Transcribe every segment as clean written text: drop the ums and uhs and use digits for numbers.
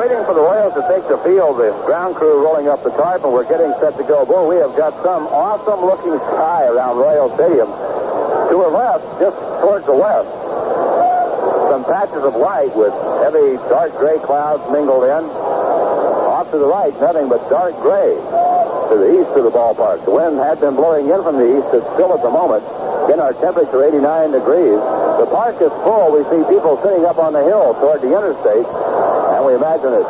waiting for the Royals to take the field. The ground crew rolling up the tarp, and we're getting set to go. Boy, we have got some awesome-looking sky around Royal Stadium. To our left, just towards the west, some patches of light with heavy dark gray clouds mingled in. Off to the right, nothing but dark gray to the east of the ballpark. The wind had been blowing in from the east. It's still at the moment. In our temperature, 89 degrees. The park is full. We see people sitting up on the hill toward the interstate, and we imagine it.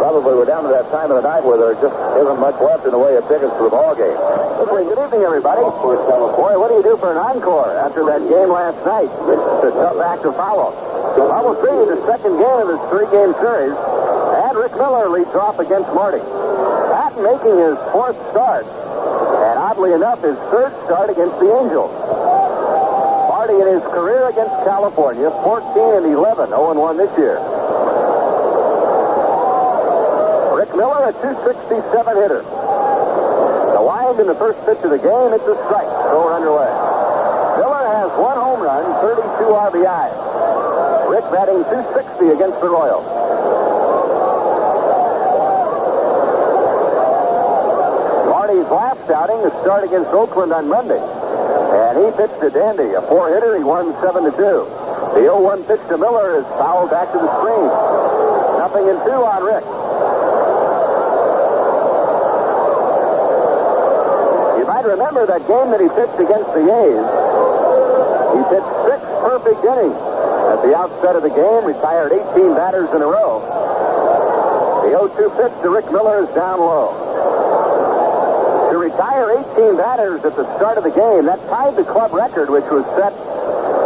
Probably we're down to that time of the night where there just isn't much left in the way of tickets for the ball game. Good evening, everybody. Boy, what do you do for an encore after that game last night? It's a tough act to follow. Well, we'll see the second game of this three-game series, and Rick Miller leads off against Marty. Patton making his fourth start, and oddly enough, his third start against the Angels. Marty in his career against California, 14-11, 0-1 this year. Rick Miller, a 267 hitter. The wind in the first pitch of the game, it's a strike. So we're underway. Miller has one home run, 32 RBIs. Rick batting 260 against the Royals. Marty's last outing, the start against Oakland on Monday. And he pitched to Dandy, a four-hitter. He won 7-2. The 0-1 pitch to Miller is fouled back to the screen. 0-2 on Rick. You might remember that game that he pitched against the A's. He pitched 6 perfect innings. At the outset of the game, retired 18 batters in a row. The 0-2 pitch to Rick Miller is down low. To retire 18 batters at the start of the game, that tied the club record, which was set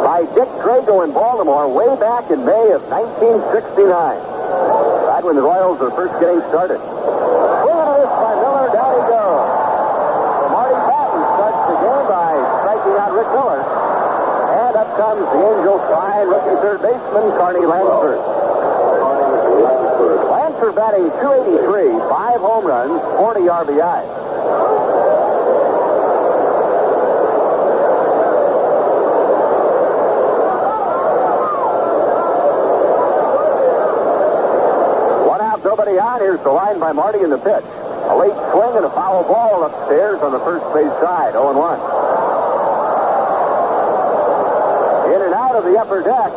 by Dick Drago in Baltimore way back in May of 1969. Right when the Royals were first getting started. Swing and a miss by Miller, down he goes. So Marty Patton starts the game by striking out Rick Miller. And up comes the Angels' fine rookie third baseman, Carney Lansford. Lansford batting .283, 5 home runs, 40 RBIs. One out, nobody on. Here's the line by Marty in the pitch. A late swing and a foul ball upstairs on the first base side, 0-1. In and out of the upper deck.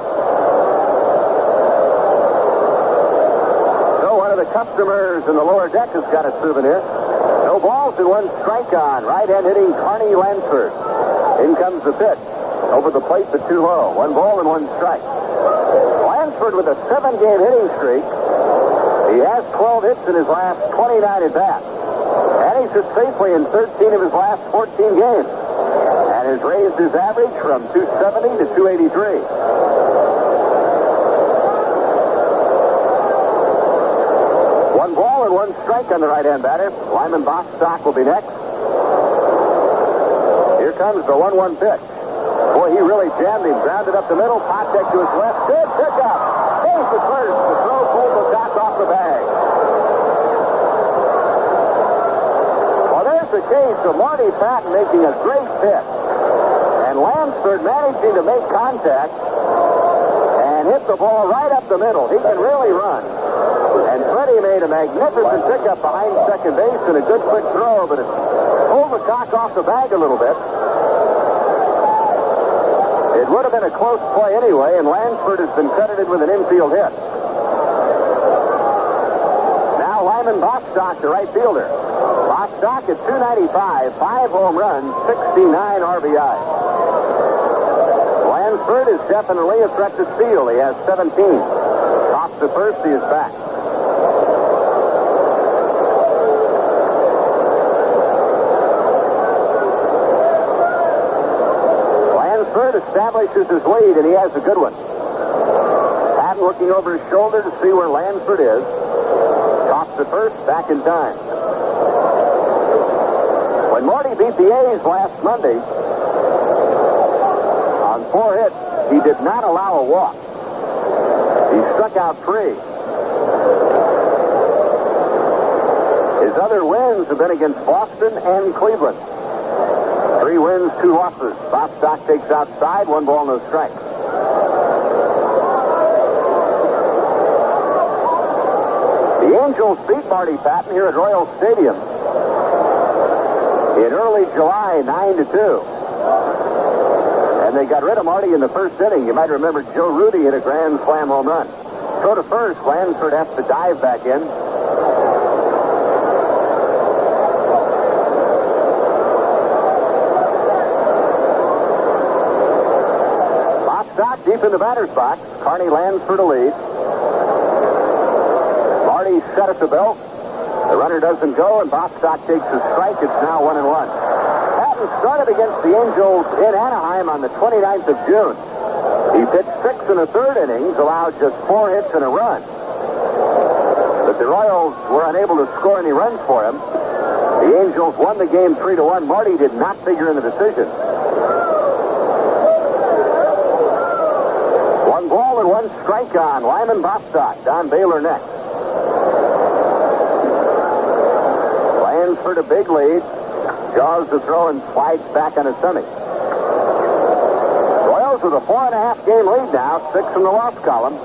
So one of the customers in the lower deck has got a souvenir. No balls and 1 strike on. Right-hand hitting Carney Lansford. In comes the pitch. Over the plate but too low. 1 ball and 1 strike. Lansford with a 7-game hitting streak. He has 12 hits in his last 29 at-bats. And he's hit safely in 13 of his last 14 games. And has raised his average from 270 to 283. One ball and 1 strike on the right-hand batter. Lyman Bostock will be next. Here comes the 1-1 pitch. Boy, he really jammed him. Grounded up the middle. Potek to his left. Good pickup. Base at first. The throw pulled the dock off the bag. Well, there's the case of Marty Patton making a great pitch. And Lansford managing to make contact and hit the ball right up the middle. He can really run. And Freddie made a magnificent pickup behind second base and a good quick throw, but it pulled the cock off the bag a little bit. It would have been a close play anyway, and Lansford has been credited with an infield hit. Now Lyman Bostock, the right fielder. Bostock at .295, 5 home runs, 69 RBIs. Lansford is definitely a threat to steal. He has 17. Toss to first, he is back. Lansford establishes his lead, and he has a good one. Patton looking over his shoulder to see where Lansford is. Toss to first, back in time. When Marty beat the A's last Monday, on 4 hits, he did not allow a walk. He struck out 3. His other wins have been against Boston and Cleveland. 3 wins, 2 losses. Bostock takes outside, 1 ball, no strike. Angels beat Marty Patton here at Royal Stadium in early July, 9-2. And they got rid of Marty in the first inning. You might remember Joe Rudy hit a grand slam home run. Throw to first, Lansford has to dive back in. Bostock deep in the batter's box. Carney Lansford to lead. Marty set at the belt. The runner doesn't go, and Bostock takes a strike. It's now 1-1. Patton started against the Angels in Anaheim on the 29th of June. He pitched 6 1/3 innings, allowed just 4 hits and a run. But the Royals were unable to score any runs for him. The Angels won the game 3-1. Marty did not figure in the decision. 1 ball and 1 strike on Lyman Bostock. Don Baylor next. Lansford a big lead. Jaws the throw and slides back on his stomach. Royals with a 4.5 game lead now, 6 in the loss column.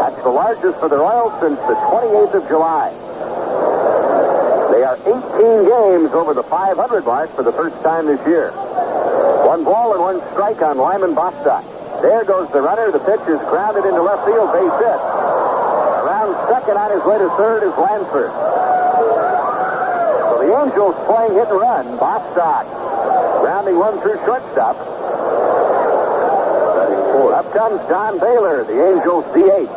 That's the largest for the Royals since the 28th of July. They are 18 games over the 500 mark for the first time this year. 1 ball and 1 strike on Lyman Bostock. There goes the runner. The pitch is grounded into left field, base hit. Around second on his way to third is Lansford. So the Angels playing hit and run. Bostock grounding one through shortstop. Up comes Don Baylor, the Angels DH.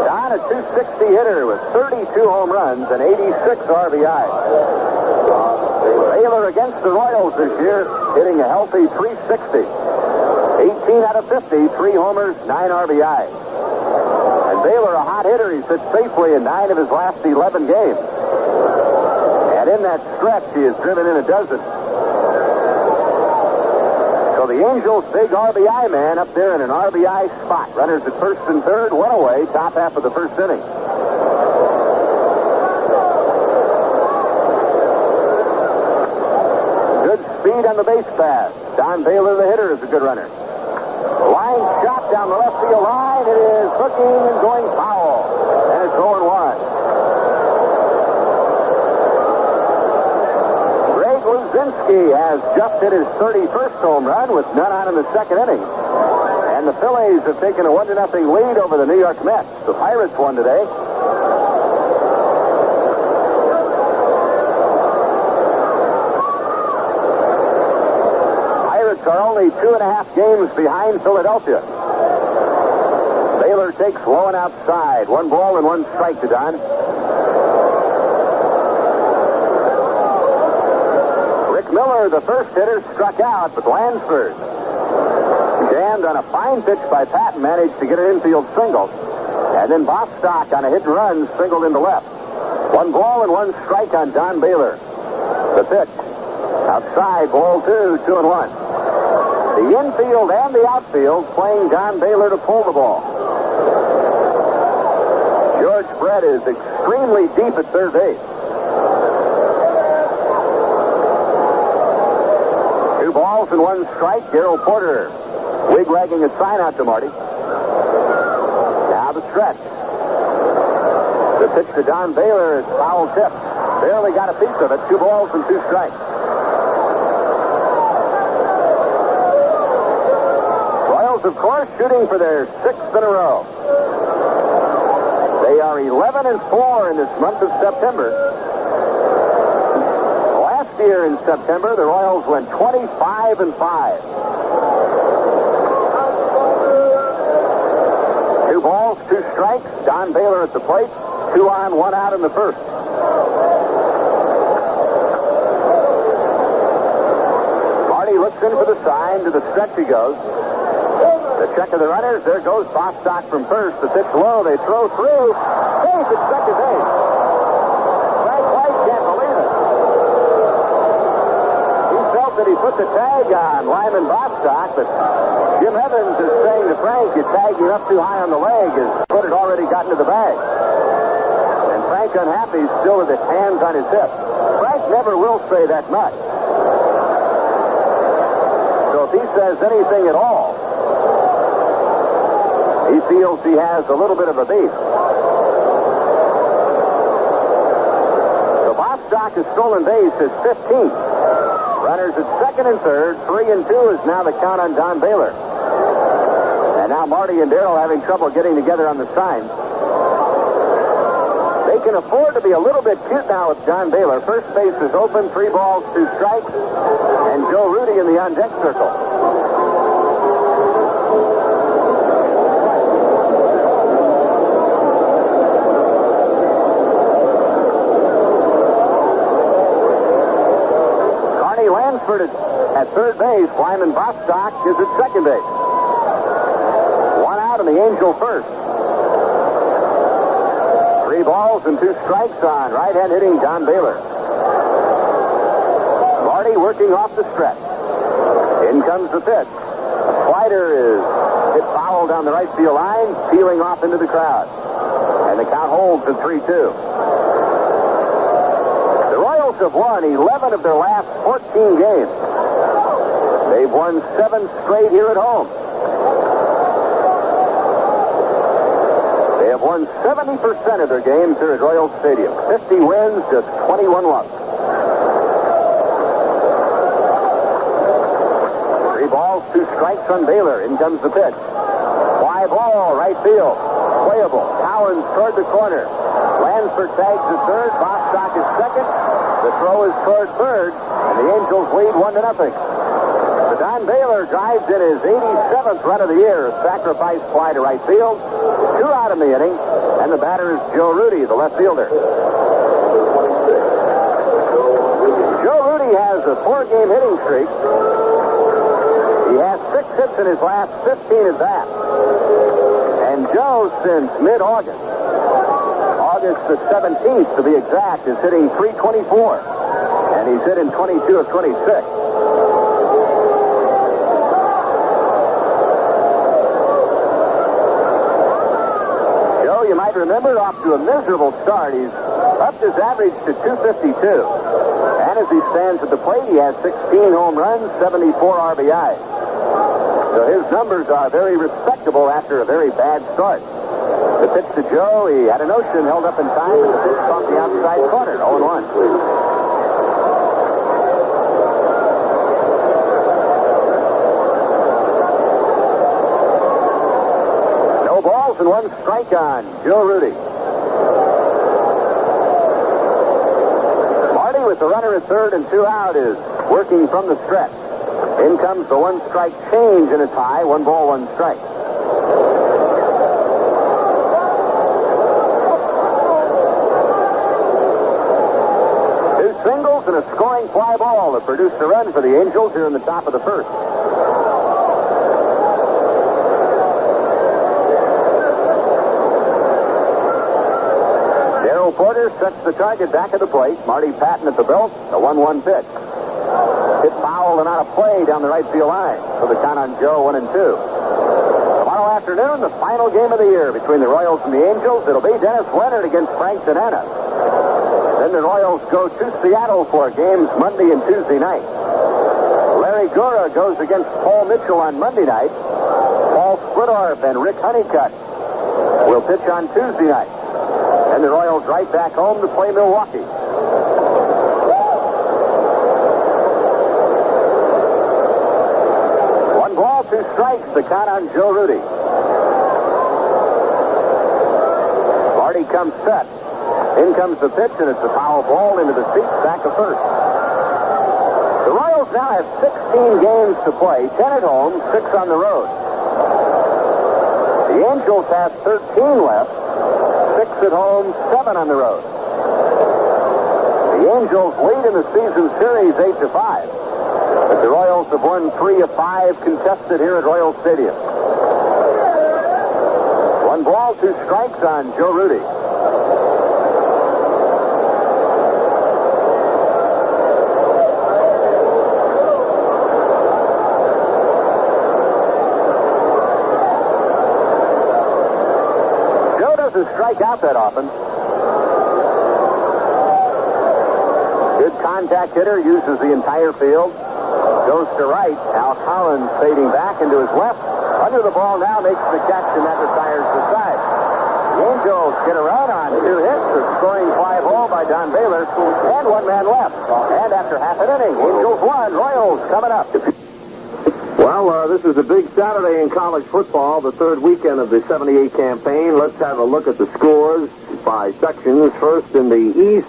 Don, a .260 hitter with 32 home runs and 86 RBIs. Baylor against the Royals this year, hitting a healthy .360. 18 out of 50, 3 homers, 9 RBIs. And Baylor, a hot hitter, he's pitched safely in 9 of his last 11 games. And in that stretch, he has driven in a dozen. So the Angels' big RBI man up there in an RBI spot. Runners at first and third, 1 away, top half of the first inning. Good speed on the base pass. Don Baylor, the hitter, is a good runner. Line shot down the left field line. It is hooking and going foul. And it's 0-1. Greg Luzinski has just hit his 31st home run with none on in the second inning. And the Phillies have taken a 1-0 lead over the New York Mets. The Pirates won today. Are only 2.5 games behind Philadelphia. Baylor takes low and outside. 1 ball and 1 strike to Don. Rick Miller, the first hitter, struck out, but Lansford jammed on a fine pitch by Patton, managed to get an infield single. And then Bostock on a hit and run singled into left. 1 ball and 1 strike on Don Baylor. The pitch. Outside, ball 2, 2-1. The infield and the outfield playing Don Baylor to pull the ball. George Brett is extremely deep at third base. 2 balls and 1 strike. Darrell Porter wig-wagging a sign out to Marty. Now the stretch. The pitch to Don Baylor is foul tip. Barely got a piece of it. 2 balls and 2 strikes. Of course, shooting for their 6th in a row. They are 11-4 in this month of September. Last year in September, the Royals went 25-5. 2 balls, 2 strikes. Don Baylor at the plate. 2 on, 1 out in the first. Marty looks in for the sign. To the stretch he goes. The check of the runners. There goes Bostock from first. The pitch low. They throw through. Safe at second base. Frank White can't believe it. He felt that he put the tag on Lyman Bostock, but Jim Evans is saying to Frank, you tagged him up too high on the leg. His foot had already gotten to the bag. And Frank, unhappy, still with his hands on his hip. Frank never will say that much. So if he says anything at all, he feels he has a little bit of a beef. Bostock, a stolen base, is 15. Runners at second and third. 3 and 2 is now the count on Don Baylor. And now Marty and Darrell having trouble getting together on the signs. They can afford to be a little bit cute now with Don Baylor. First base is open, 3 balls, 2 strikes, and Joe Rudy in the on-deck circle. Carney Lansford at third base. Wyman Bostock is at second base. 1 out and the Angel first. 3 balls and 2 strikes on right-hand hitting Don Baylor. Marty working off the stretch. In comes the pitch. Slider is hit foul down the right field line, peeling off into the crowd. And the count holds at 3-2. The Royals have won 11 of their last 14 games. They've won 7 straight here at home. They have won 70% of their games here at Royal Stadium. 50 wins, just 21 losses. 3 balls, 2 strikes on Baylor. In comes the pitch. Fly ball, right field. Playable. Cowens toward the corner. Lansford tags at third. Bostock is second. The throw is toward third, and the Angels lead 1-0. Don Baylor drives in his 87th run of the year. A sacrifice fly to right field. 2 out in the inning, and the batter is Joe Rudy, the left fielder. Joe Rudy has a 4-game hitting streak. He has 6 hits in his last 15 at bats. And Joe, since mid-August, August the 17th to be exact, is hitting .324. And he's hit in 22 of 26. You might remember, off to a miserable start. He's upped his average to .252. And as he stands at the plate, he has 16 home runs, 74 RBIs. So his numbers are very respectable after a very bad start. The pitch to Joe, he had a notion, held up in time, and the pitch off the outside corner, 0-1. And 1 strike on Joe Rudy. Marty, with the runner at third and 2 out, is working from the stretch. In comes the 1-strike change in a tie. 1 ball, 1 strike. 2 singles and a scoring fly ball that produced a run for the Angels here in the top of the first. Porter sets the target back at the plate. Marty Patton at the belt. The 1-1 pitch. Hit foul and out of play down the right field line. So the count on Joe, 1-2. Tomorrow afternoon, the final game of the year between the Royals and the Angels. It'll be Dennis Leonard against Frank Tanana. Then the Royals go to Seattle for games Monday and Tuesday night. Larry Gura goes against Paul Mitchell on Monday night. Paul Splittorff and Rick Honeycutt will pitch on Tuesday night. And the Royals right back home to play Milwaukee. 1 ball, 2 strikes, the count on Joe Rudy. Marty comes set. In comes the pitch, and it's a foul ball into the seats back of first. The Royals now have 16 games to play, 10 at home, 6 on the road. The Angels have 13 left. 6 at home, 7 on the road. The Angels lead in the season series 8-5. But the Royals have won 3 of 5 contested here at Royal Stadium. 1 ball, 2 strikes on Joe Rudy. Strike out that often. Good contact hitter, uses the entire field. Goes to right. Al Collins fading back into his left. Under the ball now, makes the catch, and that retires the side. The Angels get a run on 2 hits, a scoring 5-0 by Don Baylor, and 1 man left. And after half an inning, Angels 1, Royals coming up. Well, this is a big Saturday in college football, the third weekend of the 78 campaign. Let's have a look at the scores by sections. First in the East,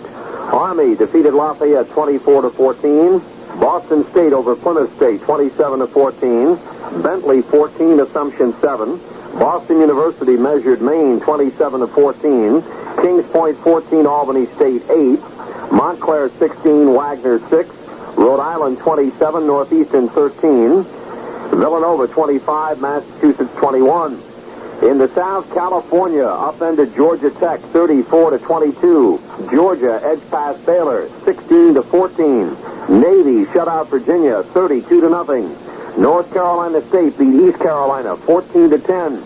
Army defeated Lafayette 24-14. Boston State over Plymouth State 27-14. Bentley 14, Assumption 7. Boston University measured Maine 27-14. Kings Point 14, Albany State 8. Montclair 16, Wagner 6. Rhode Island 27, Northeastern 13. Villanova 25, Massachusetts 21. In the South, California upended Georgia Tech 34-22. Georgia edged past Baylor 16-14. Navy shut out Virginia 32-0. North Carolina State beat East Carolina 14-10.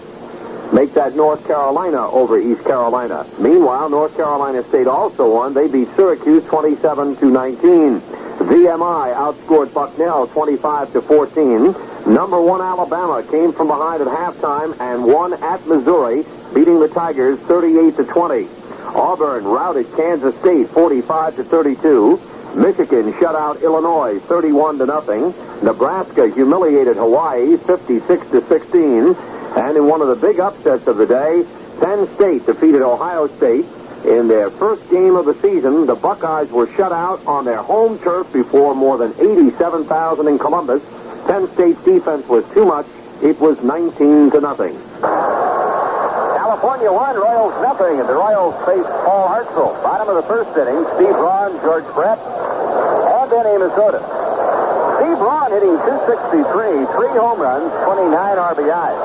Make that North Carolina over East Carolina. Meanwhile, North Carolina State also won. They beat Syracuse 27-19. VMI outscored Bucknell 25-14. Number 1 Alabama came from behind at halftime and won at Missouri, beating the Tigers 38-20. Auburn routed Kansas State 45-32. Michigan shut out Illinois 31-0. Nebraska humiliated Hawaii 56-16. And in one of the big upsets of the day, Penn State defeated Ohio State. In their first game of the season, the Buckeyes were shut out on their home turf before more than 87,000 in Columbus. Penn State's defense was too much. It was 19-0. California 1, Royals 0, and the Royals face Paul Hartzell. Bottom of the first inning, Steve Braun, George Brett, and then Amos Otis. Steve Braun hitting .263, 3 home runs, 29 RBIs.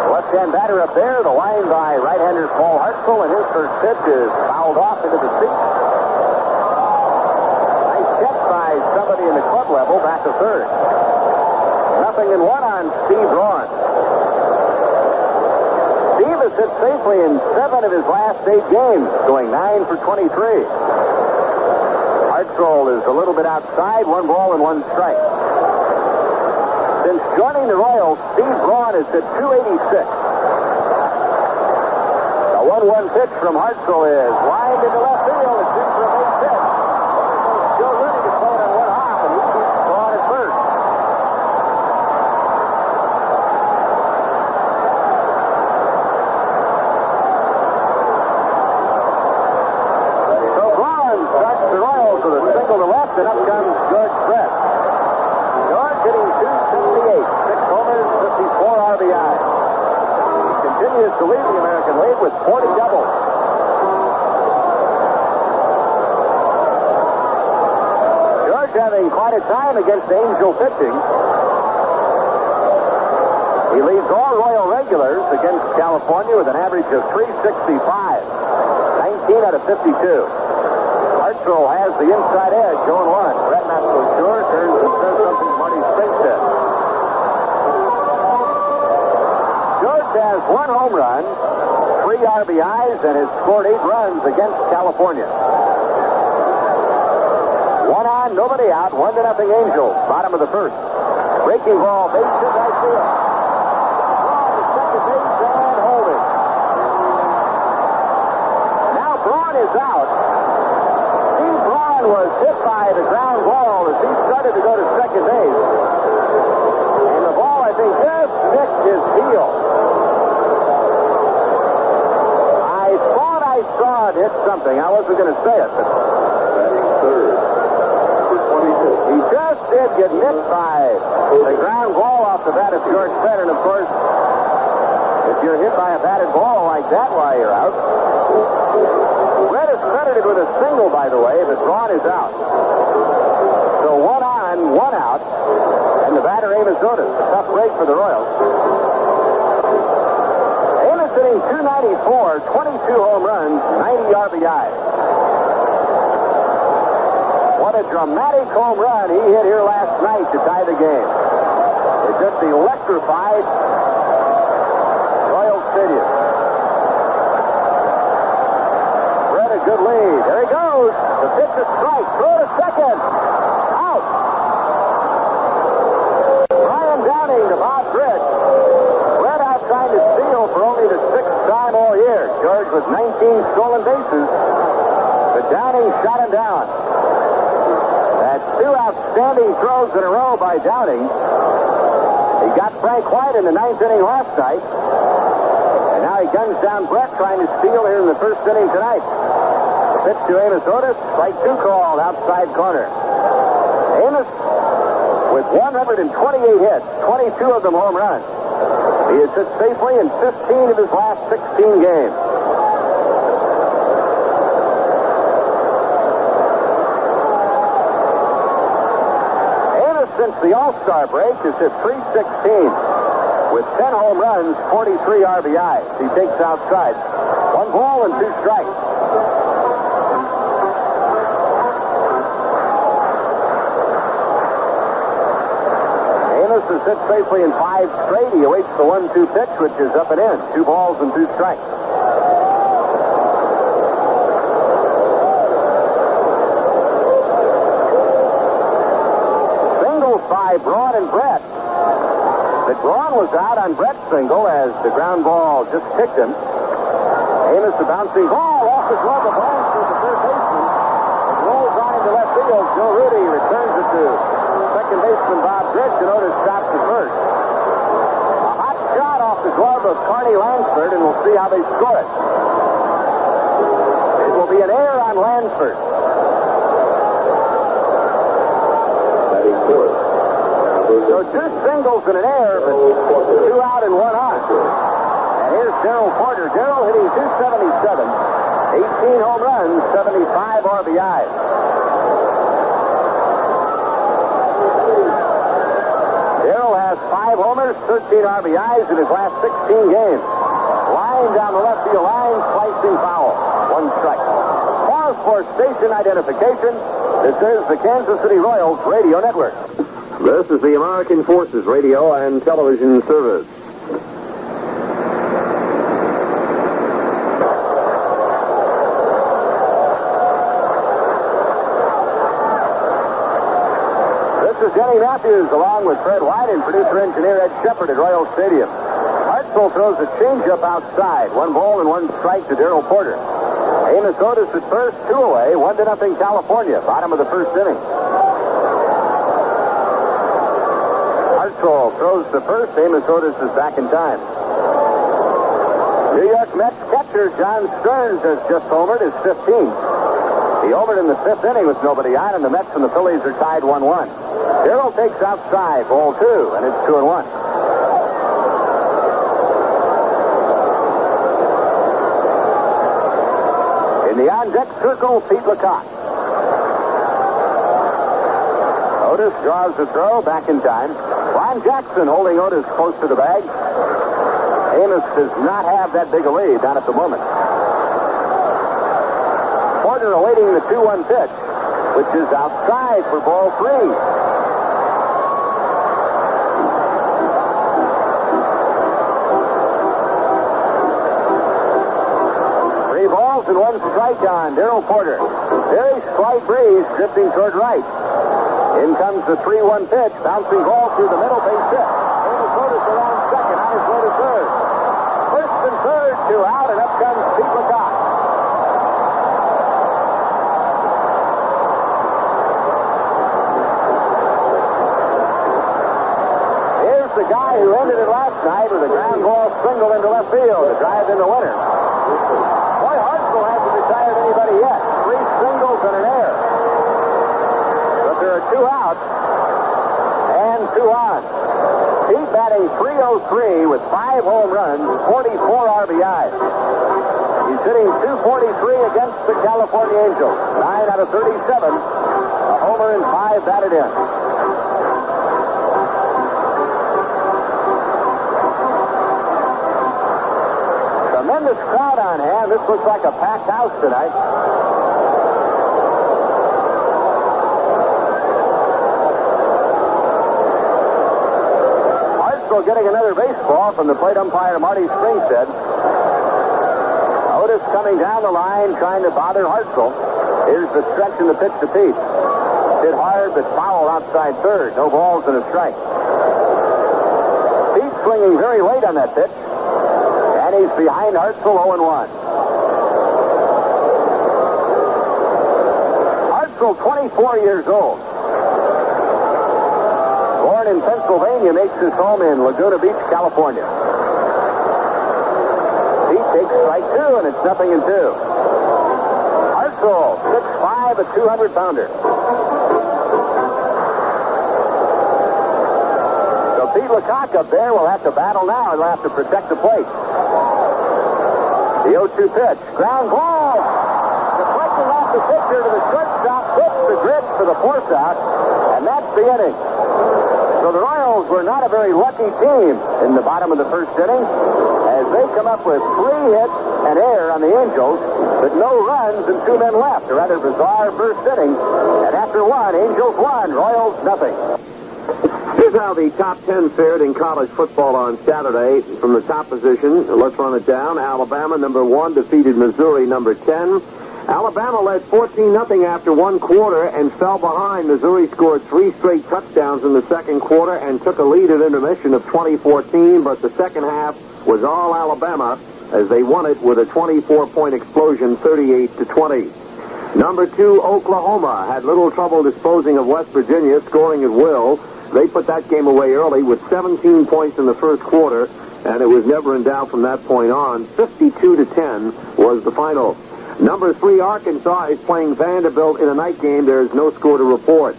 Left-hand batter up there, the line by right-hander Paul Hartzell, and his first pitch is fouled off into the seat. Nice catch by somebody in the club level back to third. 0-1 on Steve Braun. Steve has hit safely in 7 of his last 8 games, going 9 for 23. Hartzell is a little bit outside, 1 ball and 1 strike. Since joining the Royals, Steve Braun has hit .286. The 1-1 pitch from Hartzell is lined into left field. It's in for a base hit. Joe Rooney to play it on 1 hop, and he keeps Braun at first. So Braun starts the Royals with a single to left, and up comes George Brett. George hitting .278, 6 homers, 54 RBIs. He continues to lead the American League with 40 doubles. George having quite a time against Angel pitching. He leads all Royal regulars against California with an average of .365, 19 out of 52. Hartzell has the inside edge, 0-1. Brett not so sure, turns and says something to Marty Springstead. George has 1 home run, 3 RBIs, and has scored 8 runs against California. 1 on, nobody out, 1-0 Angels. Bottom of the first. Breaking ball, base hit right field. Braun to second base and holding. Now Braun is out. Steve Braun was hit by the ground ball as he started to go to second base. And the ball, I think, just nicked his heel. I saw it hit something. I wasn't going to say it, but third. He just did get nicked by the ground ball off the bat of George Brett, and of course, if you're hit by a batted ball like that while you're out. Brett is credited with a single, by the way, but Braun is out. So 1 on, 1 out, and the batter Amos Otis. A tough break for the Royals. Amos hitting .294, 22 home runs, 90 RBIs. What a dramatic home run he hit here last night to tie the game. It just electrified Royal Stadium. Brett, a good lead. There he goes. The pitch is strike. Throw to second. Out. Brian Downing to Bob Britt. Brett out trying to steal for only the 6th time all year. with 19 stolen bases. But Downing shot him down. That's two outstanding throws in a row by Downing. He got Frank White in the ninth inning last night. And now he guns down Brett, trying to steal here in the first inning tonight. The pitch to Amos Otis, strike two called, outside corner. Amos with 128 hits, 22 of them home runs. He has hit safely in 15 of his last 16 games. Amos, since the All-Star break, has hit .316 with 10 home runs, 43 RBIs. He takes outside. 1 ball and 2 strikes. Has hit safely in 5 straight. He awaits the 1-2 pitch, which is up and in. 2 balls and 2 strikes. Singles by Braun and Brett. But Braun was out on Brett's single as the ground ball just kicked him. Amos, the bouncing ball off the glove of Lansford, the third baseman. It rolls on into left field. Joe Rudy returns it to second baseman Bob Grich, and Otis stops at first. A hot shot off the glove of Carney Lansford, and we'll see how they score it. It will be an error on Lansford. So 2 singles and an error, but 2 out and 1 on. And here's Darrell Porter. Darrell hitting .277, 18 home runs, 75 RBIs. Darrell has 5 homers, 13 RBIs in his last 16 games. Line down the left field line, slicing foul. 1 strike. Pause for station identification. This is the Kansas City Royals Radio Network. This is the American Forces Radio and Television Service. Denny Matthews along with Fred White and producer-engineer Ed Shepard at Royal Stadium. Hartzell throws a changeup outside. 1 ball and 1 strike to Darrell Porter. Amos Otis at first, 2 away, 1-0 California, bottom of the first inning. Hartzell throws to first. Amos Otis is back in time. New York Mets catcher John Stearns has just homered his 15th. He homered in the 5th inning with nobody on, and the Mets and the Phillies are tied 1-1. Darrell takes outside, ball 2, and it's 2-1. In the on-deck circle, Pete LeCoq. Otis draws the throw, back in time. Ron Jackson holding Otis close to the bag. Amos does not have that big a lead, not at the moment. Porter awaiting the 2-1 pitch, which is outside for ball 3. 3 balls and 1 strike on Darrell Porter. Very slight breeze drifting toward right. In comes the 3-1 pitch, bouncing ball through the middle, base hit. Amos Otis around second, on his way to third. First and third, 2 out, and up comes Pete LeCoq. Here's the guy who ended it last night with a ground ball single into left field to drive in the winner. Boy, Hartzell hasn't retired anybody yet. 3 singles and an error. But there are 2 out and 2 on. Pete batting .303 with 5 home runs, 44 RBIs. He's hitting .243 against the California Angels. 9 out of 37. A homer and 5 batted in. Tremendous crowd on hand. This looks like a packed house tonight. Hartzell getting another baseball from the plate umpire Marty Springstead. Otis coming down the line trying to bother Hartzell. Here's the stretch and the pitch to Pete. Hit hard but foul outside third. No balls and a strike. Pete swinging very late on that pitch. And he's behind Hartzell 0-1. Drexel, 24 years old. Born in Pennsylvania, makes his home in Laguna Beach, California. He takes strike two, and it's 0-2. Hartzell, 6'5", a 200-pounder. So Pete Lecoq up there will have to battle now. He'll have to protect the plate. The 0-2 pitch. Ground ball. Deflecting off the pitcher to the shortstop. Hits the grid for the force out. And that's the inning. So the Royals were not a very lucky team in the bottom of the first inning as they come up with 3 hits and error on the Angels, but no runs and 2 men left. A rather bizarre first inning. And after 1, Angels 1, Royals nothing. Here's how the top 10 fared in college football on Saturday. From the top position, let's run it down. Alabama, number 1, defeated Missouri, number 10. Alabama led 14-0 after 1 quarter and fell behind. Missouri scored 3 straight touchdowns in the second quarter and took a lead at intermission of 20-14, but the second half was all Alabama as they won it with a 24-point explosion, 38-20. Number 2, Oklahoma, had little trouble disposing of West Virginia, scoring at will. They put that game away early with 17 points in the first quarter, and it was never in doubt from that point on. 52-10 was the final. Number 3, Arkansas, is playing Vanderbilt in a night game. There is no score to report.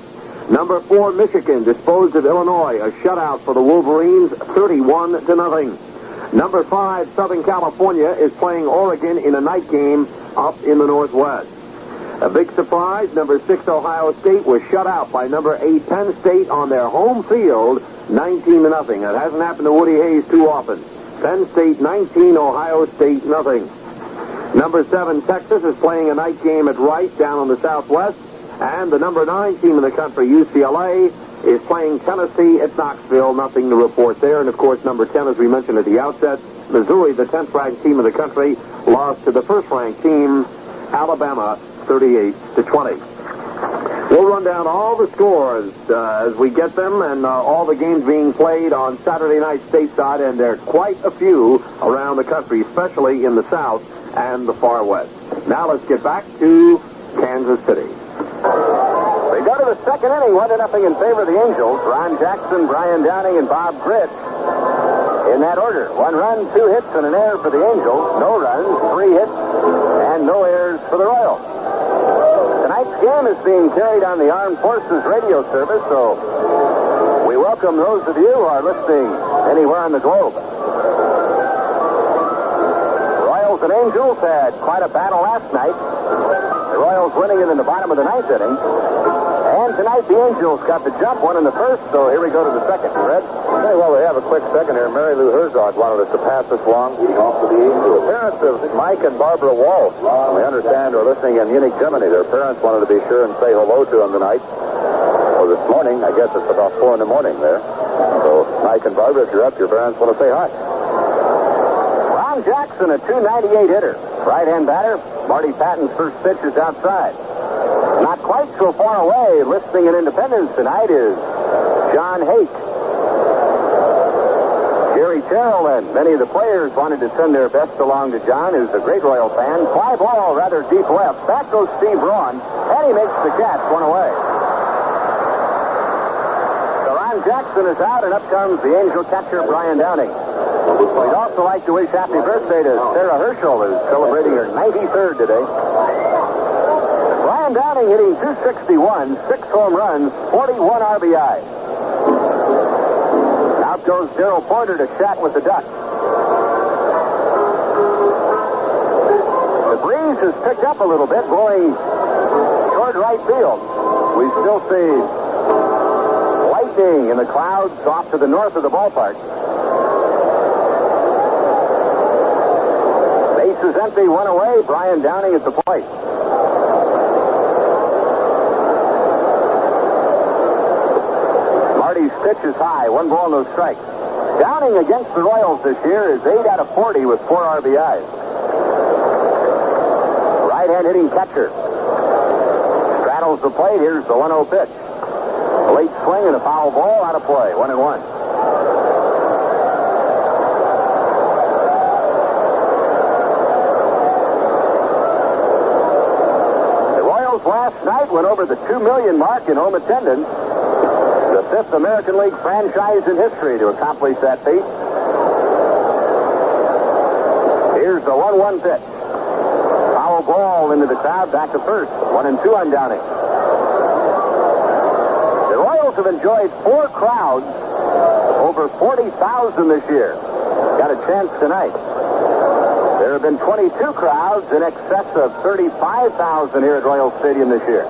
Number 4, Michigan, disposed of Illinois, a shutout for the Wolverines, 31-0. Number 5, Southern California, is playing Oregon in a night game up in the Northwest. A big surprise, number 6, Ohio State, was shut out by number 8, Penn State, on their home field, 19-0. It hasn't happened to Woody Hayes too often. Penn State 19, Ohio State nothing. Number 7, Texas, is playing a night game at Rice down on the Southwest. And the number 9 team in the country, UCLA, is playing Tennessee at Knoxville. Nothing to report there. And, of course, number 10, as we mentioned at the outset, Missouri, the 10th-ranked team in the country, lost to the first-ranked team, Alabama, 38-20. We'll run down all the scores as we get them and all the games being played on Saturday night stateside, and there are quite a few around the country, especially in the South and the far West. Now let's get back to Kansas City. We go to the second inning, 1-0 in favor of the Angels. Ron Jackson, Brian Downing, and Bob Britt in that order. 1 run, 2 hits, and an error for the Angels. No runs, 3 hits, and no errors for the Royals. Tonight's game is being carried on the Armed Forces radio service, so we welcome those of you who are listening anywhere on the globe. Royals and Angels had quite a battle last night. The Royals winning it in the bottom of the 9th inning. And tonight the Angels got the jump, one in the first, so here we go to the second. Red? Very well, we have a quick second here. Mary Lou Herzog wanted us to pass this along. Off to the Angels. The parents of Mike and Barbara Walsh, we understand, are listening in Munich, Germany. Their parents wanted to be sure and say hello to them tonight. Well, this morning, I guess it's about 4 in the morning there. So, Mike and Barbara, if you're up, your parents want to say hi. Ron Jackson, a .298 hitter. Right-hand batter. Marty Patton's first pitch is outside. Not quite so far away, listening in Independence tonight, is John Haight. Jerry Terrell and many of the players wanted to send their best along to John, who's a great Royal fan. Fly ball, rather deep left. Back goes Steve Braun, and he makes the catch, 1 away. So Ron Jackson is out, and up comes the Angel catcher, Brian Downing. We'd also like to wish happy birthday to Sarah Herschel, who's celebrating her 93rd today. Brian Downing hitting .261, 6 home runs, 41 RBI. Out goes Darrell Porter to chat with the Ducks. The breeze has picked up a little bit, blowing toward right field. We still see lightning in the clouds off to the north of the ballpark. Base is empty, 1 away. Brian Downing at the plate. Marty's pitch is high, 1 ball, no strikes. Downing against the Royals this year is 8 out of 40 with 4 RBIs. Right-hand hitting catcher. Straddles the plate. Here's the 1-0 pitch. A late swing and a foul ball, out of play. 1-1. Last night went over the 2 million mark in home attendance. The 5th American League franchise in history to accomplish that feat. Here's the 1-1 pitch. Foul ball into the crowd, back to first. 1-2 on Downing. The Royals have enjoyed 4 crowds over 40,000 this year. Got a chance tonight. There have been 22 crowds in excess of 35,000 here at Royal Stadium this year.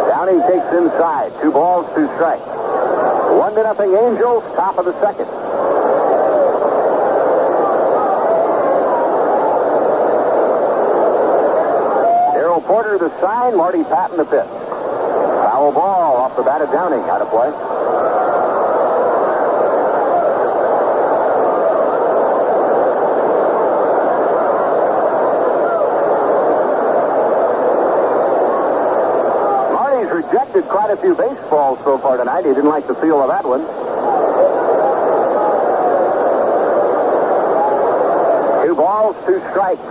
Downing takes inside. 2 balls, 2 strikes. 1-0 Angels, top of the second. Darrell Porter the sign, Marty Patton the pitch. Foul ball off the bat of Downing. Out of play. Rejected quite a few baseballs so far tonight. He didn't like the feel of that one. 2 balls, 2 strikes.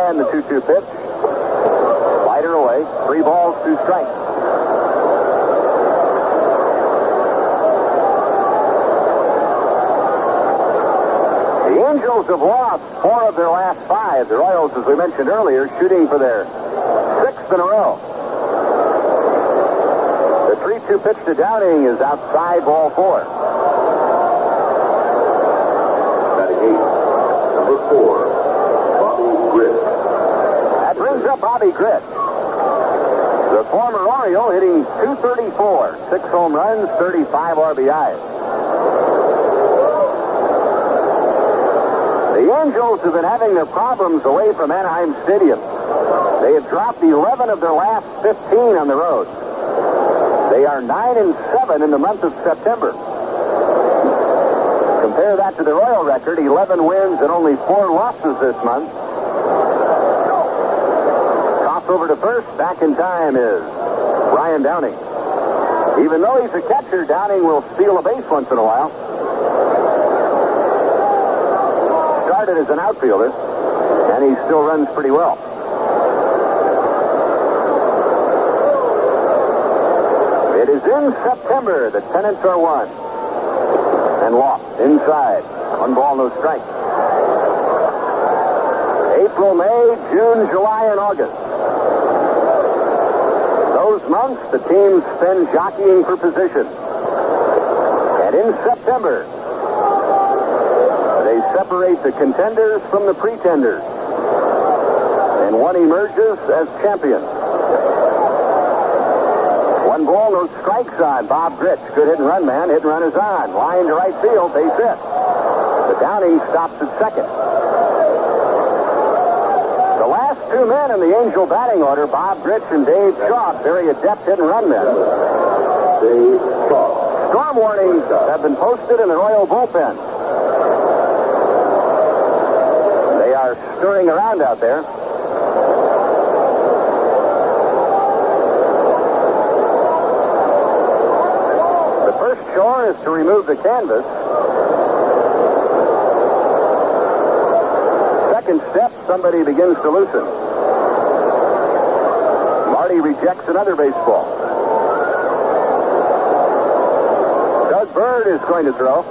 And the 2-2 pitch. Slider away. 3 balls, 2 strikes. The Angels have lost 4 of their last 5. The Royals, as we mentioned earlier, shooting for their 6th in a row. The 3-2 pitch to Downing is outside, ball 4. Batting 8, number 4, Bobby Grich. That brings up Bobby Grich. The former Oriole hitting .234, 6 home runs, 35 RBIs. The Angels have been having their problems away from Anaheim Stadium. They have dropped 11 of their last 15 on the road. They are 9-7 in the month of September. Compare that to the Royal record, 11 wins and only 4 losses this month. Toss over to first, back in time is Brian Downing. Even though he's a catcher, Downing will steal a base once in a while. Started as an outfielder, and he still runs pretty well. It is in September that pennants are won and lost inside. 1 ball, no strike. April, May, June, July, and August. Those months, the teams spend jockeying for position. And in September, they separate the contenders from the pretenders. And one emerges as champion. 1 ball, no strikes on Bob Grich. Good hit and run man. Hit and run is on. Line to right field. Base hit. But Downing stops at second. The last 2 men in the Angel batting order, Bob Grich and Dave Chalk, very adept hit and run men. Dave Chalk. Storm warnings have been posted in the Royal bullpen. They are stirring around out there. The first chore is to remove the canvas. Second step, somebody begins to loosen. Marty rejects another baseball. Doug Bird is going to throw.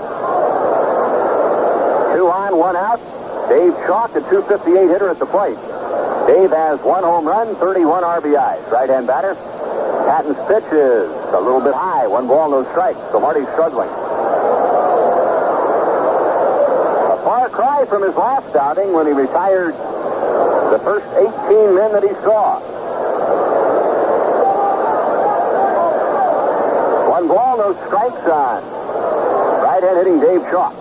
2 on, 1 out. Dave Chalk, a .258 hitter at the plate. Dave has 1 home run, 31 RBIs. Right-hand batter. Patton's pitch is a little bit high. 1 ball, no strikes. So Marty's struggling. A far cry from his last outing when he retired the first 18 men that he saw. 1 ball, no strikes on right-hand hitting Dave Chalk.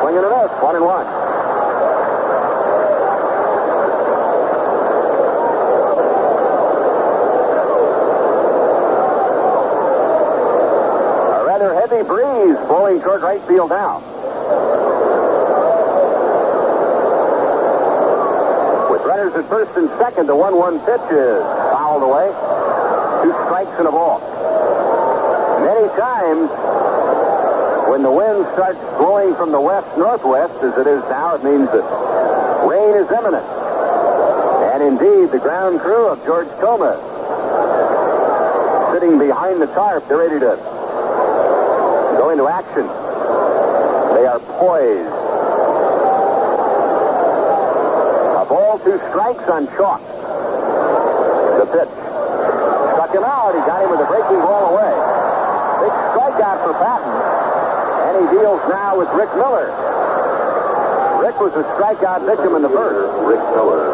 Swing and a miss, 1-1. A rather heavy breeze blowing toward right field now. With runners at first and second, the 1-1 pitch is fouled away. 2 strikes and a ball. Many times, When the wind starts blowing from the west-northwest, as it is now, it means that rain is imminent. And indeed, the ground crew of George Thomas, sitting behind the tarp, they're ready to go into action. They are poised. A ball, 2 strikes on Chalk. The pitch. Struck him out. He got him with a breaking ball away. Big strikeout for Patton. And he deals now with Rick Miller. Rick was a strikeout victim in the first. Rick Miller.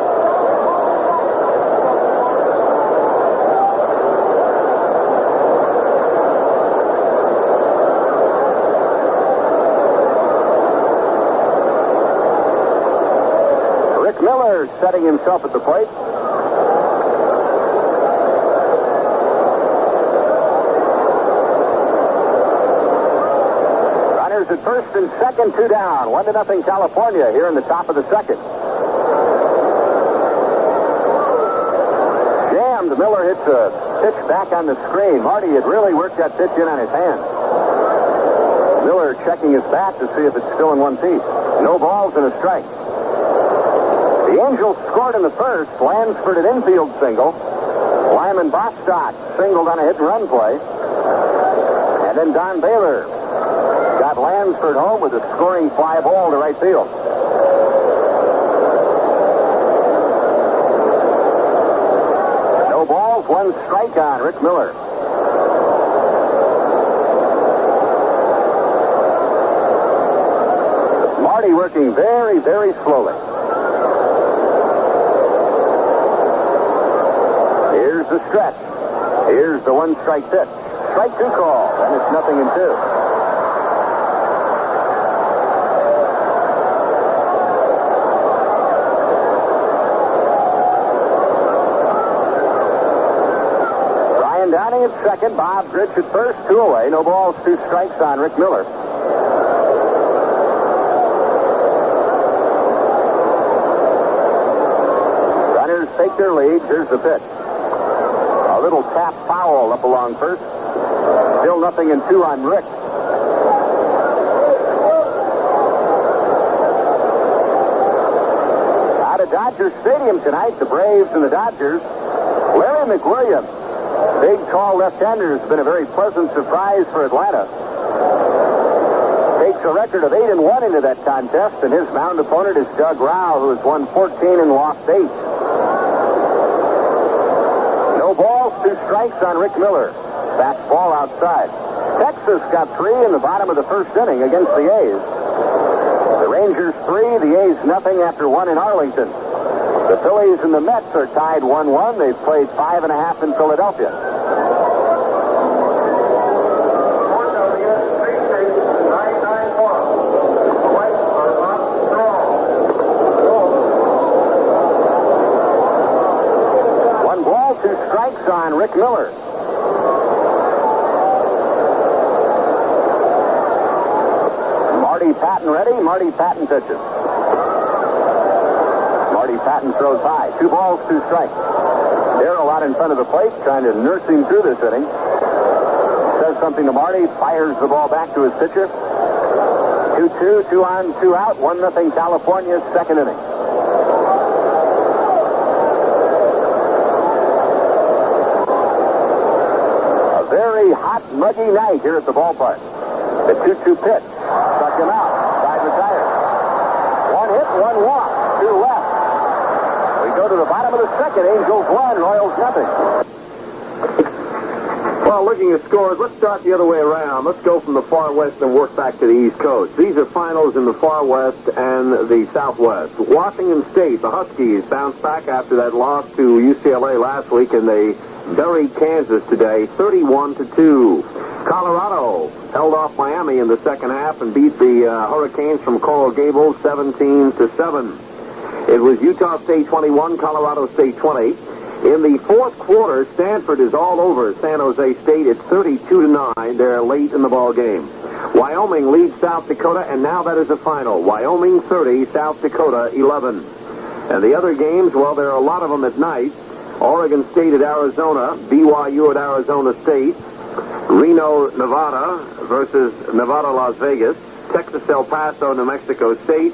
Rick Miller setting himself at the plate. At first and second, 2 down. 1-0 California here in the top of the second. Jammed. Miller hits a pitch back on the screen. Marty had really worked that pitch in on his hand. Miller checking his bat to see if it's still in one piece. No balls and a strike. The Angels scored in the first. Lansford an infield single. Lyman Bostock singled on a hit-and-run play. And then Don Baylor got Lansford home with a scoring fly ball to right field. No balls, 1 strike on Rick Miller. Marty working very, very slowly. Here's the stretch. Here's the 1-strike pitch. Strike 2 call, and it's 0-2. Downing at second, Bob Grich at first, 2 away. No balls, 2 strikes on Rick Miller. Runners take their lead. Here's the pitch. A little tap foul up along first. Still 0-2 on Rick. Out of Dodger Stadium tonight, the Braves and the Dodgers. Larry McWilliams, big, tall left-hander, has been a very pleasant surprise for Atlanta. Takes a record of 8-1 into that contest, and his mound opponent is Doug Rao, who has won 14 and lost 8. No balls, 2 strikes on Rick Miller. Fastball outside. Texas got 3 in the bottom of the first inning against the A's. The Rangers 3, the A's 0 after 1 in Arlington. The Phillies and the Mets are tied 1-1. They've played 5.5 in Philadelphia. One ball, 2 strikes on Rick Miller. Marty Patton ready. Marty Patton pitches. Marty Patton throws high. 2 balls, 2 strikes. Darrell out in front of the plate, trying to nurse him through this inning. Says something to Marty, fires the ball back to his pitcher. 2-2, 2 on, 2 out, 1-0 California's second inning. A very hot, muggy night here at the ballpark. The 2-2 pitch. Struck him out. Side retired. 1 hit, 1 walk. 2 left. We go to the bottom of the second. Angels 1, Royals 0. Well, looking at scores, let's start the other way around. Let's go from the far west and work back to the East Coast. These are finals in the far west and the southwest. Washington State, the Huskies, bounced back after that loss to UCLA last week, and they buried Kansas today, 31-2. Colorado held off Miami in the second half and beat the Hurricanes from Coral Gables 17-7. It was Utah State 21, Colorado State 20. In the fourth quarter, Stanford is all over San Jose State. It's 32-9. They're late in the ball game. Wyoming leads South Dakota, and now that is a final. Wyoming 30, South Dakota 11. And the other games, well, there are a lot of them at night. Oregon State at Arizona, BYU at Arizona State, Reno, Nevada versus Nevada, Las Vegas. Texas, El Paso, New Mexico State.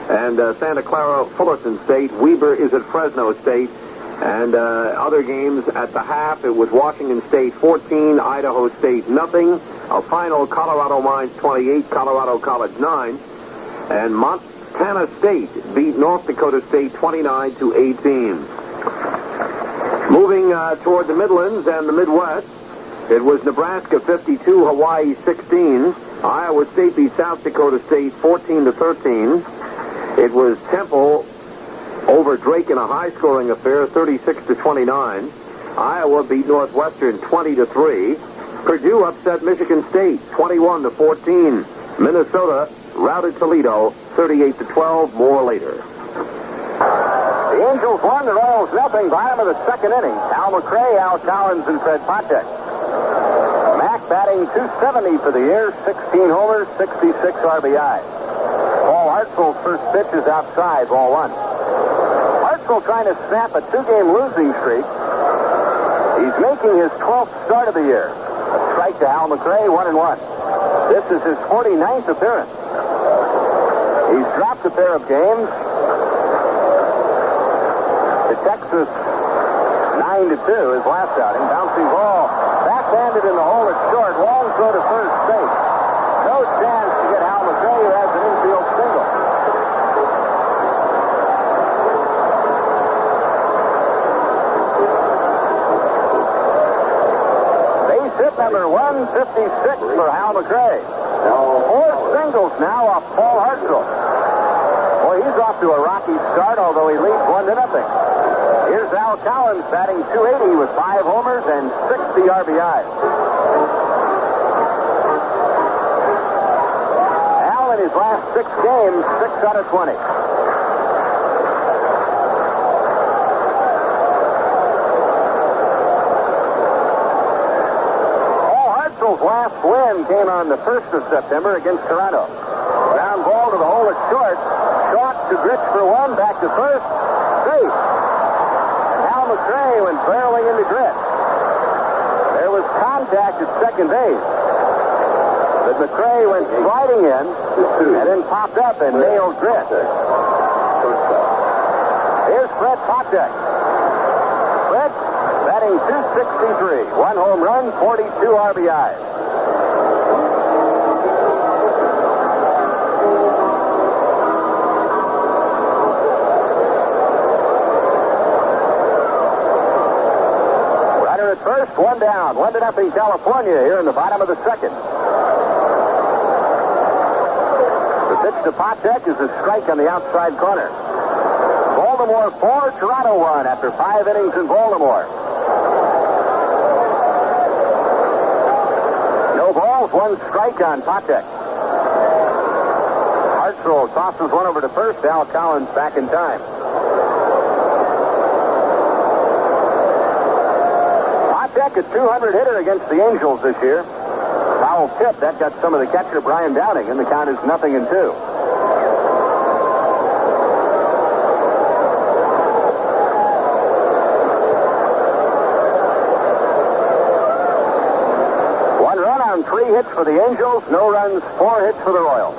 And Santa Clara, Fullerton State. Weber is at Fresno State. And other games at the half, it was Washington State 14, Idaho State nothing. A final, Colorado Mines 28, Colorado College 9. And Montana State beat North Dakota State 29-18. Moving toward the Midlands and the Midwest, it was Nebraska 52, Hawaii 16. Iowa State beat South Dakota State 14-13. It was Temple over Drake in a high-scoring affair, 36-29. Iowa beat Northwestern 20-3. Purdue upset Michigan State 21-14. Minnesota routed Toledo 38-12. More later. The Angels won, the Royals nothing. Bottom of the second inning. Al McRae, Al Collins, and Fred Patek. Mack batting .270 for the year, 16 homers, 66 RBI. Paul Hartzell's first pitch is outside, ball one. Hartzell trying to snap a two-game losing streak. He's making his 12th start of the year. A strike to Al McRae, 1-1. This is his 49th appearance. He's dropped a pair of games. To Texas, 9-2, his last outing. Bouncing ball, backhanded in the hole at short. Long throw to first base. No chance to get Al McRae, who has an infield single. Base hit number 156 for Al McRae. 4 singles now off Paul Hartzell. Boy, he's off to a rocky start, although he leads 1-0. Here's Al Collins batting .280 with 5 homers and 60 RBIs. Al in his last 6 games, 6 out of 20. Paul Hartzell's last win came on the 1st of September against Toronto. Ground ball to the hole at short. Short to Grich for 1, back to first. Safe. McRae went barreling into Grich. There was contact at second base. But McRae went sliding in and then popped up and nailed Grich. Here's Fred Patek. Fred batting .263. 1 home run, 42 RBIs. First, 1 down. 1-0 California here in the bottom of the second. The pitch to Patek is a strike on the outside corner. Baltimore 4, Toronto 1 after 5 innings in Baltimore. No balls, 1 strike on Patek. Hartzell tosses one over to first. Al Collins back in time. A 200 hitter against the Angels this year. Foul tip, that got some of the catcher Brian Downing, and the count is 0-2. One run on 3 hits for the Angels, no runs, 4 hits for the Royals.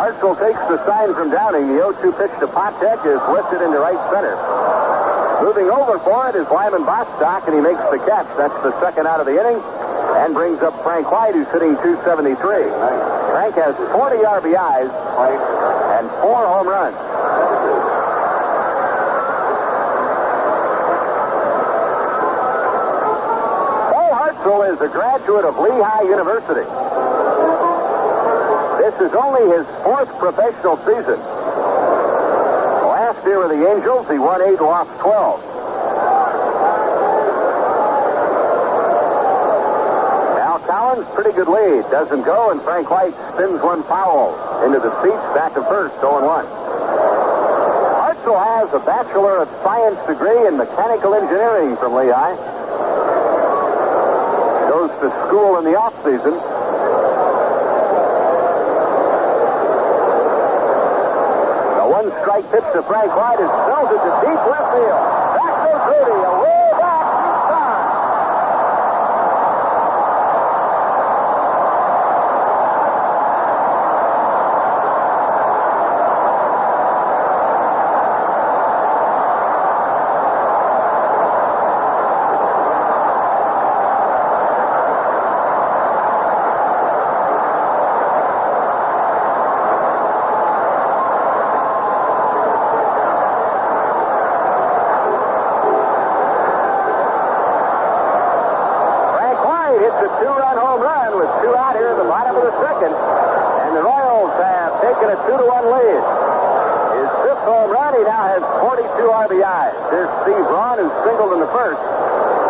Hartzell takes the sign from Downing. The 0-2 pitch to Patek is lifted into right center. Moving over for it is Lyman Bostock, and he makes the catch. That's the second out of the inning, and brings up Frank White, who's hitting .273. Frank has 40 RBIs and 4 home runs. Paul Hartzell is a graduate of Lehigh University. This is only his 4th professional season. Last year with the Angels, he won 8, lost 12. Al Collins, pretty good lead. Doesn't go, and Frank White spins one foul into the seats, back to first, 0-1. Hartzell has a Bachelor of Science degree in Mechanical Engineering from Lehigh. Goes to school in the off-season. Strike pitch to Frank White is belted to deep left field. Back goes Lee. Braun, who singled in the first.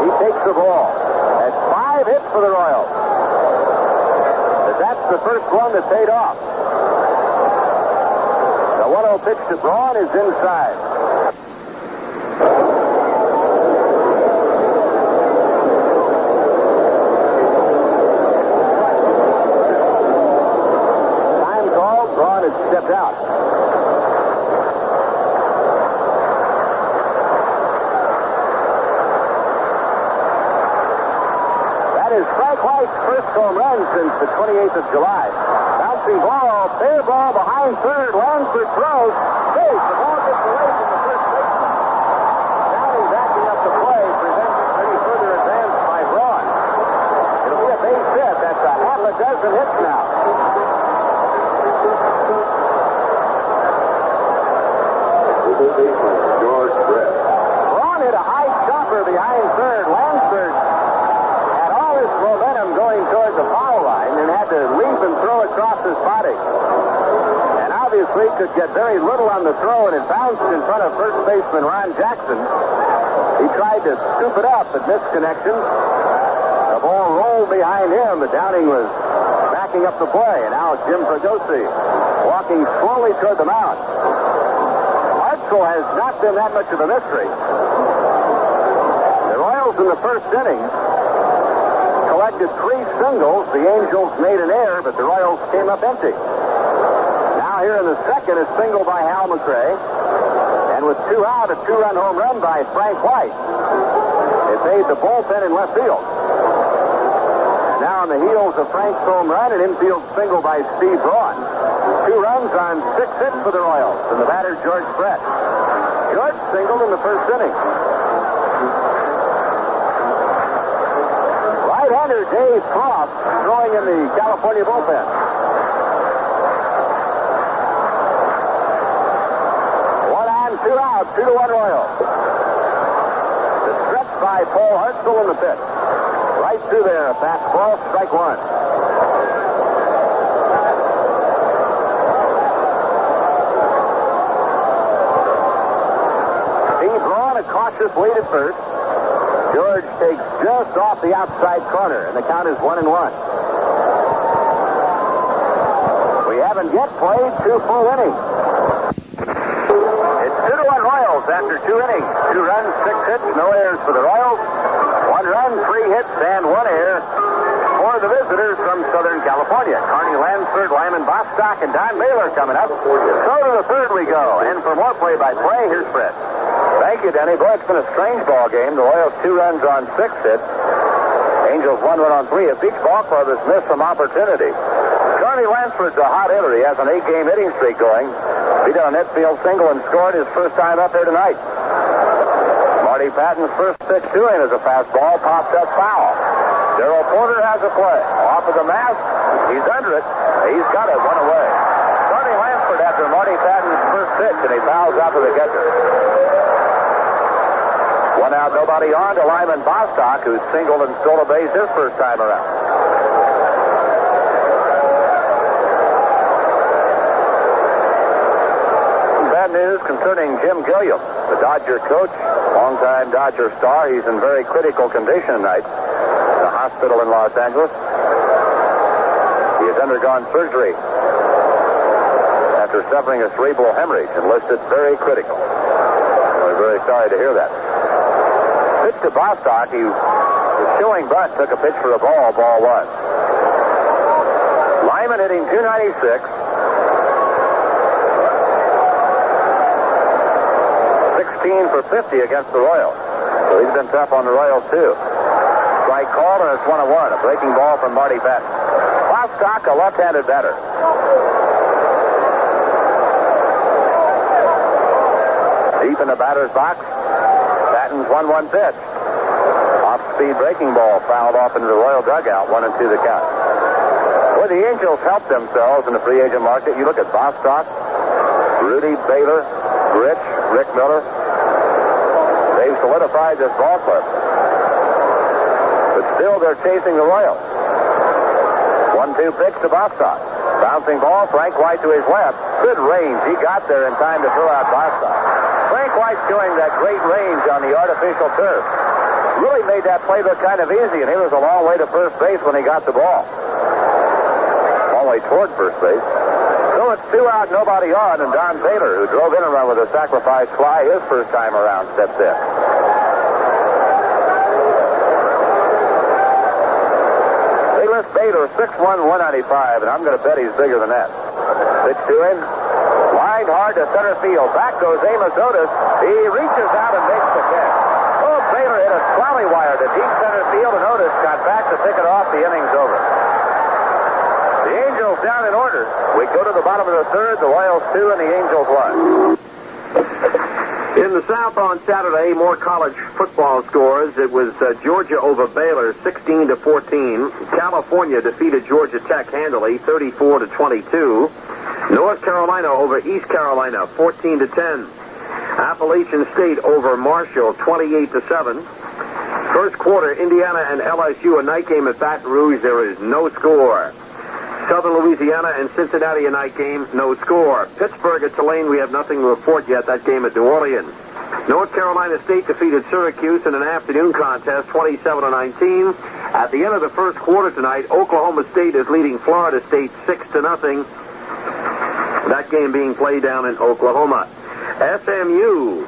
He takes the ball. That's 5 hits for the Royals. But that's the first one that paid off. The 1-0 pitch to Braun is inside. Time called. Braun has stepped out. Frank White's first home run since the 28th of July. Bouncing ball, fair ball behind third. Lansford throws. Base. The ball gets away from the first baseman. Downing backing up the play prevents any further advance by Braun. It'll be a base hit. That's a half a dozen hits now. George Brett. Braun hit a high chopper behind third. Lansford momentum going toward the foul line and had to leap and throw across his body. And obviously could get very little on the throw, and it bounced in front of first baseman Ron Jackson. He tried to scoop it up, but missed connection. The ball rolled behind him, but Downing was backing up the play. And now Jim Fregosi walking slowly toward the mound. Hartzell has not been that much of a mystery. The Royals in the first inning collected 3 singles. The Angels made an error, but the Royals came up empty. Now here in the second, a single by Hal McRae. And with 2 out, a 2-run home run by Frank White. It made the bullpen in left field. And now on the heels of Frank's home run, an infield single by Steve Braun. 2 runs on 6 hits for the Royals. And the batter, George Brett. George singled in the first inning. Right-hander Dave Croft throwing in the California bullpen. 1 on, 2 out, 2-1 Royals. The stretch by Paul Hartzell in the pitch. Right through there, fastball, strike 1. Steve Braun, a cautious lead at first. George takes just off the outside corner, and the count is 1-1. We haven't yet played 2 full innings. It's 2-1 Royals after 2 innings. 2 runs, 6 hits, no errors for the Royals. 1 run, 3 hits, and 1 error for the visitors from Southern California. Carney Lansford, Lyman Bostock, and Don Baylor coming up. So to the third we go. And for more play-by-play, here's Fred. Thank you, Denny. Boy, it's been a strange ball game. The Royals 2 runs on 6 hits. Angels 1 run on 3. If each ball club has missed some opportunity. Carney Lansford's a hot hitter. He has an 8-game hitting streak going. He did a net field single and scored his first time up here tonight. Marty Patton's first pitch to him is a fastball, popped up foul. Darrell Porter has a play. Off of the mask. He's under it. He's got it. 1 away. Carney Lansford after Marty Patton's first pitch, and he fouls out to the catcher. 1 out, nobody on to Lyman Bostock, who singled and stole a base his first time around. Bad news concerning Jim Gilliam, the Dodger coach, longtime Dodger star. He's in very critical condition tonight in the hospital in Los Angeles. He has undergone surgery after suffering a cerebral hemorrhage and listed very critical. We're very sorry to hear that. Pitch to Bostock. He was showing bunt, took a pitch for a ball, ball 1. Lyman hitting .296. 16 for 50 against the Royals. So he's been tough on the Royals, too. Strike called, and it's 1-1. A breaking ball from Marty Patton. Bostock, a left-handed batter. Deep in the batter's box. Patton's 1-1 pitch. Off-speed breaking ball fouled off into the Royal dugout. 1-2 the count. Well, the Angels helped themselves in the free agent market. You look at Bostock, Rudy Baylor, Rich, Rick Miller. They've solidified this ball club. But still, they're chasing the Royals. 1-2 pitch to Bostock. Bouncing ball, Frank White to his left. Good range. He got there in time to throw out Bostock. Frank White showing that great range on the artificial turf. Really made that play look kind of easy, and he was a long way to first base when he got the ball. Long way toward first base. So it's 2 out, nobody on, and Don Baylor, who drove in a run with a sacrifice fly his first time around, steps in. They list Baylor 6'1", 195, and I'm going to bet he's bigger than that. Pitch to him. Lined hard to center field. Back goes Amos Otis. He reaches out and makes the catch. Oh, Baylor hit a trolley wire to deep center field, and Otis got back to pick it off. The inning's over. The Angels down in order. We go to the bottom of the third. The Royals 2 and the Angels 1. In the South on Saturday, more college football scores. It was Georgia over Baylor, 16-14. California defeated Georgia Tech handily, 34-22. North Carolina over East Carolina, 14-10. Appalachian State over Marshall, 28-7. First quarter, Indiana and LSU, a night game at Baton Rouge. There is no score. Southern Louisiana and Cincinnati, a night game, no score. Pittsburgh at Tulane, we have nothing to report yet. That game at New Orleans. North Carolina State defeated Syracuse in an afternoon contest, 27-19. At the end of the first quarter tonight, Oklahoma State is leading Florida State 6-0. That game being played down in Oklahoma. SMU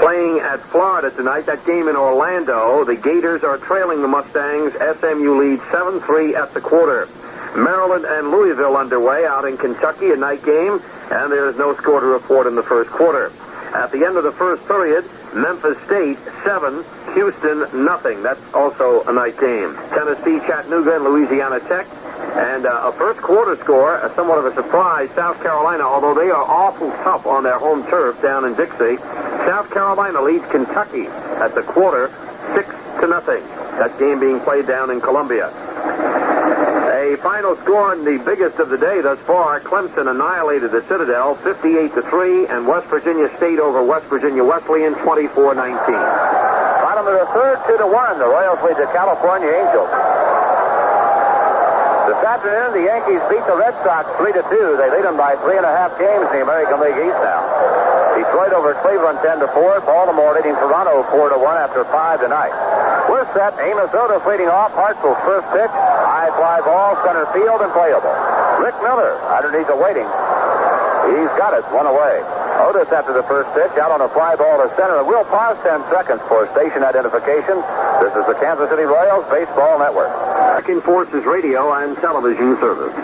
playing at Florida tonight. That game in Orlando. The Gators are trailing the Mustangs. SMU leads 7-3 at the quarter. Maryland and Louisville underway out in Kentucky, a night game, and there is no score to report in the first quarter. At the end of the first period, Memphis State 7, Houston nothing. That's also a night game. Tennessee, Chattanooga, and Louisiana Tech. And a first quarter score, somewhat of a surprise, South Carolina, although they are awful tough on their home turf down in Dixie. South Carolina leads Kentucky at the quarter 6-0. That game being played down in Columbia. A final score in the biggest of the day thus far, Clemson annihilated the Citadel 58-3, and West Virginia State over West Virginia Wesleyan 24-19. Bottom of the third, 2-1. The Royals lead the California Angels. This afternoon, the Yankees beat the Red Sox 3-2. They lead them by 3.5 games in the American League East now. Detroit over Cleveland 10-4. Baltimore leading Toronto 4-1 after 5 tonight. We're set. Amos Otis leading off. Hartzell's first pitch. High fly ball, center field, and playable. Rick Miller underneath the waiting. He's got it. 1 away. Otis after the first pitch out on a fly ball to center. And we'll pause 10 seconds for station identification. This is the Kansas City Royals Baseball Network. American Forces Radio and Television Service.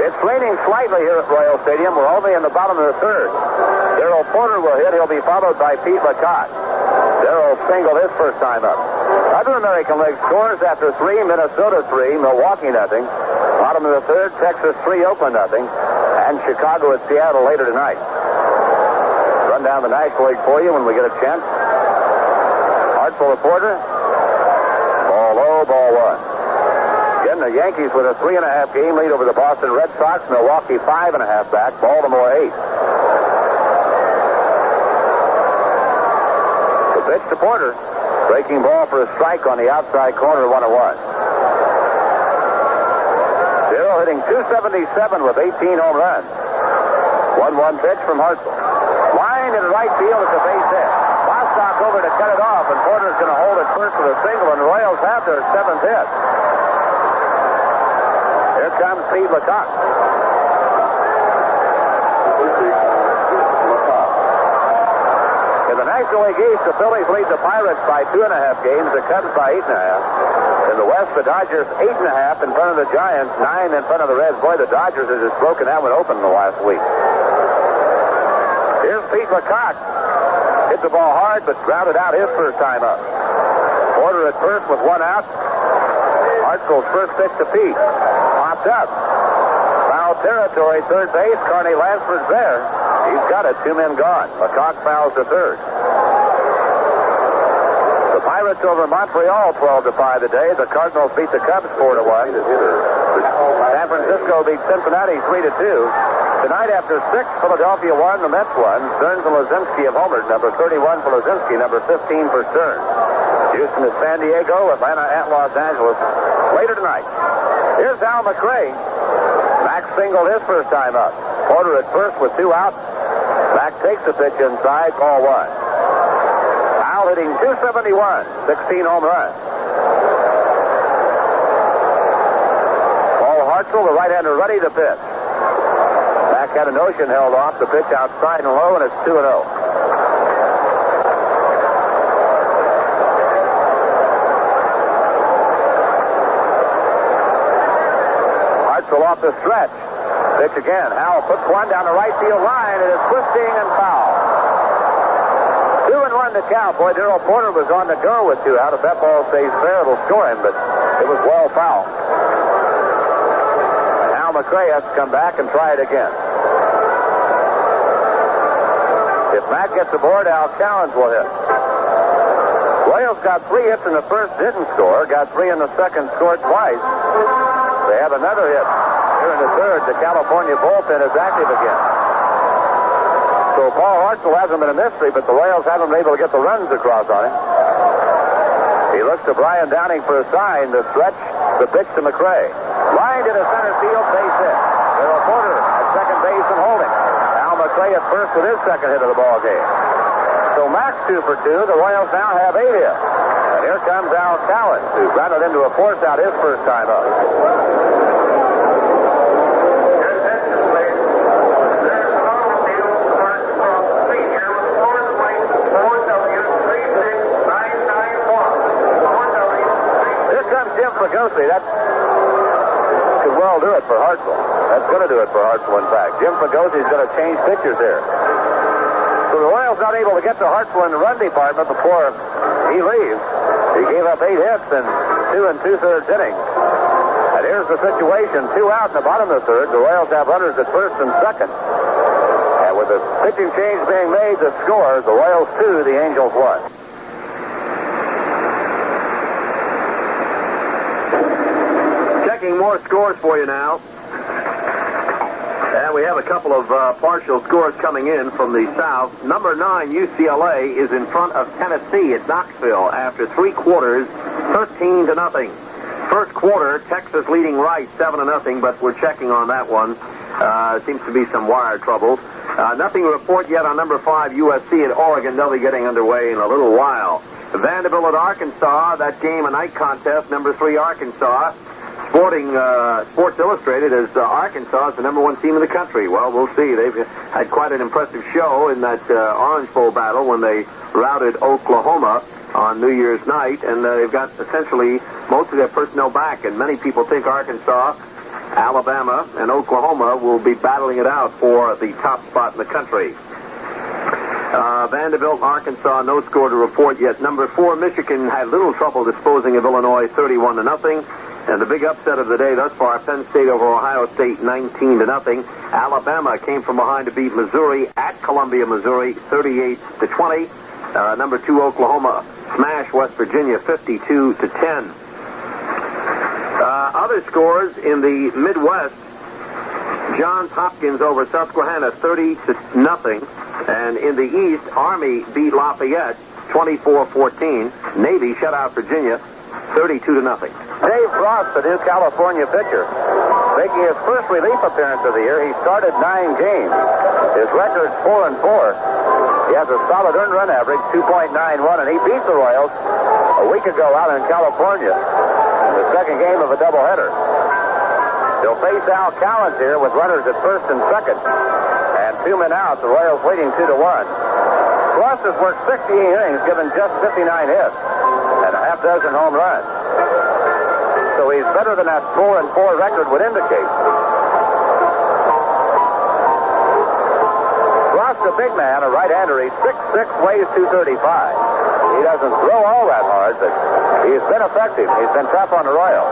It's raining slightly here at Royal Stadium. We're only in the bottom of the third. Darrell Porter will hit. He'll be followed by Pete LaCotte. Darrell singled his first time up. Other American League scores after 3, Minnesota 3, Milwaukee nothing. Bottom of the third, Texas 3, Oakland nothing. And Chicago at Seattle later tonight. Run down the National League for you when we get a chance. Hartzell Porter. Ball low, ball 1. Again, the Yankees with a 3.5 game lead over the Boston Red Sox. Milwaukee 5.5 back. Baltimore 8. The pitch to Porter. Breaking ball for a strike on the outside corner, 1-1. Darrell hitting .277 with 18 home runs. 1-1 pitch from Hartzell. Line in right field at the base hit. Bostock over to cut it off, and Porter's going to hold it first with a single, and the Royals have their 7th hit. Here comes Pete LaCotte. In the National League East, the Phillies lead the Pirates by 2.5 games, the Cubs by 8.5. In the West, the Dodgers 8.5 in front of the Giants, 9 in front of the Reds. Boy, the Dodgers have just broken that one open in the last week. Here's Pete LaCotte. Hit the ball hard, but grounded out his first time up. Porter at first with 1 out. Hartzell's first pitch to Pete. Popped up. Foul territory, third base. Carney Lansford's there. He's got it. 2 men gone. LaCotte fouls to third. The Pirates over Montreal 12-5 today. The Cardinals beat the Cubs 4-1. San Francisco beat Cincinnati 3-2. Tonight after 6, Philadelphia won, the Mets won. Stearns and Lazinski have homered. Number 31 for Lazinski, number 15 for Stearns. Houston at San Diego, Atlanta at Los Angeles. Later tonight. Here's Al McRae. Max singled his first time up. Porter at first with 2 out. Max takes the pitch inside, ball 1. Al hitting .271, 16 home runs. Paul Hartzell, the right-hander, ready to pitch. Mac had a notion held off. The pitch outside and low, and it's 2-0. Hartzell off the stretch. Pitch again. Howell puts one down the right field line. It is twisting and foul. 2-1 to count. Boy, Darrell Porter was on the go with 2 out. If that ball stays fair, it'll score him, but it was well fouled. And Al McRae has to come back and try it again. If Mac gets aboard, Al Callens will hit. Royals got 3 hits in the first, didn't score. Got 3 in the second, scored twice. They have another hit here in the third. The California bullpen is active again. So Paul Hartzell hasn't been a mystery, but the Royals haven't been able to get the runs across on him. He looks to Brian Downing for a sign. The stretch, the pitch to McRae. Line to the center field, base hit. Darrell Porter at second base and holding. Al McRae at first with his second hit of the ball game. So Max 2 for 2. The Royals now have 8 hits. And here comes Al Callens, who grounded into a force out his first time up. That could well do it for Hartzell. That's going to do it for Hartzell, in fact. Jim Fagosi's going to change pitchers here. So the Royals not able to get to Hartzell in the run department before he leaves. He gave up 8 hits in 2 2/3 innings. And here's the situation. 2 out in the bottom of the third. The Royals have runners at first and second. And with the pitching change being made, the score, the Royals 2, the Angels 1. More scores for you now. And we have a couple of partial scores coming in from the South. Number 9, UCLA, is in front of Tennessee at Knoxville after 3 quarters, 13-0. First quarter, Texas leading Rice 7-0, but we're checking on that one. Seems to be some wire trouble. Nothing to report yet on number 5, USC at Oregon. They'll be getting underway in a little while. Vanderbilt at Arkansas, that game a night contest. Number 3, Arkansas. Sports Illustrated as Arkansas is the number 1 team in the country. Well, we'll see. They've had quite an impressive show in that Orange Bowl battle when they routed Oklahoma on New Year's night, and they've got essentially most of their personnel back, and many people think Arkansas, Alabama, and Oklahoma will be battling it out for the top spot in the country. Vanderbilt, Arkansas, no score to report yet. Number 4, Michigan had little trouble disposing of Illinois 31-0. And the big upset of the day thus far, Penn State over Ohio State 19-0. Alabama came from behind to beat Missouri at Columbia, Missouri 38-20. Number 2, Oklahoma smashed West Virginia 52-10. Other scores in the Midwest, Johns Hopkins over Susquehanna 30-0. And in the East, Army beat Lafayette 24-14. Navy shut out Virginia 32-0. Dave Frost, the new California pitcher, making his first relief appearance of the year. He started 9 games. His record's 4-4. He has a solid earned run average, 2.91, and he beat the Royals a week ago out in California in the second game of a doubleheader. They'll face Al Callens here with runners at first and second, and 2 men out. The Royals leading 2-1. Frost has worked 68 innings, given just 59 hits and a half dozen home runs. So he's better than that 4-4 record would indicate. Frost, a big man, a right-hander. He's 6'6", weighs 235. He doesn't throw all that hard, but he's been effective. He's been tough on the Royals.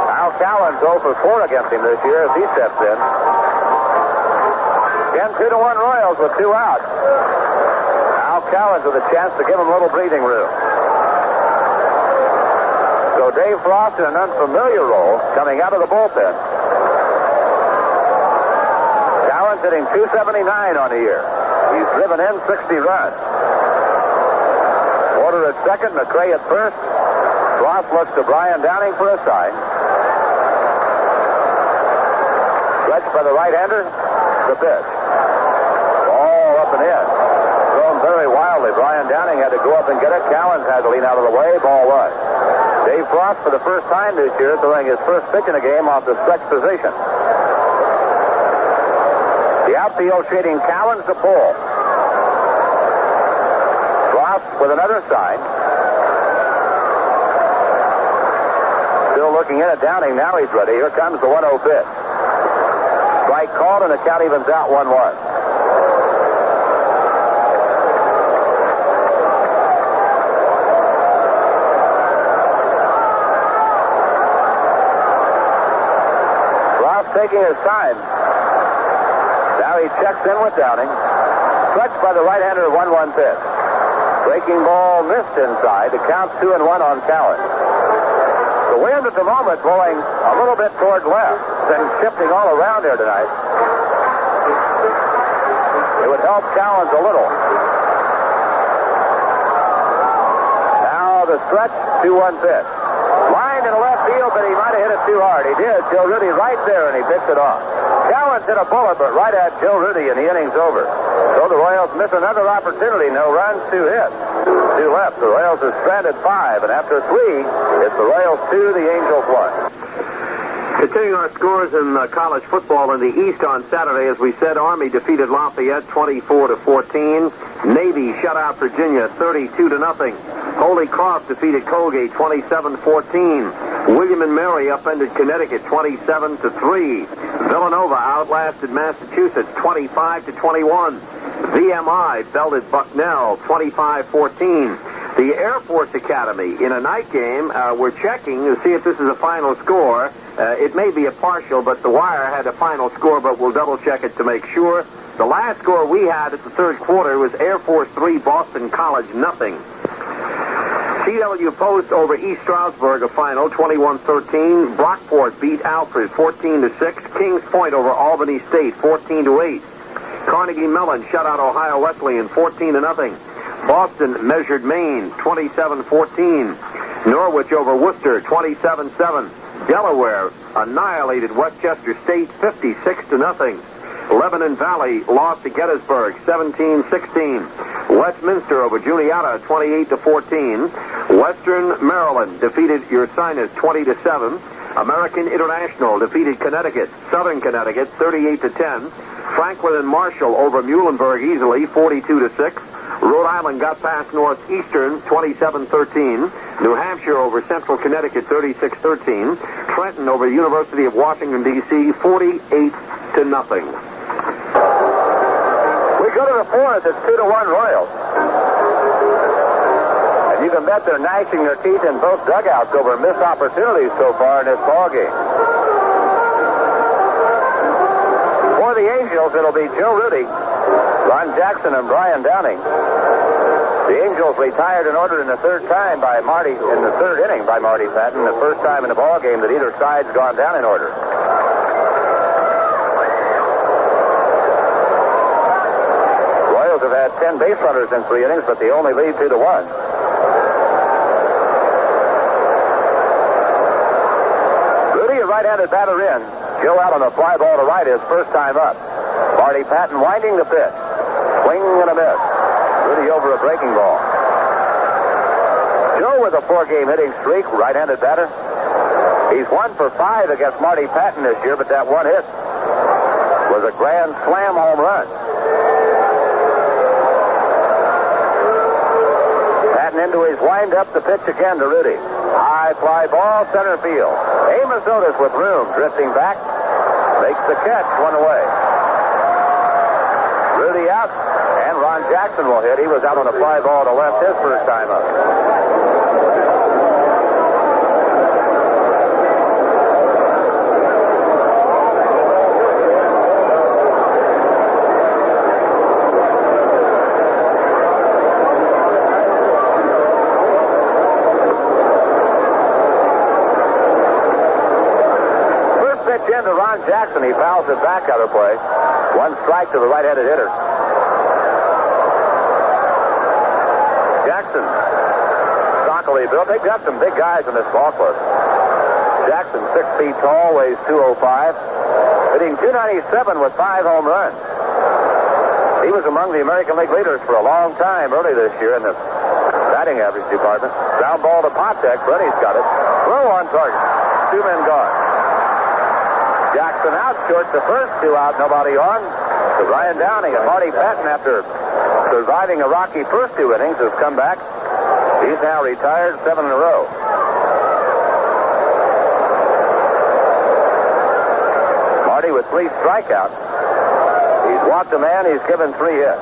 Al Callens 0 for 4 against him this year as he steps in. Again, 2-1 Royals with 2 out. Al Callens with a chance to give him a little breathing room. So Dave Frost in an unfamiliar role coming out of the bullpen. Callens hitting .279 on the year. He's driven in 60 runs. Porter at second, McRae at first. Frost looks to Brian Downing for a sign. Stretch by the right-hander. The pitch. Ball up and in. Thrown very wildly. Brian Downing had to go up and get it. Cowens had to lean out of the way. Ball one. Dave Frost, for the first time this year, throwing his first pitch in a game off the stretch position. The outfield shading Cowens to pull. Frost with another side. Still looking in at Downing. Now he's ready. Here comes the 1-0 pitch. Strike called, and the count evens out 1-1. Taking his time. Now he checks in with Downing. Stretched by the right-hander, 1-1 pitch. Breaking ball missed inside. The count 2-1 on Cowens. The wind at the moment blowing a little bit toward left. Been shifting all around here tonight. It would help Cowens a little. Now the stretch, 2-1 pitch. Lined in the left field, but he might have hit it too hard. He did. Joe Rudy right there, and he picked it off. Cowens hit a bullet, but right at Joe Rudy, and the inning's over. So the Royals miss another opportunity. No runs, 2 hits. 2 left. The Royals are stranded 5, and after 3, it's the Royals 2, the Angels 1. Continuing our scores in college football in the East on Saturday, as we said, Army defeated Lafayette 24-14. Navy shut out Virginia 32-0. Holy Cross defeated Colgate 27-14. William and Mary upended Connecticut 27-3. Villanova outlasted Massachusetts 25-21. VMI belted Bucknell 25-14. The Air Force Academy in a night game, we're checking to see if this is a final score. It may be a partial, but the Wire had a final score, but we'll double check it to make sure. The last score we had at the third quarter was Air Force 3, Boston College 0. CW Post over East Stroudsburg, a final, 21-13. Brockport beat Alfred 14-6. Kings Point over Albany State, 14-8. Carnegie Mellon shut out Ohio Wesleyan 14-0. Boston measured Maine 27-14. Norwich over Worcester 27-7. Delaware annihilated Westchester State 56-0. Lebanon Valley lost to Gettysburg 17-16. Westminster over Juniata 28-14. Western Maryland defeated Ursinus 20-7. American International defeated Connecticut, Southern Connecticut 38-10. Franklin and Marshall over Muhlenberg easily 42-6. Rhode Island got past Northeastern 27-13. New Hampshire over Central Connecticut 36-13. Trenton over University of Washington, D.C. 48-0. We go to the fourth. It's 2-1 Royals. And you can bet they're gnashing their teeth in both dugouts over missed opportunities so far in this ballgame. For the Angels, it'll be Joe Rudy, Ron Jackson, and Brian Downing. The Angels retired in order in the third inning by Marty Patton, the first time in the ballgame that either side's gone down in order. Royals have had 10 base runners in 3 innings, but they only lead 2-1. Rudy, a right-handed batter in. Joe out on a fly ball to right, his first time up. Marty Patton winding the pitch. Swing and a miss. Rudy over a breaking ball. Joe with a 4-game hitting streak, right-handed batter. He's 1 for 5 against Marty Patton this year, but that one hit was a grand slam home run. Patton into his wind-up, the pitch again to Rudy. High fly ball, center field. Amos Otis with room, drifting back. Makes the catch, 1 away. Rudy out, and Ron Jackson will hit. He was out on a fly ball to left his first time up. To Ron Jackson, he fouls it back out of play. 1 strike to the right-handed hitter. Jackson, stockily built. They've got some big guys in this ball club. Jackson, 6 feet tall, weighs 205, hitting .297 with 5 home runs. He was among the American League leaders for a long time early this year in the batting average department. Ground ball to Patek. Brenny's got it. Throw on target. 2 men gone. Jackson out short. The first 2 out. Nobody on. So Brian Downing and Marty Patton, after surviving a rocky first 2 innings, has come back. He's now retired 7 in a row. Marty with 3 strikeouts. He's walked a man. He's given 3 hits.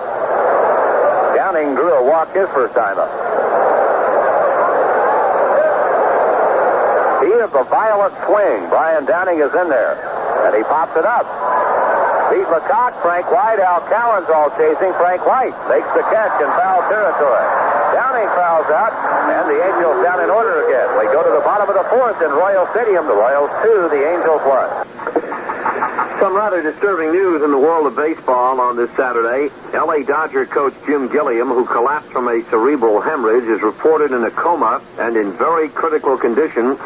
Downing drew a walk his first time up. He of the violent swing. Brian Downing is in there. And he pops it up. Pete Lecoq, Frank White, Al Cowan's all chasing. Frank White makes the catch in foul territory. Downing fouls out, and the Angels down in order again. We go to the bottom of the 4th in Royal Stadium. The Royals 2, the Angels 1. Some rather disturbing news in the world of baseball on this Saturday. L.A. Dodger coach Jim Gilliam, who collapsed from a cerebral hemorrhage, is reported in a coma and in very critical condition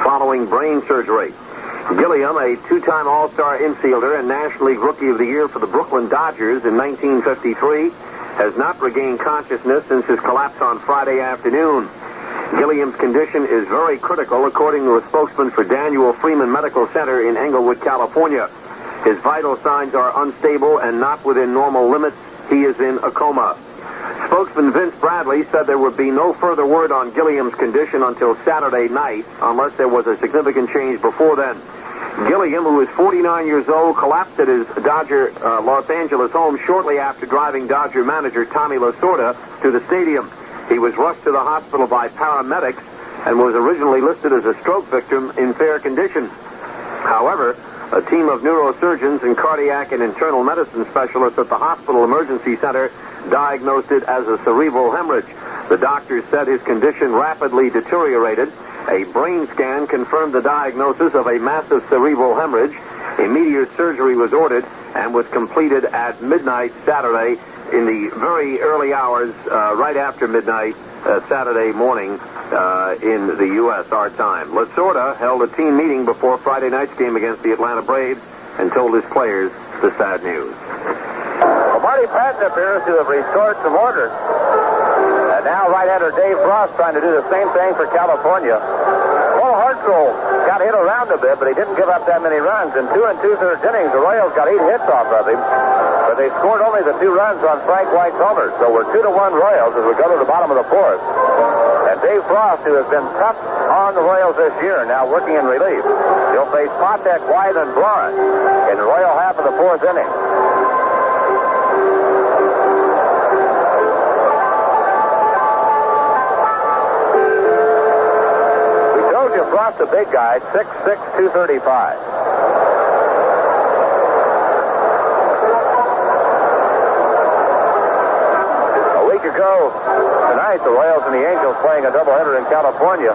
following brain surgery. Gilliam, a 2-time All-Star infielder and National League Rookie of the Year for the Brooklyn Dodgers in 1953, has not regained consciousness since his collapse on Friday afternoon. Gilliam's condition is very critical, according to a spokesman for Daniel Freeman Medical Center in Englewood, California. His vital signs are unstable and not within normal limits. He is in a coma. Spokesman Vince Bradley said there would be no further word on Gilliam's condition until Saturday night, unless there was a significant change before then. Gilliam, who is 49 years old, collapsed at his Dodger Los Angeles home shortly after driving Dodger manager Tommy Lasorda to the stadium. He was rushed to the hospital by paramedics and was originally listed as a stroke victim in fair condition. However, a team of neurosurgeons and cardiac and internal medicine specialists at the hospital emergency center diagnosed it as a cerebral hemorrhage. The doctors said his condition rapidly deteriorated. A brain scan confirmed the diagnosis of a massive cerebral hemorrhage. Immediate surgery was ordered and was completed at midnight Saturday in the very early hours, right after midnight Saturday morning in the U.S., our time. Lasorda held a team meeting before Friday night's game against the Atlanta Braves and told his players the sad news. Well, Marty Patton appears to have restored some order. And now right-hander Dave Frost trying to do the same thing for California. Paul Hartzell got hit around a bit, but he didn't give up that many runs. In 2 2/3 innings, the Royals got 8 hits off of him, but they scored only the 2 runs on Frank White's homers. So we're 2-1 Royals as we go to the bottom of the 4th. And Dave Frost, who has been tough on the Royals this year, now working in relief. He'll face Patek, White, and Blauren in the Royal half of the 4th inning. Frost, the big guy, 6'6", 235. A week ago tonight, the Royals and the Angels playing a doubleheader in California.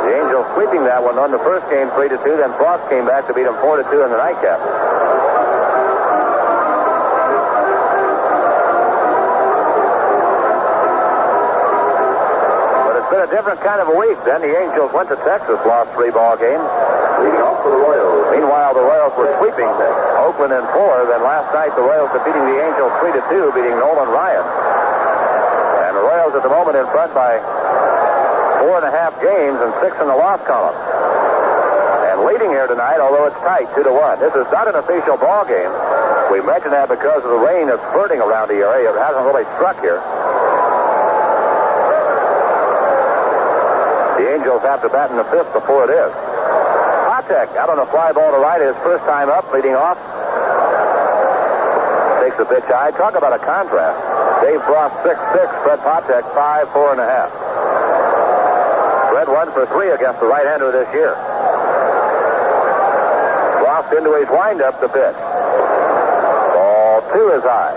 The Angels sweeping that one on the first game 3-2, then Frost came back to beat them 4-2 in the nightcap. A different kind of a week. Then the Angels went to Texas, lost 3 ball games. Leading off for the Royals. Meanwhile, the Royals were sweeping Oakland in 4. Then last night, the Royals defeating the Angels 3-2, beating Nolan Ryan. And the Royals at the moment in front by 4.5 games and 6 in the loss column. And leading here tonight, although it's tight, 2-1. This is not an official ball game. We mention that because of the rain that's spurting around the area. It hasn't really struck here. The Angels have to bat in the 5th before it is. Patek out on a fly ball to right, his first time up, leading off. Takes the pitch high. Talk about a contrast. Dave Frost 6'6", Fred Patek 5'4.5". Fred 1 for 3 against the right-hander this year. Frost into his windup, the pitch. Ball 2 is high.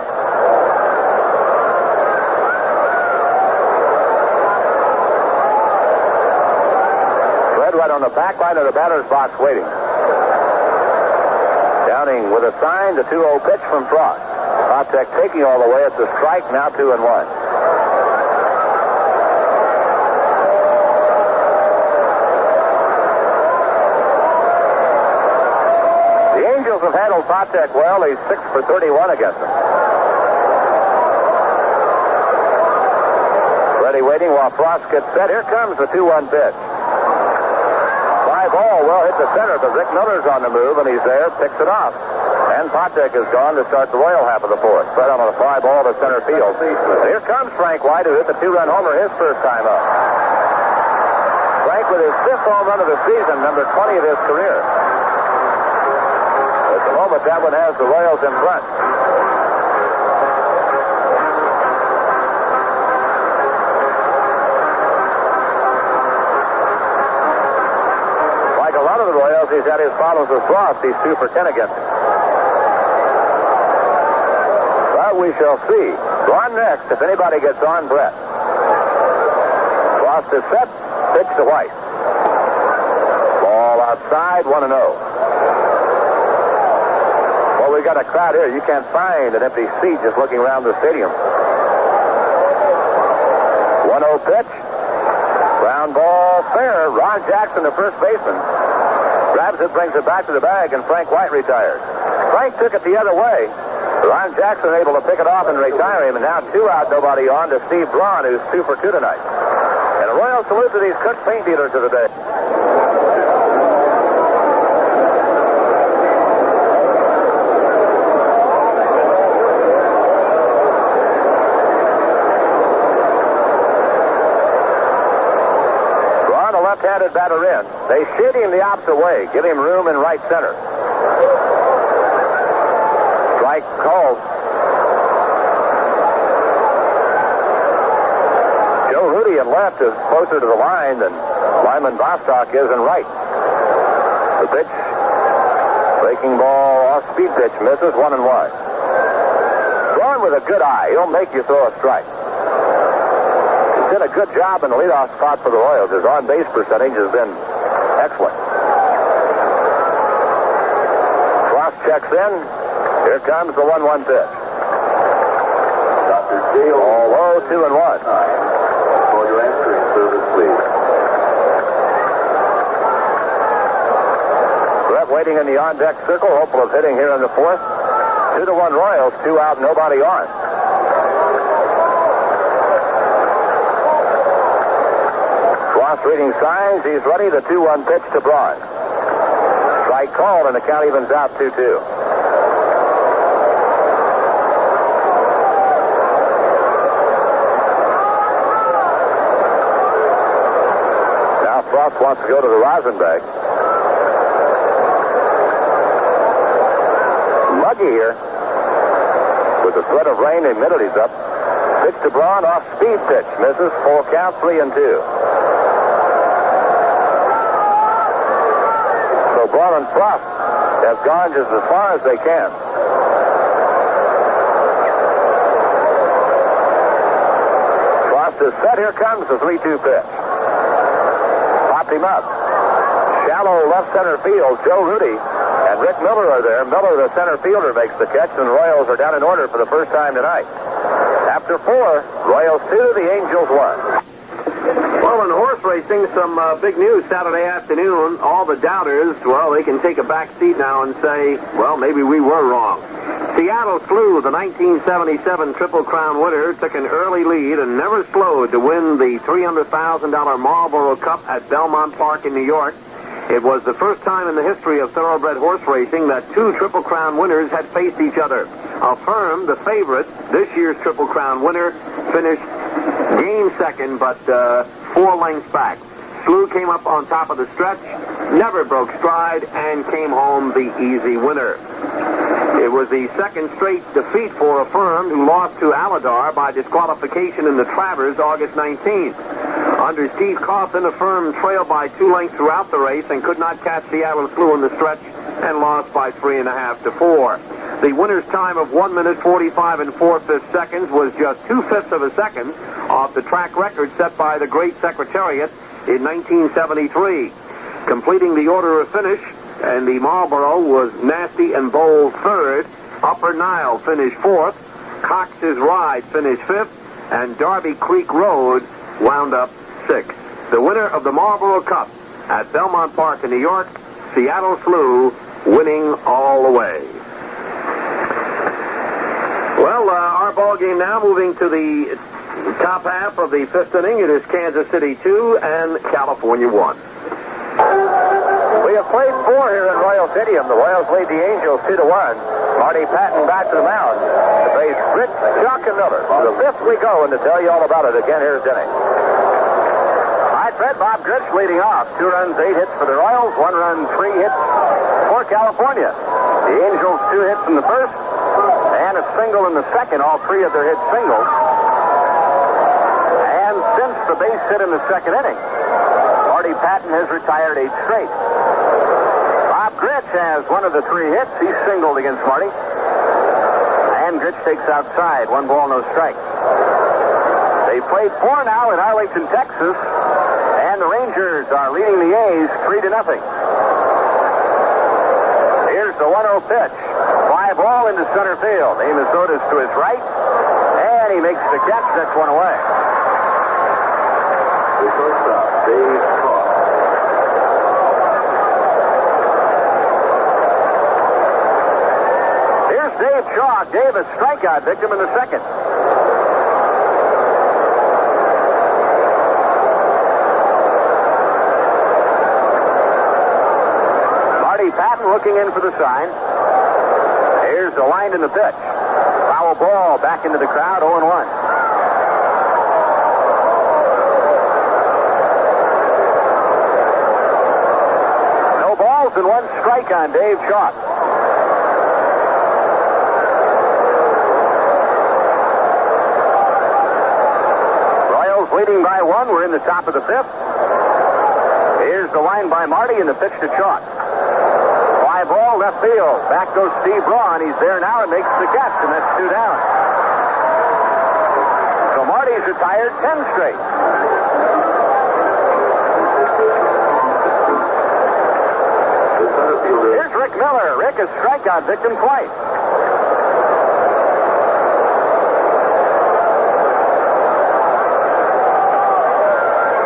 Right on the back line of the batter's box waiting. Downing with a sign, the 2-0 pitch from Frost. Patek taking all the way. It's a strike, now 2-1. Patek well. He's 6 for 31 against him. Ready waiting while Frost gets set. Here comes the 2-1 pitch. Fly ball, well hit the center, but Rick Miller's on the move, and he's there, picks it off. And Patek is gone to start the Royal half of the fourth. Fred on a fly ball to center field. And here comes Frank White, who hit the 2-run homer his first time up. Frank with his 5th home run of the season, number 20 of his career. At the moment, that one has the Royals in front. Like a lot of the Royals, he's had his problems with Frost. He's 2 for 10 against him. Well, we shall see. On next, if anybody gets on, Brett. Frost is set. Pitch to White. Ball outside, 1-0. Well, we've got a crowd here. You can't find an empty seat just looking around the stadium. 1-0 pitch. Ground ball fair. Ron Jackson, the first baseman, grabs it, brings it back to the bag, and Frank White retires. Frank took it the other way. Ron Jackson able to pick it off and retire him, and now 2 out, nobody on to Steve Braun, who's 2 for 2 tonight. And a royal salute to these Cook paint dealers of the day. Braun, a left-handed batter in. They shade him the opposite way, give him room in right center. Strike called. Joe Rudy in left is closer to the line than Lyman Bostock is in right. The pitch, breaking ball, off-speed pitch, misses, 1-1. Braun with a good eye. He'll make you throw a strike. He's done a good job in the leadoff spot for the Royals. His on-base percentage has been excellent. Frost checks in. Here comes the 1-1 pitch. Dr. J. All low, 2-1. For your answering service, please. Brett waiting in the on-deck circle, hopeful of hitting here in the fourth. 2-1 Royals, 2 out, nobody on. Frost reading signs. He's ready. The 2-1 pitch to Braun. Strike called, and the count evens out 2-2. Frost wants to go to the Rosenbach. Muggy here. With the threat of rain, admitted he's up. Pitch to Braun, off speed pitch. Misses. Full count, 3-2. So Braun and Frost have gone just as far as they can. Frost is set. Here comes the 3-2 pitch. Him up. Shallow left center field. Joe Rudy and Rick Miller are there. Miller, the center fielder, makes the catch, and the Royals are down in order for the first time tonight. After 4, Royals 2, the Angels 1. Well, in horse racing, some big news Saturday afternoon. All the doubters, well, they can take a back seat now and say, well, maybe we were wrong. Seattle Slew, the 1977 Triple Crown winner, took an early lead and never slowed to win the $300,000 Marlboro Cup at Belmont Park in New York. It was the first time in the history of thoroughbred horse racing that 2 Triple Crown winners had faced each other. Affirm, the favorite, this year's Triple Crown winner, finished game second, but 4 lengths back. Slew came up on top of the stretch, never broke stride, and came home the easy winner. It was the second straight defeat for Affirm, who lost to Aladar by disqualification in the Travers August 19th. Under Steve Coughlin, Affirm trailed by 2 lengths throughout the race and could not catch Seattle Slew in the stretch and lost by 3.5 to 4. The winner's time of 1 minute 45 and 4/5 seconds was just 2/5 of a second off the track record set by the Great Secretariat in 1973. Completing the order of finish, and the Marlboro was Nasty and Bold third. Upper Nile finished 4th. Cox's Ride finished 5th. And Darby Creek Road wound up 6th. The winner of the Marlboro Cup at Belmont Park in New York, Seattle Slew, winning all the way. game now, moving to the top half of the fifth inning. It is Kansas City 2 and California 1. We have played 4 here in Royal Stadium. The Royals lead the Angels 2-1. Marty Patton back to the mound to face Rich Chuck and Miller. To the fifth we go, and to tell you all about it, again, here's Denny. All right, Fred, Bob Gritch leading off. 2 runs, 8 hits for the Royals. 1 run, 3 hits for California. The Angels 2 hits in the first and a single in the second. All 3 of their hits singles. And since the base hit in the second inning, Marty Patton has retired 8 straight. Bob Gritch has 1 of the 3 hits. He's singled against Marty. And Gritch takes outside. 1 ball, no strike. They played 4 now in Arlington, Texas. And the Rangers are leading the A's 3-0. Here's the 1-0 pitch. Fly ball into center field. Amos Otis to his right. And he makes the catch. That's 1 away. The shortstop, Dave Chalk. Here's Dave Chalk. Dave, a strikeout victim in the second. Marty Patton looking in for the sign. Here's the line in the pitch. Foul ball back into the crowd, 0-1. No balls and 1 strike on Dave Chalk. Royals leading by 1. We're in the top of the fifth. Here's the line by Marty and the pitch to Chalk. Fly ball, left field. Back goes Steve Braun. He's there now and makes the catch, and that's 2 down. So Marty's retired 10 straight. Here's Rick Miller. Rick is strikeout victim twice.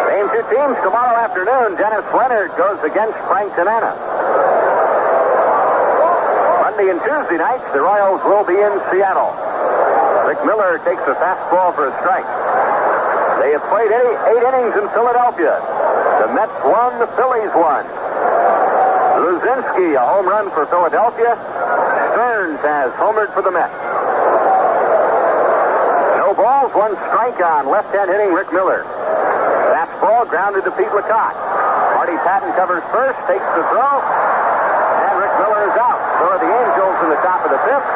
Same 2 teams tomorrow afternoon. Dennis Leonard goes against Frank Tanana. Monday and Tuesday nights, the Royals will be in Seattle. Rick Miller takes a fastball for a strike. They have played 8 innings in Philadelphia. The Mets won, the Phillies won. Luzinski, a home run for Philadelphia. Stearns has homered for the Mets. No balls, 1 strike on left-hand hitting Rick Miller. Fastball grounded to Pete LeCoq. Marty Patton covers first, takes the throw, and Rick Miller is out. So are the Angels in the top of the fifth.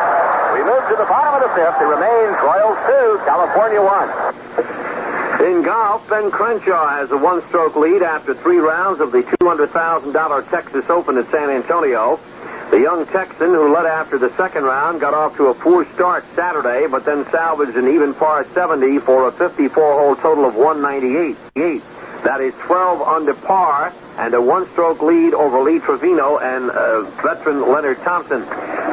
We move to the bottom of the fifth. It remains Royals 2, California 1. In golf, Ben Crenshaw has a 1-stroke lead after 3 rounds of the $200,000 Texas Open at San Antonio. The young Texan, who led after the second round, got off to a poor start Saturday, but then salvaged an even par 70 for a 54-hole total of 198. That is 12 under par and a 1-stroke lead over Lee Trevino and veteran Leonard Thompson.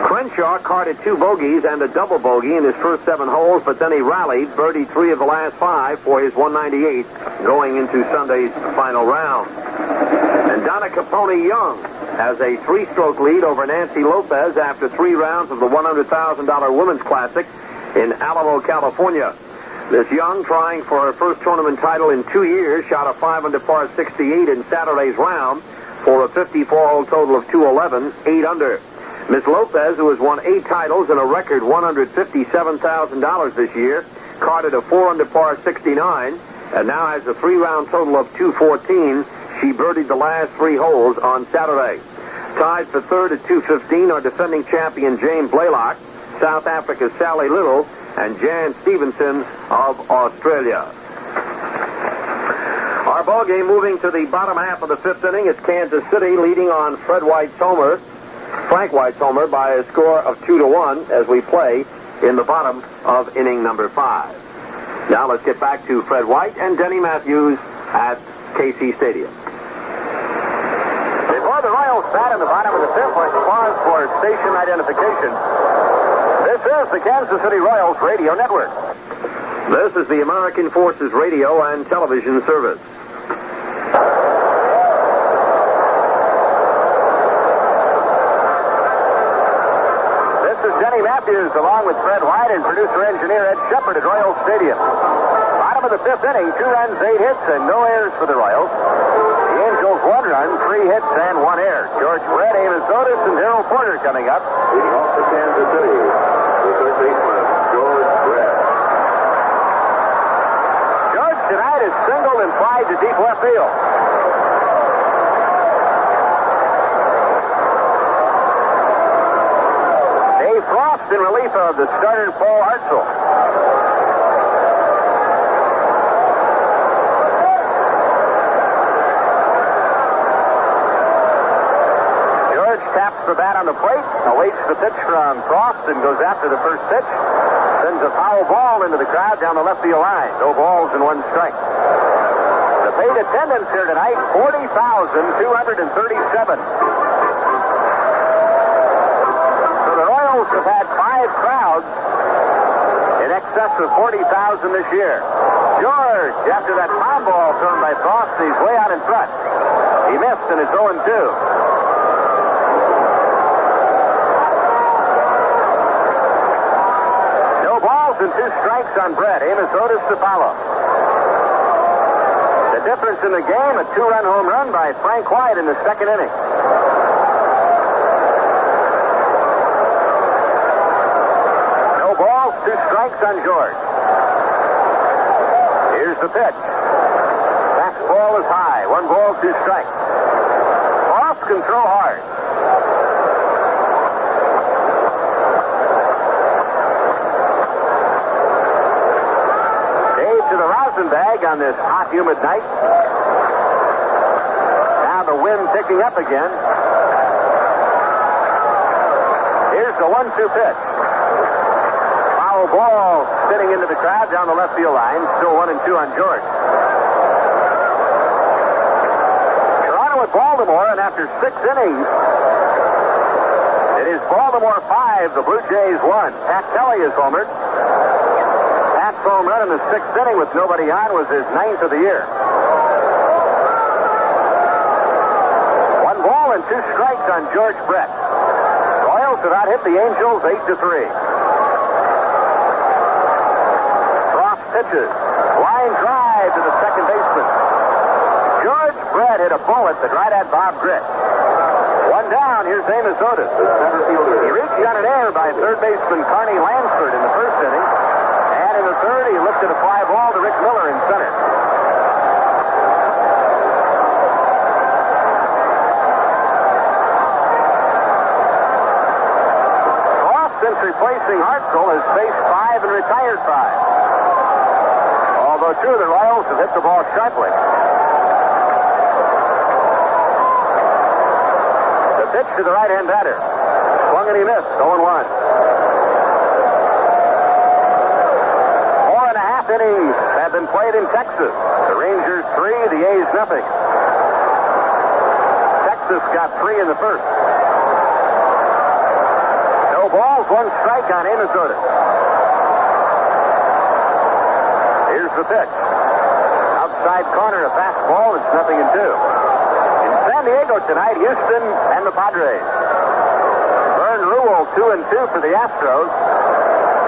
Crenshaw carded 2 bogeys and a double bogey in his first 7 holes, but then he rallied, birdied 3 of the last 5 for his 198 going into Sunday's final round. And Donna Capone Young has a 3-stroke lead over Nancy Lopez after 3 rounds of the $100,000 Women's Classic in Alamo, California. This Young, trying for her first tournament title in 2 years, shot a 5 under par 68 in Saturday's round for a 54-hole total of 211, 8 under. Miss Lopez, who has won 8 titles and a record $157,000 this year, carded a 4 under par 69 and now has a 3-round total of 214. She birdied the last 3 holes on Saturday. Tied for third at 215 are defending champion James Blaylock, South Africa's Sally Little, and Jan Stevenson of Australia. Our ball game moving to the bottom half of the fifth inning. It's Kansas City leading on Frank White's homer by a score of 2-1 as we play in the bottom of inning number 5. Now let's get back to Fred White and Denny Matthews at KC Stadium. Before the Royals bat in the bottom of the fifth, let's pause for station identification. This is the Kansas City Royals Radio Network. This is the American Forces Radio and Television Service. is Denny Matthews, along with Fred White and producer-engineer Ed Shepard at Royal Stadium. Bottom of the fifth inning, 2 runs, 8 hits, and no errors for the Royals. The Angels 1 run, 3 hits, and 1 error. George Brett, Amos Otis, and Darrell Porter coming up. Leading off for Kansas City, the third baseman, George Brett. George tonight is singled and flied to deep left field. Dave Frost in relief of the starter Paul Hartzell. Taps the bat on the plate, awaits the pitch from Frost, and goes after the first pitch. Sends a foul ball into the crowd down the left field line. No balls and 1 strike. The paid attendance here tonight, 40,237. So the Royals have had 5 crowds in excess of 40,000 this year. George, after that foul ball thrown by Frost, he's way out in front. He missed, and it's 0-2. And 2 strikes on Brett. Amos Otis to follow. The difference in the game, a 2-run home run by Frank White in the second inning. No balls, 2 strikes on George. Here's the pitch. Fastball is high. 1 ball, 2 strikes. Frost can throw hard. Bag on this hot, humid night. Now the wind picking up again. Here's the 1-2 pitch. Foul ball spinning into the crowd down the left field line. Still 1-2 on George. Toronto at Baltimore, and after 6 innings, it is Baltimore 5, the Blue Jays 1. Pat Kelly is homered. Home run in the 6th inning with nobody on was his 9th of the year. 1 ball and 2 strikes on George Brett. Royals have out hit the Angels 8-3. Frost pitches. Line drive to the second baseman. George Brett hit a bullet that right at Bob Gritt. 1 down. Here's Amos Otis. He reached on an error by third baseman Carney Lansford in the 1st inning. In the 3rd, he lifted a fly ball to Rick Miller in center. Frost, since replacing Hartzell, has faced 5 and retired 5. Although 2 of the Royals have hit the ball sharply. The pitch to the right-hand batter. Swung and he missed. 0-1. Innings have been played in Texas. The Rangers 3, the A's nothing. Texas got 3 in the 1st. No balls, 1 strike on Amos Otis. Here's the pitch. Outside corner, a fastball. It's 0-2. In San Diego tonight, Houston and the Padres. Vern Ruel 2-2 for the Astros.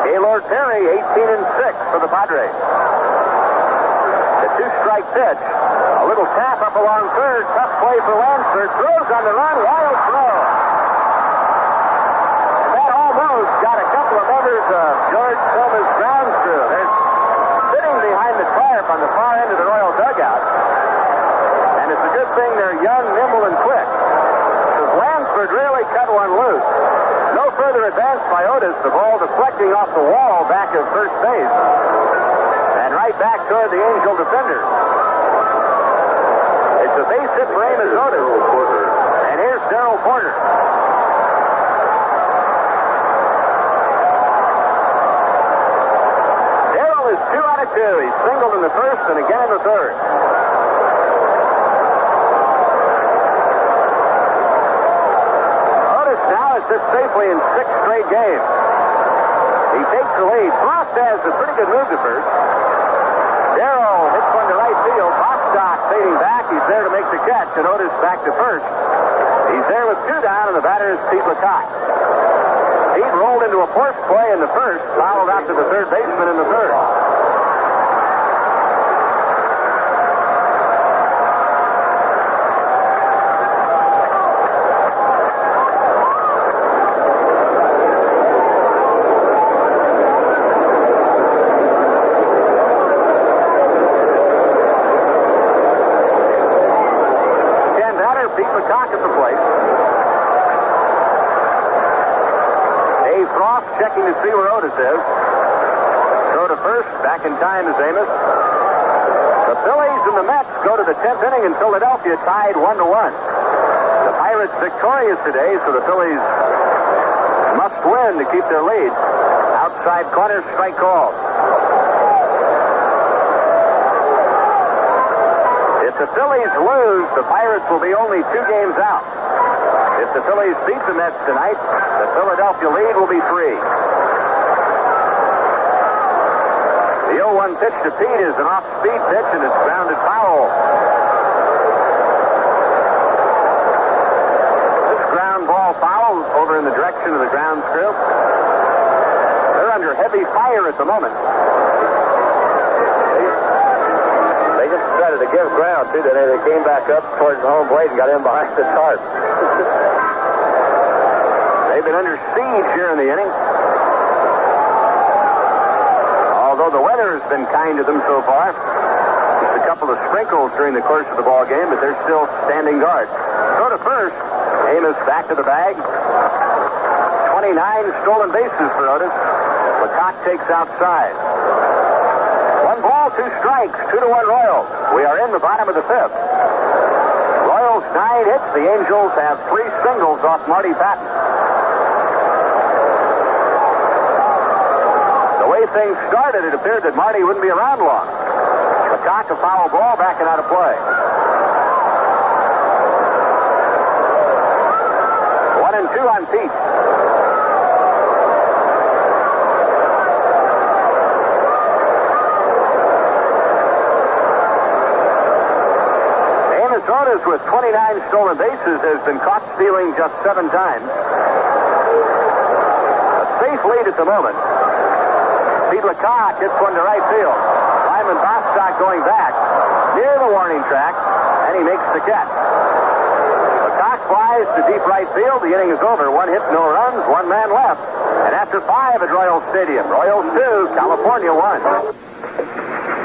Gaylord Perry, 18-6 for the Padres. The 2-strike pitch. A little tap up along third. Tough play for Lansford. Throws on the run. Wild throw. And that almost got a couple of members of George Thomas' ground crew. They're sitting behind the tarp on the far end of the Royal dugout. And it's a good thing they're young, nimble, and quick. Because Lansford really cut one loose. No further advance by Otis. The ball deflecting off the wall back at first base. And right back toward the Angel defenders. It's a base hit for Amos Otis. And here's Darrell Porter. Darrell is 2 out of 2. He's singled in the 1st and again in the 3rd. Sits safely in 6 straight games. He takes the lead. Frost has a pretty good move to first. Darrell hits one to right field. Bostock fading back. He's there to make the catch, and Otis back to first. He's there with 2 down, and the batter is Pete Lecoq. Pete rolled into force play in the first, fouled out to the third baseman in the third. Pete LeCoq at the plate. Dave Frost checking to see where Otis is. Throw to first. Back in time is Amos. The Phillies and the Mets go to the 10th inning in Philadelphia, tied 1-1. The Pirates victorious today, so the Phillies must win to keep their lead. Outside corner strike call. If the Phillies lose, the Pirates will be only 2 games out. If the Phillies beat the Mets tonight, the Philadelphia lead will be 3. The 0-1 pitch to Pete is an off-speed pitch, and it's grounded foul. This ground ball foul over in the direction of the ground crew. They're under heavy fire at the moment. They just decided to give ground, too. They came back up towards the home plate and got in behind the tarp. They've been under siege here in the inning. Although the weather has been kind to them so far. Just a couple of sprinkles during the course of the ball game, but they're still standing guard. Throw to first. Amos back to the bag. 29 stolen bases for Otis. LeCoq takes outside. 1 ball, 2 strikes, 2-1 Royals. We are in the bottom of the 5th. Royals 9 hits. The Angels have 3 singles off Marty Patton. The way things started, it appeared that Marty wouldn't be around long. LeCoq, a foul ball, backing out of play. 1-2 on Pete. Otis, with 29 stolen bases, has been caught stealing just 7 times. A safe lead at the moment. Pete LeCoq hits one to right field. Lyman Bostock going back near the warning track, and he makes the catch. LeCoq flies to deep right field. The inning is over. 1 hit, no runs, 1 man left. And after 5 at Royals Stadium, Royals 2, California 1.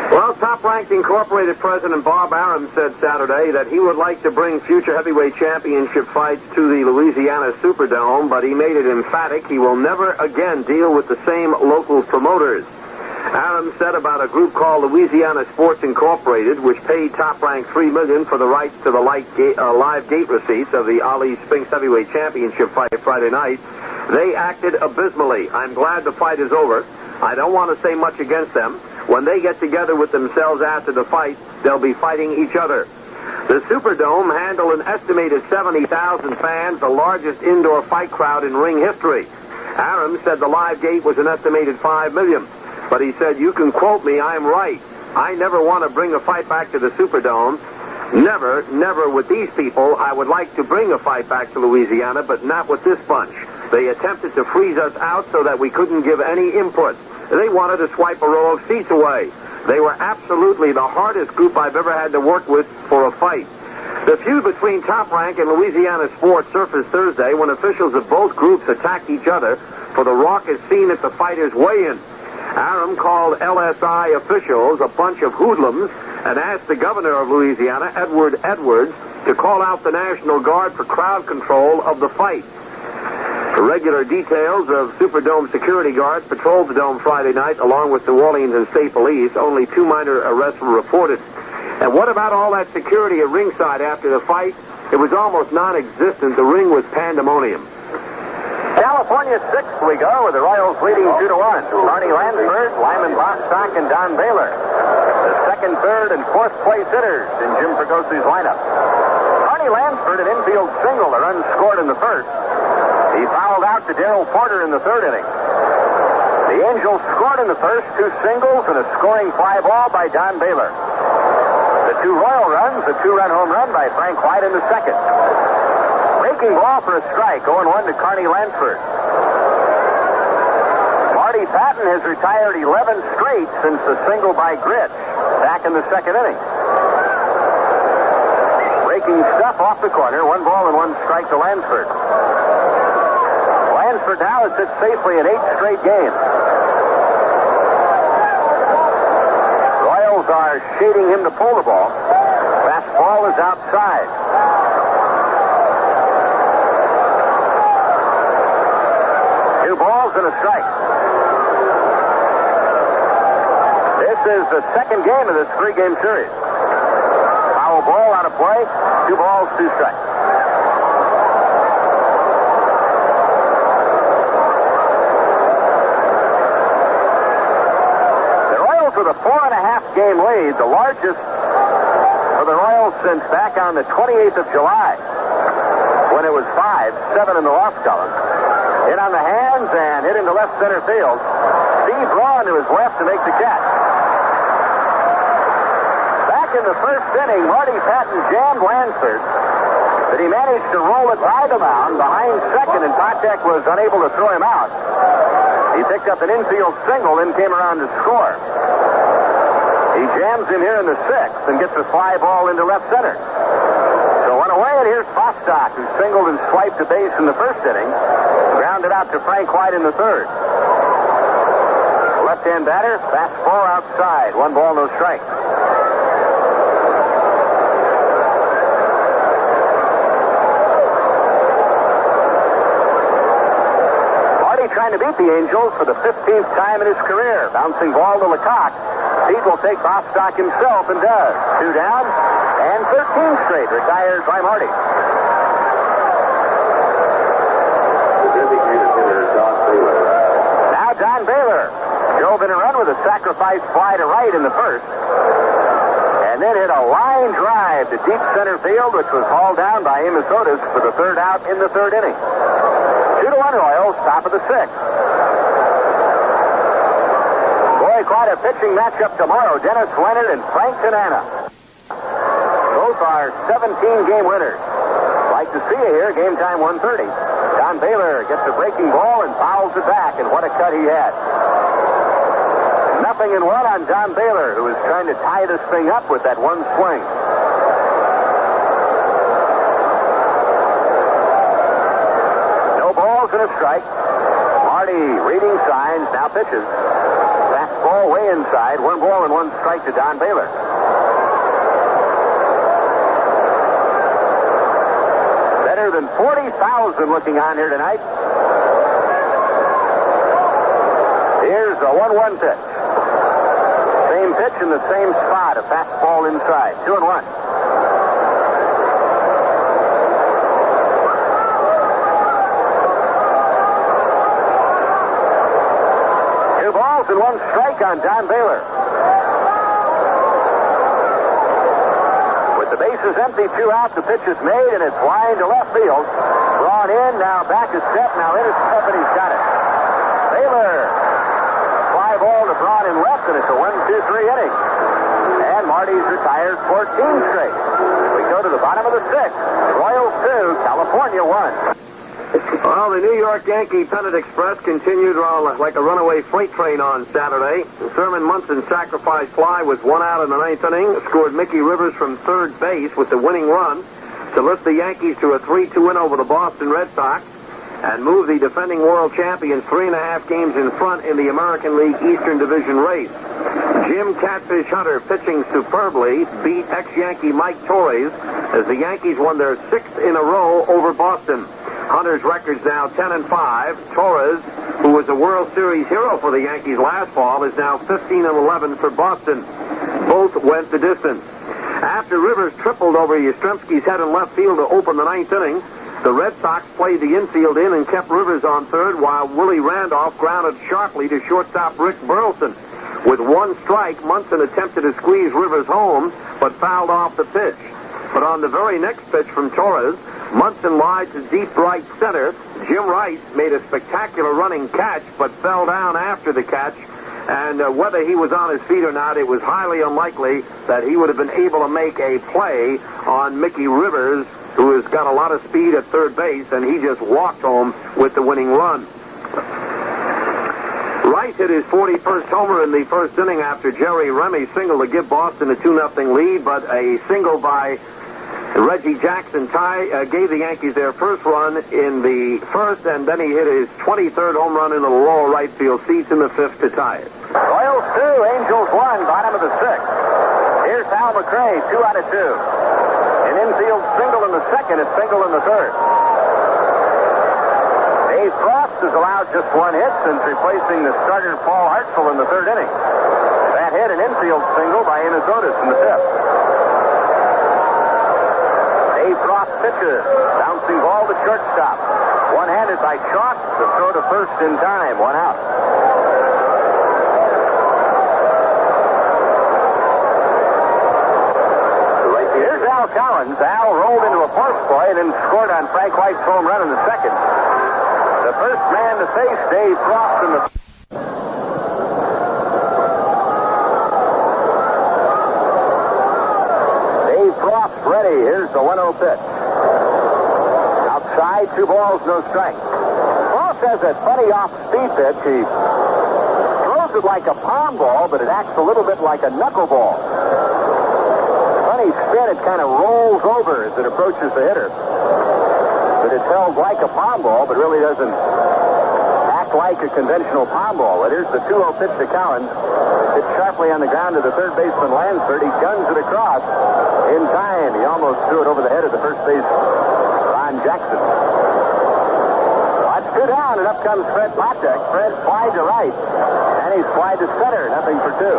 Well, Top Rank Incorporated President Bob Arum said Saturday that he would like to bring future heavyweight championship fights to the Louisiana Superdome, but he made it emphatic he will never again deal with the same local promoters. Arum said about a group called Louisiana Sports Incorporated, which paid Top Rank $3 million for the rights to the live gate receipts of the Ali Spinks Heavyweight Championship fight Friday night. They acted abysmally. I'm glad the fight is over. I don't want to say much against them. When they get together with themselves after the fight, they'll be fighting each other. The Superdome handled an estimated 70,000 fans, the largest indoor fight crowd in ring history. Arum said the live gate was an estimated $5 million. But he said, you can quote me, I'm right. I never want to bring a fight back to the Superdome. Never with these people. I would like to bring a fight back to Louisiana, but not with this bunch. They attempted to freeze us out so that we couldn't give any input. They wanted to swipe a row of seats away. They were absolutely the hardest group I've ever had to work with for a fight. The feud between Top Rank and Louisiana Sports surfaced Thursday when officials of both groups attacked each other for the raucous scene at the fighters' weigh-in. Arum called LSI officials a bunch of hoodlums and asked the governor of Louisiana, Edward Edwards, to call out the National Guard for crowd control of the fight. The regular details of Superdome security guards patrolled the dome Friday night along with New Orleans and State Police. Only 2 minor arrests were reported. And what about all that security at ringside after the fight? It was almost non-existent. The ring was pandemonium. California 6th we go, with the Royals leading 2-1. Barney Lansford, Lyman Bostock, and Don Baylor. The 2nd, 3rd, and 4th place hitters in Jim Fragosi's lineup. Barney Lansford, an infield single, are unscored in the 1st. He fouled out to Darrell Porter in the 3rd inning. The Angels scored in the 1st, 2 singles and a scoring fly ball by Don Baylor. The 2 Royal runs, a 2-run home run by Frank White in the 2nd. Breaking ball for a strike, 0-1 to Carney Lansford. Patton has retired 11 straight since the single by Gritch back in the second inning. Breaking stuff off the corner. 1 ball and 1 strike to Lansford. Lansford now has hit safely in 8 straight games. Royals are shading him to pull the ball. Fastball is outside. Balls and a strike. This is the second game of this 3-game series. Foul ball out of play. 2 balls, 2 strikes. The Royals with a 4.5-game lead, the largest for the Royals since back on the 28th of July, when it was 5-7 in the loss column. Hit on the hands and hit into left center field. Steve Braun to his left to make the catch. Back in the first inning, Marty Patton jammed Lansford, but he managed to roll it by the mound behind second, and Patek was unable to throw him out. He picked up an infield single, then came around to score. He jams him here in the 6th and gets a fly ball into left center. So one away, and here's Bostock, who singled and swiped a base in the first inning. Grounded out to Frank White in the 3rd. The left-hand batter, fastball outside. 1 ball, no strike. Marty trying to beat the Angels for the 15th time in his career. Bouncing ball to Lecoq. Pete will take Bostock himself and does. 2 down and 13 straight retired by Marty. Now Don Baylor drove in a run with a sacrifice fly to right in the 1st. And then hit a line drive to deep center field, which was hauled down by Amos Otis for the 3rd out in the 3rd inning. 2-1 Royals, top of the 6th. Boy, quite a pitching matchup tomorrow. Dennis Leonard and Frank Tanana. Both are 17-game winners. Like to see you here, game time 1:30. Don Baylor gets a breaking ball and fouls it back, and what a cut he had. 0-1 on Don Baylor, who was trying to tie this thing up with that one swing. No balls and a strike. Marty reading signs, now pitches. Fastball way inside. 1 ball and 1 strike to Don Baylor. Better than 40,000 looking on here tonight. Here's a 1-1 pitch. Same pitch in the same spot. A fastball inside. 2-1. Two balls and 1 strike on Don Baylor. With the bases empty, 2 out, the pitch is made, and it's lined to left field. Drawn in, now back a step, now in a step, and he's got it. Baylor. Fly ball to Braun in left, and it's a 1-2-3 inning. And Marty's retired 14 straight. We go to the bottom of the 6th. Royals 2, California 1. Well, the New York Yankee Pennant Express continued like a runaway freight train on Saturday. Thurman Munson's sacrifice fly was 1 out in the 9th inning. Scored Mickey Rivers from 3rd base with the winning run to lift the Yankees to a 3-2 win over the Boston Red Sox and move the defending world champions 3.5 games in front in the American League Eastern Division race. Jim Catfish Hunter, pitching superbly, beat ex-Yankee Mike Torres as the Yankees won their 6th in a row over Boston. Hunter's record's now 10-5. Torres, who was a World Series hero for the Yankees last fall, is now 15-11 for Boston. Both went the distance. After Rivers tripled over Yastrzemski's head in left field to open the 9th inning, the Red Sox played the infield in and kept Rivers on 3rd, while Willie Randolph grounded sharply to shortstop Rick Burleson. With 1 strike, Munson attempted to squeeze Rivers home, but fouled off the pitch. But on the very next pitch from Torres, Munson lied to deep right center. Jim Rice made a spectacular running catch, but fell down after the catch. And whether he was on his feet or not, it was highly unlikely that he would have been able to make a play on Mickey Rivers, who has got a lot of speed at 3rd base, and he just walked home with the winning run. Rice hit his 41st homer in the first inning after Jerry Remy singled to give Boston a 2-0 lead, but a single by Reggie Jackson gave the Yankees their first run in the first, and then he hit his 23rd home run into the lower right field seats in the fifth to tie it. Royals 2, Angels 1, bottom of the sixth. Here's Hal McRae, 2 out of 2. An infield single in the second, a single in the third. Dave Frost has allowed just one hit since replacing the starter Paul Hartzell in the third inning. That hit, an infield single by Inozotis in the fifth. Dave Frost pitches, bouncing ball to shortstop. One-handed by Chalk, the throw to first in time, 1 out. Here's Al Collins. Al rolled into a force play and then scored on Frank White's home run in the second. The first man to face Dave Frost in the... Dave Frost ready. Here's the 1-0 pitch. Outside, 2 balls, no strikes. Frost has that funny off-speed pitch. He throws it like a palm ball, but it acts a little bit like a knuckleball. Funny spin, it kind of rolls over as it approaches the hitter. But it's held like a palm ball, but really doesn't act like a conventional palm ball. But here's the 2-0 pitch to Collins. Hit sharply on the ground to the third baseman Lansford. He guns it across in time. He almost threw it over the head of the first base Ron Jackson. That's 2 down, and up comes Fred Patek. Fred flied to right, and he's flied to center. Nothing for 2.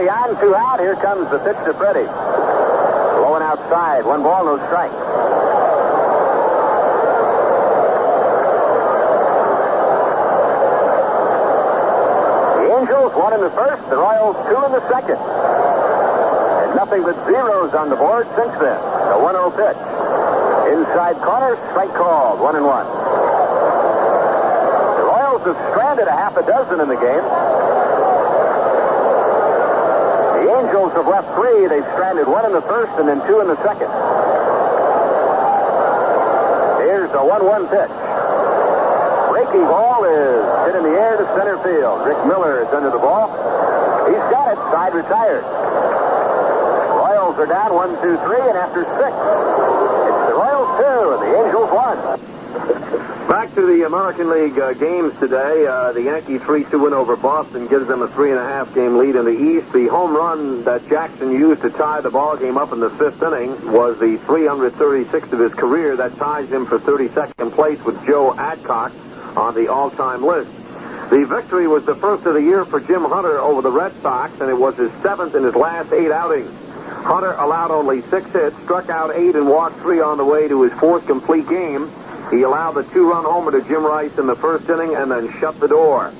On, 2 out. Here comes the pitch to Freddie. Blowing outside. 1 ball, no strike. The Angels 1 in the first. The Royals 2 in the second. And nothing but zeros on the board since then. The 1-0 pitch. Inside corner. Strike called. 1-1. The Royals have stranded a half a dozen in the game. The Angels have left 3. They've stranded 1 in the first and then 2 in the second. Here's the 1-1 pitch. Breaking ball is hit in the air to center field. Rick Miller is under the ball. He's got it. Side retired. Royals are down 1, 2, 3, and after 6, it's the Royals 2 and the Angels 1. Back to the American League games today. The Yankee 3-2 win over Boston gives them a 3.5 game lead in the East. The home run that Jackson used to tie the ball game up in the 5th inning was the 336th of his career. That ties him for 32nd place with Joe Adcock on the all-time list. The victory was the first of the year for Jim Hunter over the Red Sox, and it was his 7th in his last 8 outings. Hunter allowed only 6 hits, struck out 8, and walked 3 on the way to his 4th complete game. He allowed the 2-run homer to Jim Rice in the first inning and then shut the door.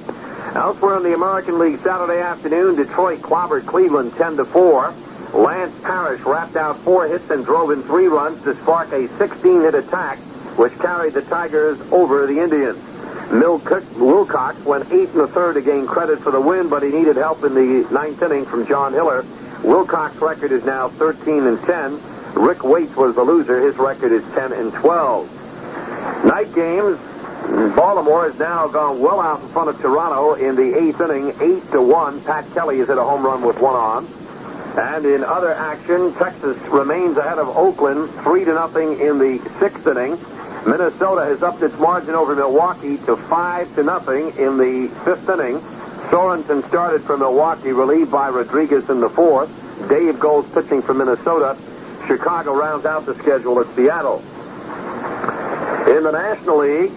Elsewhere in the American League Saturday afternoon, Detroit clobbered Cleveland 10-4. Lance Parrish rapped out 4 hits and drove in 3 runs to spark a 16-hit attack, which carried the Tigers over the Indians. Wilcox went 8 1/3 to gain credit for the win, but he needed help in the 9th inning from John Hiller. Wilcox's record is now 13-10. Rick Waite was the loser. His record is 10-12. Night games. Baltimore has now gone well out in front of Toronto in the 8th inning, 8-1. Pat Kelly has hit a home run with 1 on. And in other action, Texas remains ahead of Oakland 3-0 in the 6th inning. Minnesota has upped its margin over Milwaukee to 5-0 in the 5th inning. Sorensen started for Milwaukee, relieved by Rodriguez in the 4th. Dave goes pitching for Minnesota. Chicago rounds out the schedule at Seattle. In the National League,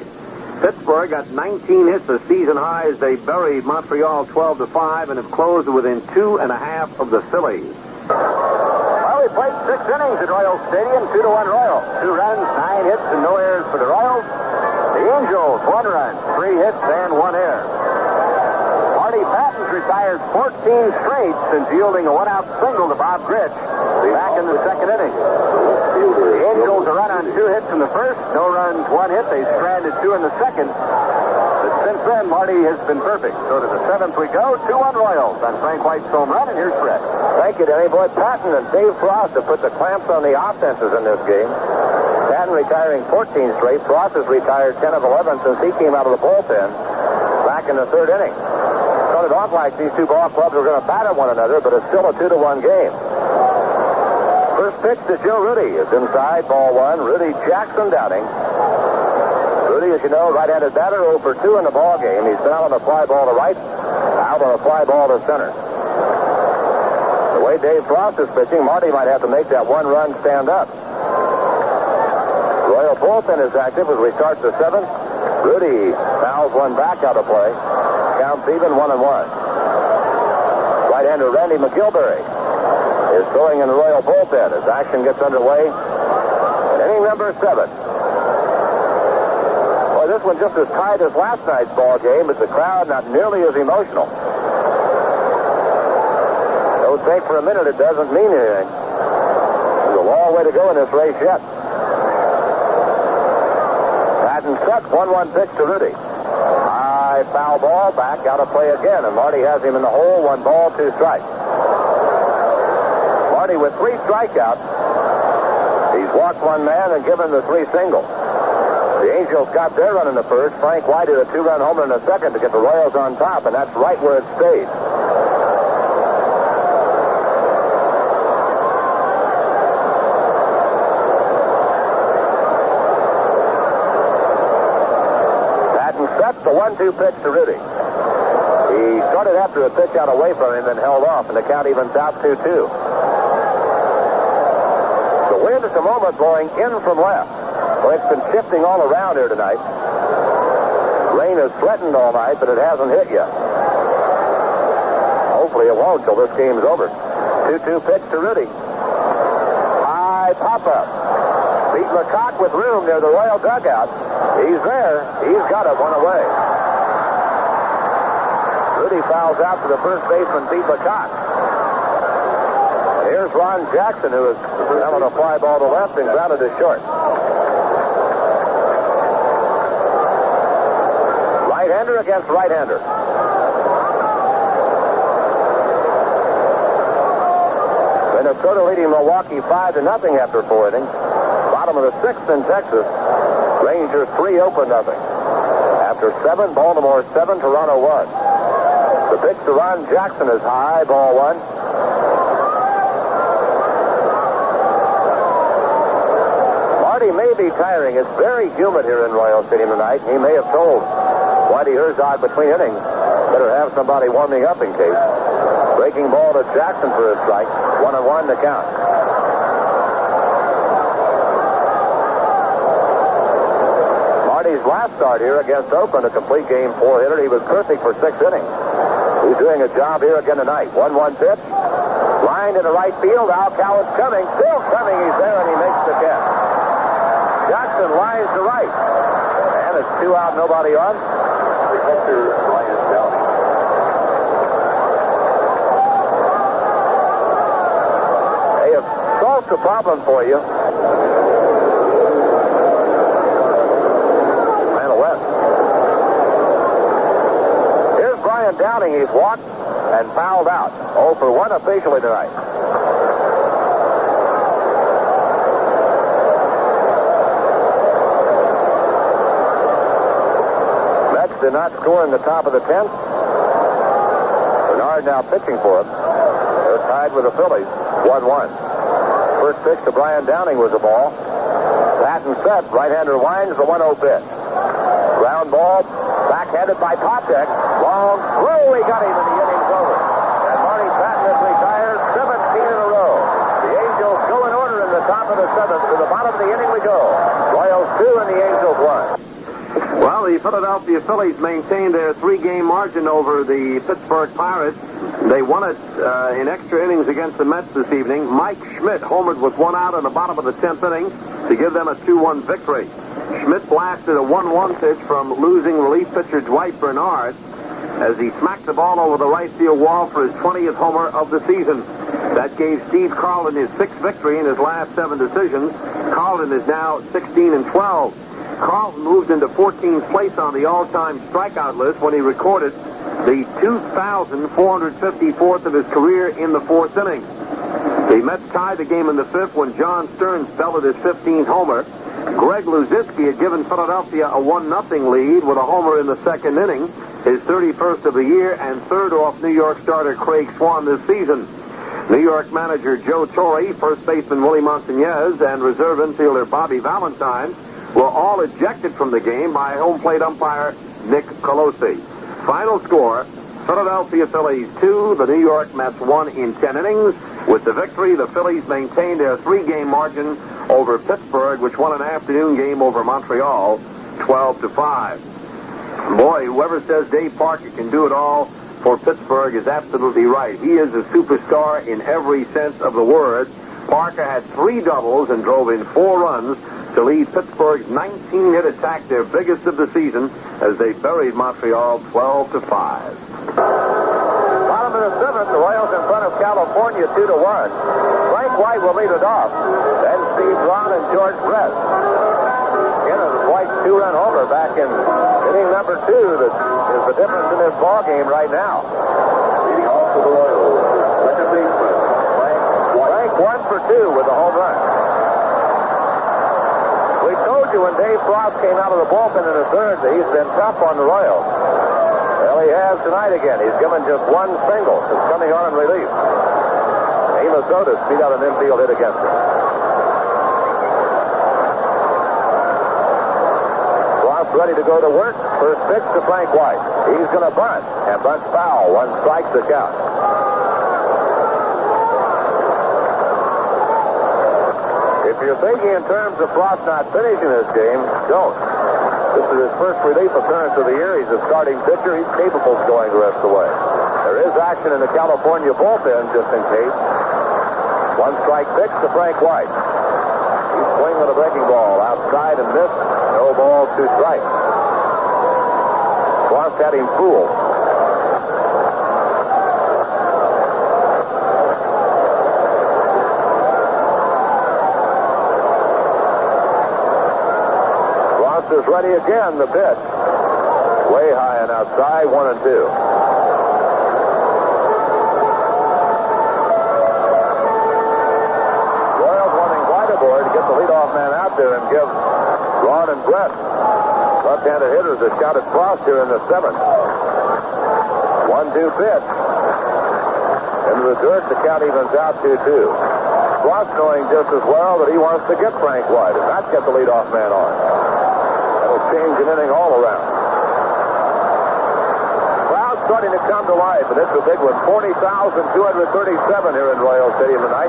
Pittsburgh got 19 hits, a season high, as they buried Montreal 12-5 and have closed within 2.5 of the Phillies. Well, we played 6 innings at Royal Stadium, 2-1 Royals. 2 runs, 9 hits, and no errors for the Royals. The Angels, 1 run, 3 hits, and 1 error. Marty Patton's retired 14 straight since yielding a 1-out single to Bob Gritch back in the 2nd inning. The Angels a run on 2 hits in the first, no runs, 1 hit. They stranded 2 in the second. But since then, Marty has been perfect. So to the seventh we go. 2-1 Royals on Frank White's home run, and here's Fred. Thank you, Denny. Boy, Patton and Dave Frost have put the clamps on the offenses in this game. Patton retiring 14 straight. Frost has retired 10 of 11 since he came out of the bullpen back in the third inning. Started off like these two ball clubs were going to batter one another, but it's still a 2-1 game. First pitch to Joe Rudy is inside, ball one. Rudy Jackson Downing. Rudy, as you know, right-handed batter, 0 for 2 in the ball game. He's been out on a fly ball to right, out on a fly ball to center. The way Dave Frost is pitching, Marty might have to make that one run stand up. Royal bullpen is active as we start the seventh. Rudy fouls one back out of play. Counts even 1-1. Right-hander Randy McGilvery is throwing in the Royal bullpen as action gets underway. Inning number 7. Boy, this one just as tight as last night's ball game, but the crowd not nearly as emotional. Don't think for a minute it doesn't mean anything. There's a long way to go in this race yet. Patton set, 1-1 pitch to Rudy. High foul ball, back out of play again, and Marty has him in the hole, 1 ball, 2 strikes. Marty with 3 strikeouts. He's walked 1 man and given the 3 singles. The Angels got their run in the first. Frank White hit a 2-run homer in the second to get the Royals on top, and that's right where it stayed. The 1-2 pitch to Rudy. He started after a pitch out away from him and held off, and the count evens out 2-2. The wind at the moment blowing in from left. Well, it's been shifting all around here tonight. Rain has threatened all night, but it hasn't hit yet. Hopefully it won't till this game's over. 2-2 pitch to Rudy. High pop-up. Beat Lecoq with room near the Royal dugout. He's there. He's got it, 1 away. Rudy fouls out to the first baseman, Pete Lecoq. Here's Ron Jackson, who is having a fly ball to left and grounded to short. Right-hander against right-hander. Minnesota leading Milwaukee 5-0 after 4 innings. Bottom of the 6th in Texas. Rangers 3, Oakland 0. After 7, Baltimore 7, Toronto 1. The pitch to Ron Jackson is high, ball 1. Marty may be tiring. It's very humid here in Royal Stadium tonight. He may have told Whitey Herzog between innings, better have somebody warming up in case. Breaking ball to Jackson for a strike. 1-1 to count. Marty's last start here against Oakland, a complete game 4-hitter. He was perfect for 6 innings. He's doing a job here again tonight. 1-1 pitch. Lined into right field. Al Coward's coming. Still coming. He's there, and he makes the catch. Jackson lines to right. And it's 2 out, nobody on. The catcher, Ryan Downing. Hey, it solves the problem for you. Downing, he's walked and fouled out. 0 for 1 officially tonight. Mets did not score in the top of the 10th. Bernard now pitching for them. They're tied with the Phillies, 1-1. First pitch to Brian Downing was a ball. Patton set. Right-hander winds the 1-0 pitch. Ground ball. Backhanded by Poptek. Long through. He got him, and the inning's over. And Marty Patton has retired 17 in a row. The Angels go in order in the top of the 7th. To the bottom of the inning we go. Royals 2 and the Angels 1. Well, the Philadelphia Phillies maintained their 3-game margin over the Pittsburgh Pirates. They won it in extra innings against the Mets this evening. Mike Schmidt homered with 1 out in the bottom of the 10th inning to give them a 2-1 victory. Schmidt blasted a 1-1 pitch from losing relief pitcher Dwight Bernard as he smacked the ball over the right field wall for his 20th homer of the season. That gave Steve Carlin his 6th victory in his last 7 decisions. Carlin is now 16-12. Carlton moved into 14th place on the all-time strikeout list when he recorded the 2,454th of his career in the fourth inning. The Mets tied the game in the fifth when John Stearns belted his 15th homer. Greg Luzinski had given Philadelphia a 1-0 lead with a homer in the second inning, his 31st of the year, and third off New York starter Craig Swan this season. New York manager Joe Torre, first baseman Willie Montañez, and reserve infielder Bobby Valentine were all ejected from the game by home plate umpire Nick Colosi. Final score, Philadelphia Phillies 2, the New York Mets 1 in 10 innings. With the victory, the Phillies maintained their 3-game margin over Pittsburgh, which won an afternoon game over Montreal 12-5. Boy, whoever says Dave Parker can do it all for Pittsburgh is absolutely right. He is a superstar in every sense of the word. Parker had 3 doubles and drove in 4 runs to lead Pittsburgh's 19-hit attack, their biggest of the season, as they buried Montreal 12-5. Bottom of the 7th, the Royals in front of California 2-1. Frank White will lead it off. Then Steve Braun and George Brett. Again, it was White's 2-run homer back in inning number 2 that is the difference in this ball game right now. Leading off for the Royals, second baseman, Frank White. Frank 1 for 2 with a home run. We told you when Dave Frost came out of the bullpen in the third that he's been tough on the Royals. Well, he has tonight again. He's given just 1 single since coming on in relief. Amos Otis beat out an infield hit against him. Frost ready to go to work. First pitch to Frank White. He's going to bunt, and bunts foul. 1 strike the count. If you're thinking in terms of Frost not finishing this game, don't. This is his first relief appearance of the year. He's a starting pitcher. He's capable of going the rest of the way. There is action in the California bullpen, just in case. 1 strike pitch to Frank White. He's swinging with a breaking ball outside and missed. No ball, 2 strikes. Frost had him fooled. Is ready again, the pitch. Way high and outside, 1-2. Royals wanting White aboard to get the leadoff man out there and give Braun and Brett, left-handed hitters, a shot at Frost here in the 7th. 1-2 pitch. Into the dirt, the count evens out 2-2. Frost knowing just as well that he wants to get Frank White and not get the leadoff man on. Change an inning all around. Crowd starting to come to life, and it's a big one. 40,237 here in Royal Stadium tonight.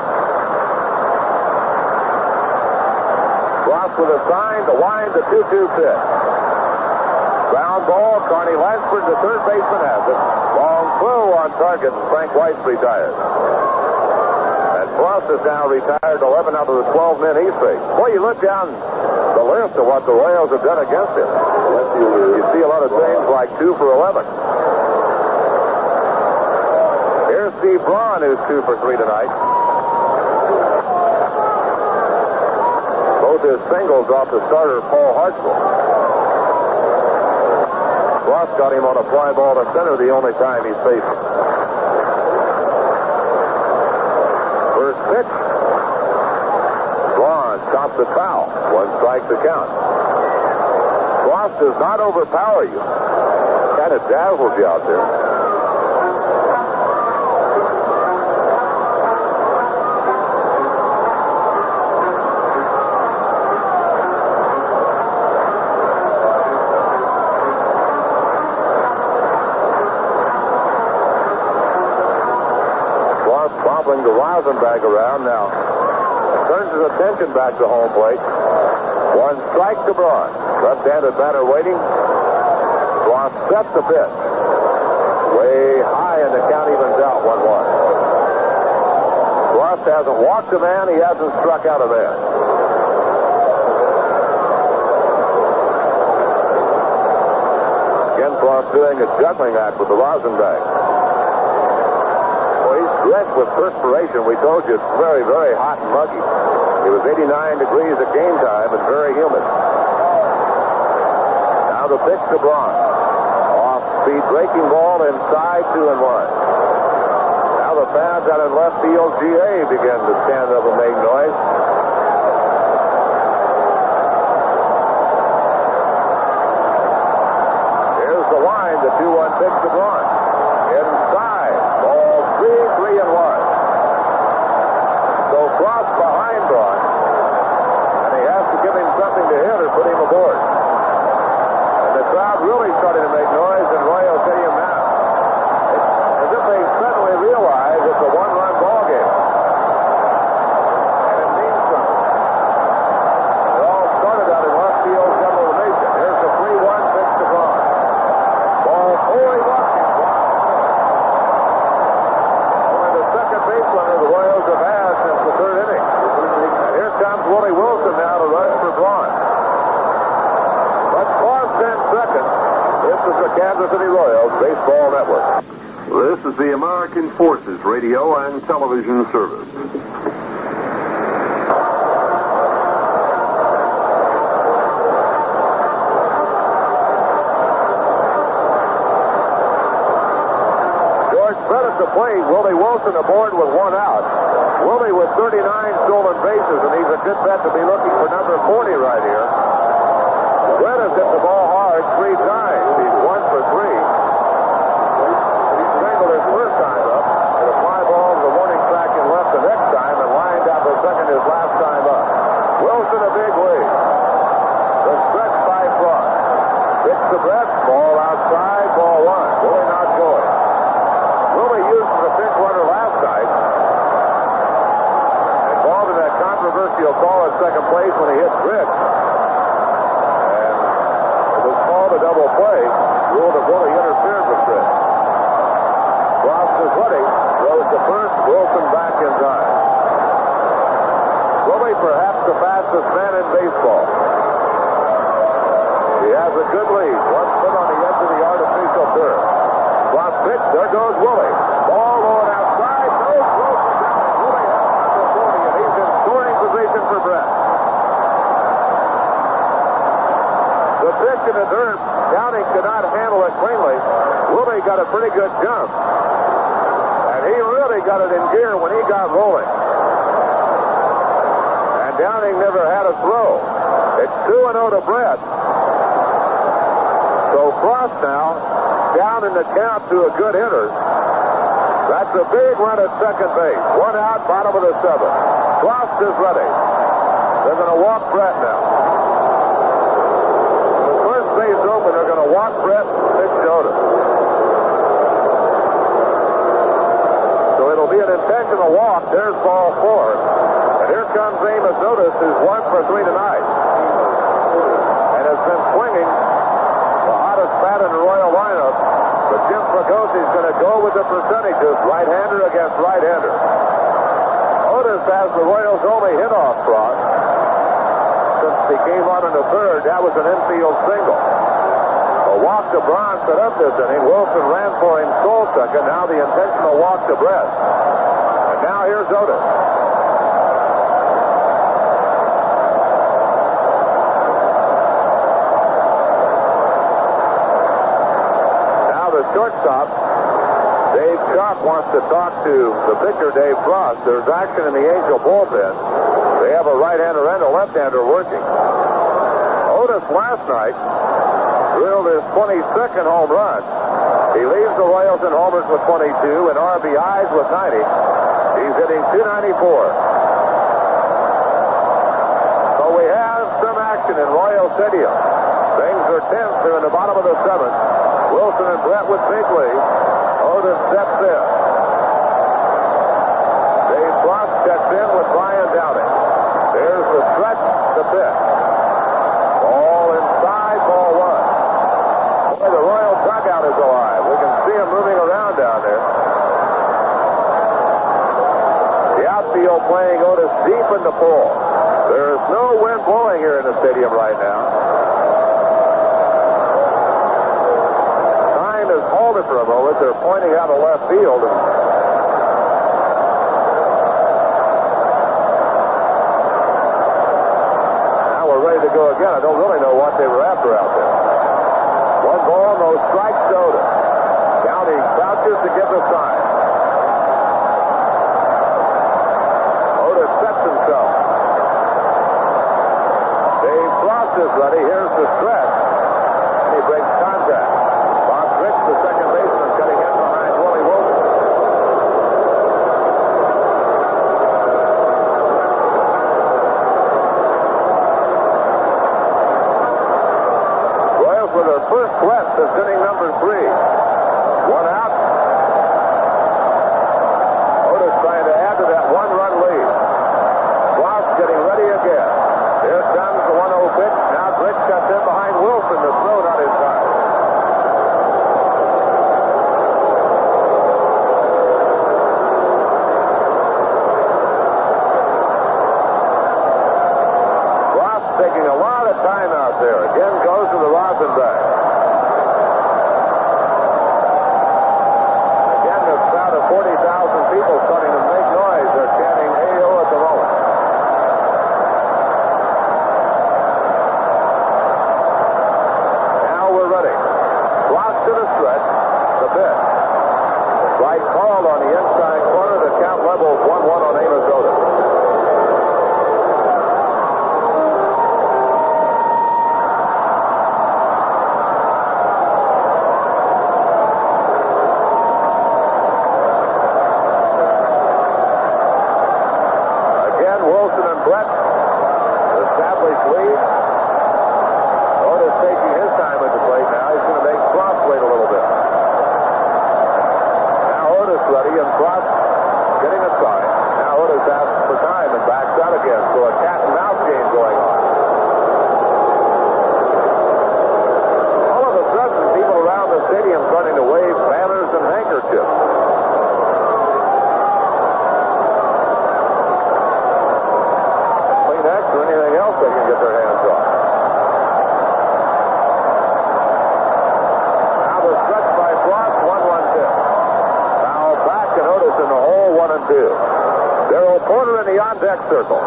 Frost with a sign, the wind, the 2-2 pitch. Ground ball, Carney Lansford, the third baseman, has it. Long throw on target, and Frank White's retired. And Frost is now retired 11 out of the 12 men he's faced. Boy, you look down the list of what the Royals have done against him. You see a lot of things like 2 for 11. Here's Steve Braun, who's 2 for 3 tonight. Both his singles off the starter, Paul Hartzell. Frost got him on a fly ball to center the only time he's faced him. First pitch. Braun stops the foul. 1 strike the count. Frost does not overpower you. Kind of dazzles you out there. Frost bobbling the Rosenbag around now. Turns his attention back to home plate. 1 strike to Braun. Left-handed batter waiting. Frost sets the pitch. Way high, and the count evens out 1-1. Frost hasn't walked a man. He hasn't struck out a man. Again, Frost doing a juggling act with the Rosenbag. Well, he's drenched with perspiration. We told you it's very, very hot and muggy. It was 89 degrees at game time and very humid. the pitch to Braun. Off-speed breaking ball inside, 2-1. Now the fans out in left field, GA begin to stand up and make noise. Here's the line, the 2-1 pitch to Braun. Inside, ball 3-1. So Frost behind Braun, and he has to give him something to hit or put him aboard. And the crowd really starting to make noise in Royal Stadium now. It's as if they suddenly realize it's a one-run ball game. And it means something. It all started out in left field General Nation. Here's the 3-1 pitch to Braun. Ball 4-1. Only the second base runner the Royals have had since the third inning. And here comes Willie Wilson now to rush for Braun. But Frost in second. This is the Kansas City Royals Baseball Network. This is the American Forces Radio and Television Service. George Brett at the plate. Willie Wilson aboard with one out. Willie with 39 stolen bases, and he's a good bet to be looking for number 40 right here. Brett has hit the ball hard 3 times. He's 1 for 3. He strangled his first time up with a fly ball to the warning track and left the next time and lined out the second his last time up. Wilson a big lead. The stretch by Frost. Pitch to Brett. Ball outside. Ball 1. Willie not going. Willie used the pinch runner last night. Involved in that controversial call at second place when he hit Griggs. A double play, ruled that Willie interfered with Griggs. Frost is ready, throws to first, Wilson back in time. Willie perhaps the fastest man in baseball. He has a good lead, 1 foot on the edge of the artificial turf. Frost pitch, there goes Willie. Ball rolling outside, goes Wilson down. Willie has number 40, and he's in scoring position for Brett. The pitch in the dirt, Downing could not handle it cleanly. Willie got a pretty good jump. And he really got it in gear when he got rolling. And Downing never had a throw. It's 2-0 to Brett. So Frost now down in the count to a good hitter. That's a big run at second base. 1 out, bottom of the 7th. Frost is ready. They're going to walk Brett now. Base open, they're going to walk Brett and pitch to Otis. So it'll be an intentional walk. There's ball 4. And here comes Amos Otis, who's 1 for 3 tonight. And has been swinging the hottest bat in the Royal lineup. But Jim Fragosi's going to go with the percentages, right-hander against right-hander. Otis has the Royals' only hit off Frost. Since he came on in the third, that was an infield single. A walk to Braun set up this inning. Wilson ran for him, stole second. Now the intentional walk to Brett. And now here's Otis. Now the shortstop, Dave Sharp, wants to talk to the pitcher, Dave Frost. There's action in the Angel bullpen. They have a right-hander and a left-hander working. Otis last night drilled his 22nd home run. He leads the Royals in homers with 22 and RBIs with 90. He's hitting .294. So we have some action in Royal Stadium. Things are tense here in the bottom of the 7th. Wilson and Brett with big lead. Otis steps in. Dave Frost steps in with Brian Downing. There's the stretch, the pitch. Ball inside, ball 1. Boy, the Royal dugout is alive. We can see him moving around down there. The outfield playing Otis deep in the pool. There is no wind blowing here in the stadium right now. Time is halted for a moment. They're pointing out of left field. Now we're ready to go again. I don't really know what they were after out there. One ball, no strikes to Otis. Down he crouches to give the sign. Otis sets himself. Dave Frost is ready. Here's the stretch. And he breaks contact. Bob Rich, the second baseman, cutting in behind Willie Wilson. Royals with their first West is inning number 3. One out. Otis trying to add to that one-run lead. Frost getting ready again. Here comes the 1-0 pitch. Now Rich cuts in behind Wilson. The throw not in time. Frost taking a lot of time out there. Again goes to the rosin bag. Again, this crowd of 40,000 people starting to make noise. They're chanting AO at the moment. Now we're ready. Frost to the stretch. The pitch. Strike called on the inside corner. The count levels 1-1 on Amos Otis. Again, Wilson and Brett establish lead. Otis taking his time at the plate now. He's going to make Frost wait a little bit. Now Otis ready and Frost getting a sign. Now Otis asks for time and backs out again. So a cat and mouse game going on. All of a sudden, people around the stadium starting to wave banners and handkerchiefs. Kleenex or anything else they can get their hands on. Now the stretch by Frost, 1-1 pitch. Foul back and Otis in the hole, 1-2. Darrell Porter in the on-deck circle.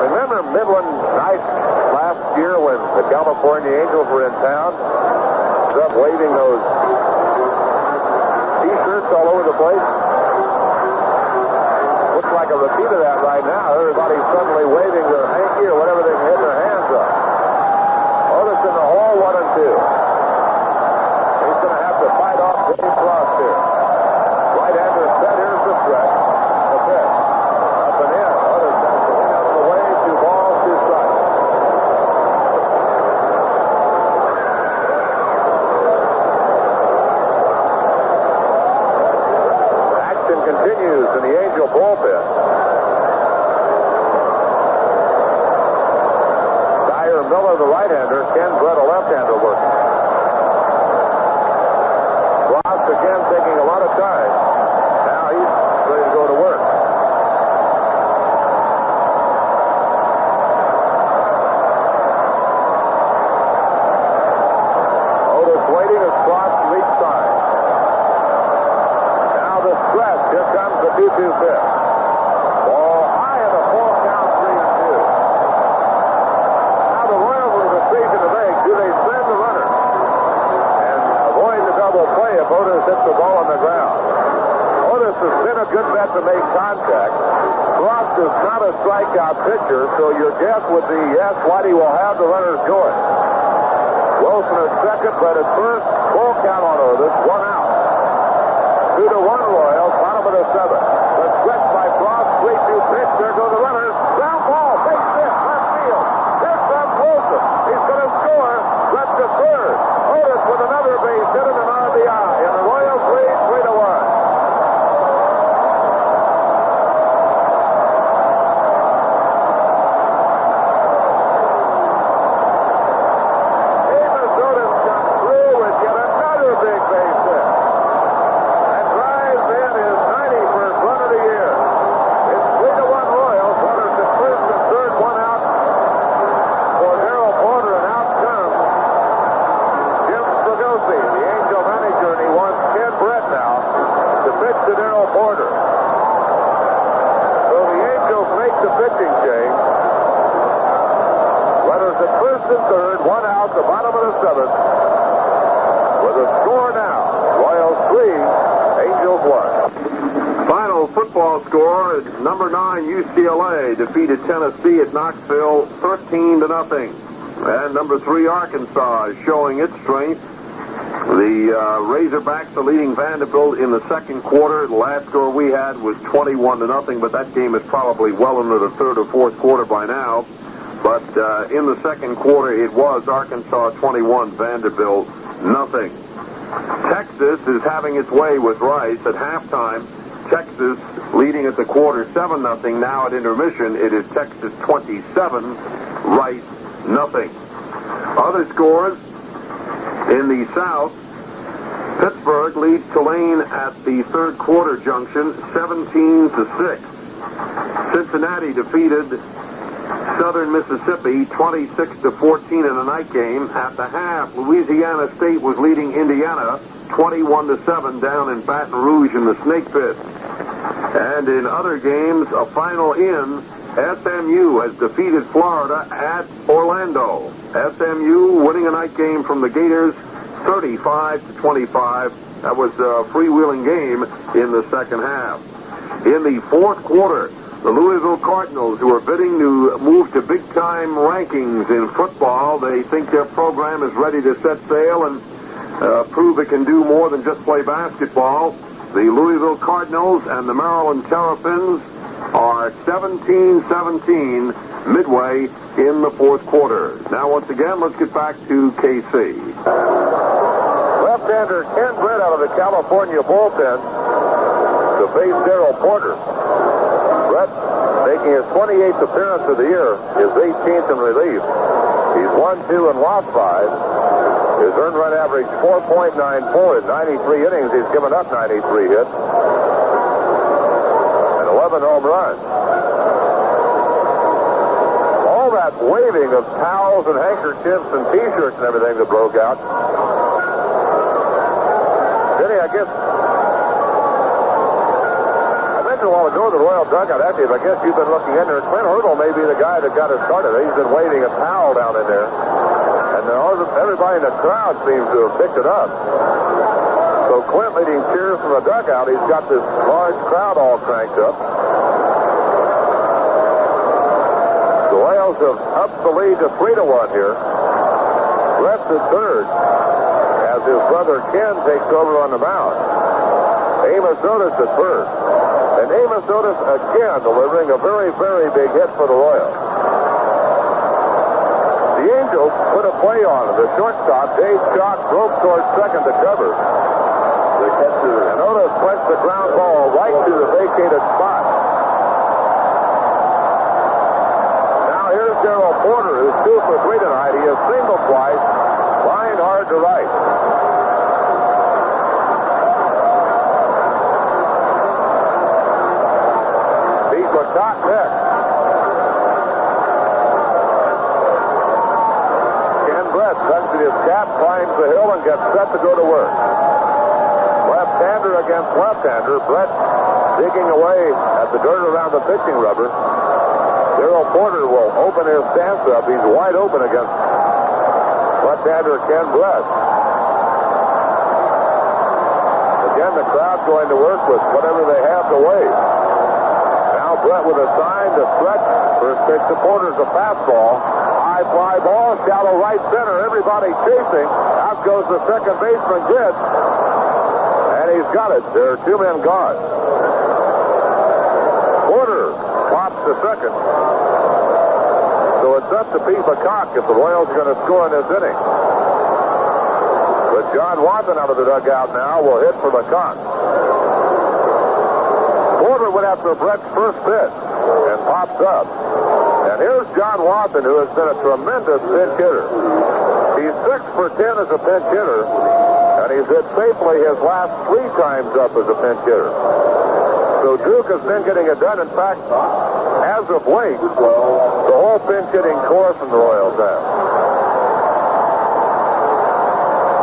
Remember Midland night last year when the California Angels were in town? Up waving those T-shirts all over the place. Looks like a repeat of that right now. Everybody's suddenly waving their hanky or whatever they can hit their hands on. Otis in the hole, 1-2. He's going to have to fight off Dave Frost here. Right-hander set. Here's the stretch. The pitch. Up and in. Otis has to win out of the way. 2 balls, 2 strikes. Action continues in the Angel bullpen. Dyer Miller, the right-hander. Ken Brett, a left-hander working. Frost again taking a lot of time. Now he's ready to go to work. Otis waiting as Frost reach sign. Now the stretch. Here comes the 2-2 pitch. Ball high in the full count, 3-2. Now the Royals with a decision to make. Do they send the runner and avoid the double play if Otis hits the ball on the ground? Otis has been a good bet to make contact. Frost is not a strikeout pitcher, so your guess would be yes, Whitey will have the runners going. Wilson at second, but at first, full count on Otis, 1 out. 2-1 Royals, bottom of the 7th. The stretch by Frost, 3-2 pitch. There go the runners. Ground ball, base hit, left field. Here comes Wilson. He's going to score. Left to third. Otis with another base hit and an RBI. And the Royals lead 3-1. Amos Otis comes through with yet another big base hit. And drives in his 91st run of the year. It's 3-1 Royals. Runners at first and third, 1 out for Darrell Porter, and out comes Jim Fregosi, the Angel 7th. With a score now, Royals 3, Angels 1. Final football score, number 9 UCLA defeated Tennessee at Knoxville 13-0. And number 3 Arkansas is showing its strength. The Razorbacks are leading Vanderbilt in the second quarter. The last score we had was 21-0, but that game is probably well into the third or fourth quarter by now. But in the second quarter, it was Arkansas 21, Vanderbilt nothing. Texas is having its way with Rice at halftime. Texas leading at the quarter 7-0. Now at intermission, it is Texas 27, Rice nothing. Other scores in the South. Pittsburgh leads Tulane at the third quarter junction 17-6. Cincinnati defeated Southern Mississippi 26-14 in a night game. At the half, Louisiana State was leading Indiana 21-7 down in Baton Rouge in the Snake Pit. And in other games, a final in, SMU has defeated Florida at Orlando. SMU winning a night game from the Gators 35-25. That was a freewheeling game in the second half. In the fourth quarter, the Louisville Cardinals, who are bidding to move to big-time rankings in football, they think their program is ready to set sail and prove it can do more than just play basketball. The Louisville Cardinals and the Maryland Terrapins are 17-17 midway in the fourth quarter. Now, once again, let's get back to KC. Left-hander Ken Brett out of the California bullpen to face Darrell Porter. Brett making his 28th appearance of the year, his 18th in relief. He's won 2 and lost 5. His earned run average 4.94 in 93 innings. He's given up 93 hits and 11 home runs. All that waving of towels and handkerchiefs and T-shirts and everything that broke out. Denny, I guess I mentioned a while ago the Royal dugout active. I guess you've been looking in there. Clint Hurdle may be the guy that got it started. He's been waving a towel down in there. And everybody in the crowd seems to have picked it up. So Clint leading cheers from the dugout. He's got this large crowd all cranked up. The Royals have upped the lead to 3-1 here. Brett's at third as his brother Ken takes over on the mound. Amos Otis at first. And Amos Otis again delivering a very, very big hit for the Royals. The Angels put a play on it. The shortstop, Dave Chalk, broke towards second to cover. And Otis punched the ground ball right to the vacated spot. Now here's Darrell Porter, who's 2 for 3 tonight. He has singled twice, lined hard to right. He's a top next. Tugs at his cap, climbs the hill, and gets set to go to work. Left-hander against left-hander. Brett digging away at the dirt around the pitching rubber. Darrell Porter will open his stance up. He's wide open against left-hander Ken Brett. Again, the crowd going to work with whatever they have to wave. Now Brett with a sign to stretch. First pitch to Porter's a fastball. High fly ball, shallow right center. Everybody chasing. Out goes the second baseman, Gibbs. And he's got it. There are 2 men gone. Porter pops to second. So it's up to Pete McCock if the Royals are going to score in this inning. But John Watson out of the dugout now will hit for McCock. Porter went after Brett's first pitch and pops up. And here's John Watson, who has been a tremendous pinch hitter. He's 6 for 10 as a pinch hitter, and he's hit safely his last 3 times up as a pinch hitter. So Duke has been getting it done. In fact, as of late, the whole pinch hitting core from the Royals have.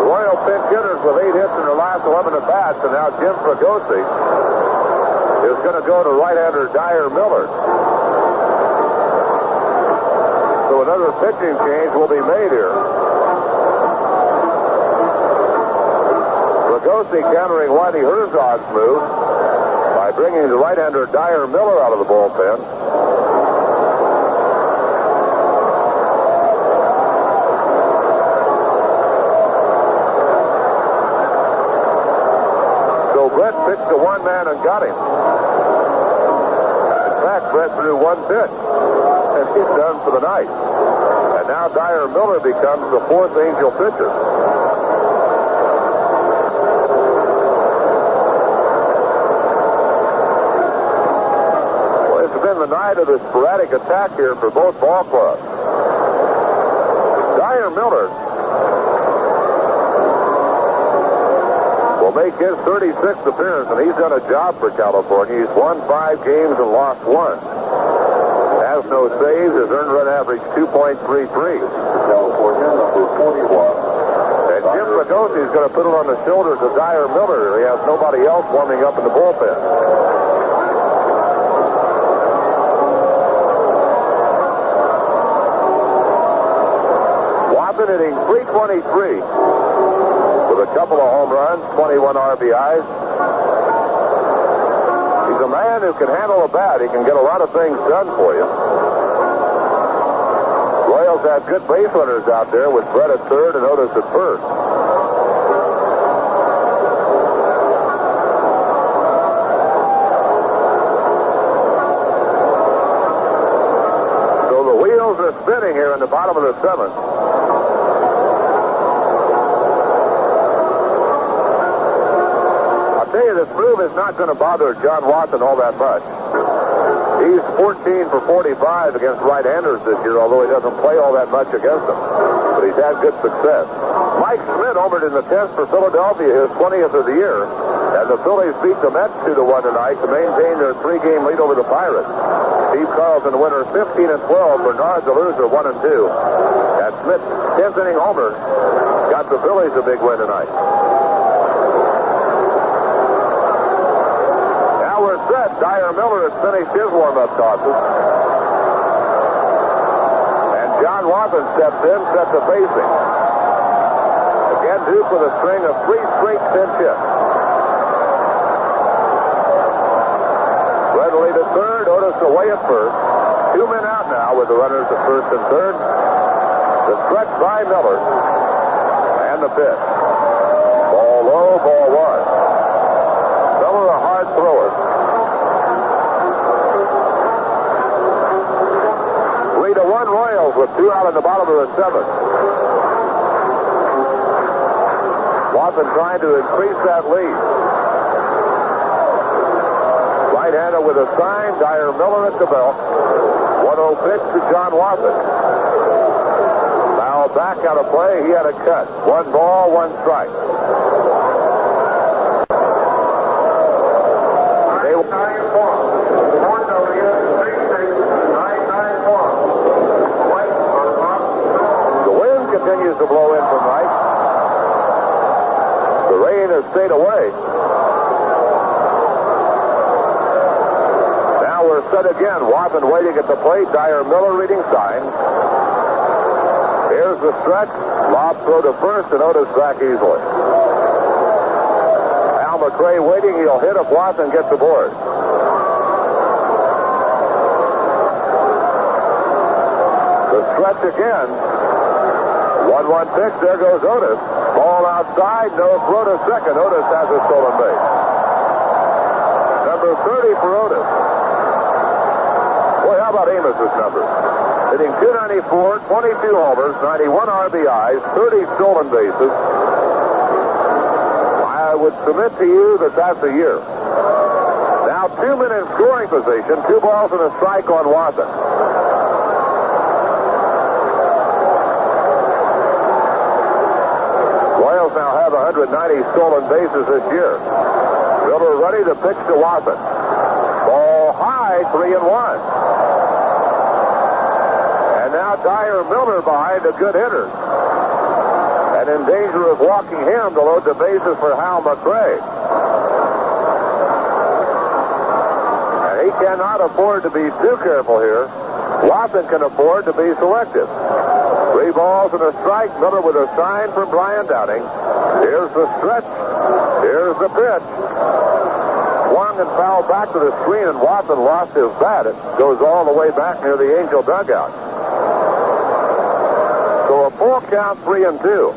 The Royal pinch hitters with 8 hits in their last 11 at-bats, and now Jim Fregosi is going to go to right-hander Dyer Miller. So another pitching change will be made here. Perosi countering Whitey Herzog's move by bringing the right-hander Dyer Miller out of the bullpen. So Brett pitched to one man and got him. In fact, Brett threw one pitch, and he's done for the night. And now Dyer Miller becomes the fourth Angel pitcher. Well, it's been the night of the sporadic attack here for both ball clubs. Dyer Miller will make his 36th appearance, and he's done a job for California. He's won 5 games and lost 1. Has no saves. His earned run average 2.33. California, number 41. And Jim Fregosi is going to put it on the shoulders of Dyer Miller. He has nobody else warming up in the bullpen. Watson hitting .323 with a couple of home runs, 21 RBIs. He's a man who can handle a bat. He can get a lot of things done for you. Royals have good base runners out there with Brett at third and Otis at first. So the wheels are spinning here in the bottom of the 7th. This move is not going to bother John Watson all that much. He's 14 for 45 against right-handers this year, although he doesn't play all that much against them. But he's had good success. Mike Schmidt homered in the 10th for Philadelphia, his 20th of the year. And the Phillies beat the Mets 2-1 tonight to maintain their 3-game lead over the Pirates. Steve Carlson, winner 15-12. Bernard, the loser, 1-2. And Schmidt's 10th inning homer got the Phillies a big win tonight. Dyer Miller has finished his warm-up tosses. And John Watson steps in, sets a facing. Again, Duke with a string of 3 straight pinch hits. Readily to third, Otis away at first. 2 men out now with the runners at first and third. The stretch by Miller. And the pitch. Ball low, ball 1. Miller a hard thrower. 3-1 Royals with 2 out in the bottom of the 7th. Watson trying to increase that lead. Right-hander with a sign, Dyer Miller at the belt. 1-0 pitch to John Watson. Now back out of play, he had a cut. 1 ball, 1 strike. Continues to blow in from right. The rain has stayed away. Now we're set again. Watson waiting at the plate. Dyer Miller reading signs. Here's the stretch. Lob throw to first, and Otis back easily. Al McRae waiting. He'll hit if Watson gets aboard. The stretch again. 1-1 pitch. There goes Otis. Ball outside. No throw to second. Otis has a stolen base. Number 30 for Otis. Boy, how about Amos's numbers? Hitting .294, 22 homers, 91 RBIs, 30 stolen bases. I would submit to you that that's a year. Now 2 men in scoring position. 2 balls and a strike on Watson. Now have 190 stolen bases this year. Miller ready to pitch to Watson. Ball high, 3-1. And now Dyer Miller behind a good hitter. And in danger of walking him to load the bases for Hal McRae. And he cannot afford to be too careful here. Watson can afford to be selective. 3 3 balls and a strike. Miller with a sign from Brian Downing. Here's the stretch. Here's the pitch. Swung and fouled back to the screen, and Watson lost his bat. It goes all the way back near the Angel dugout. So a full count, 3-2.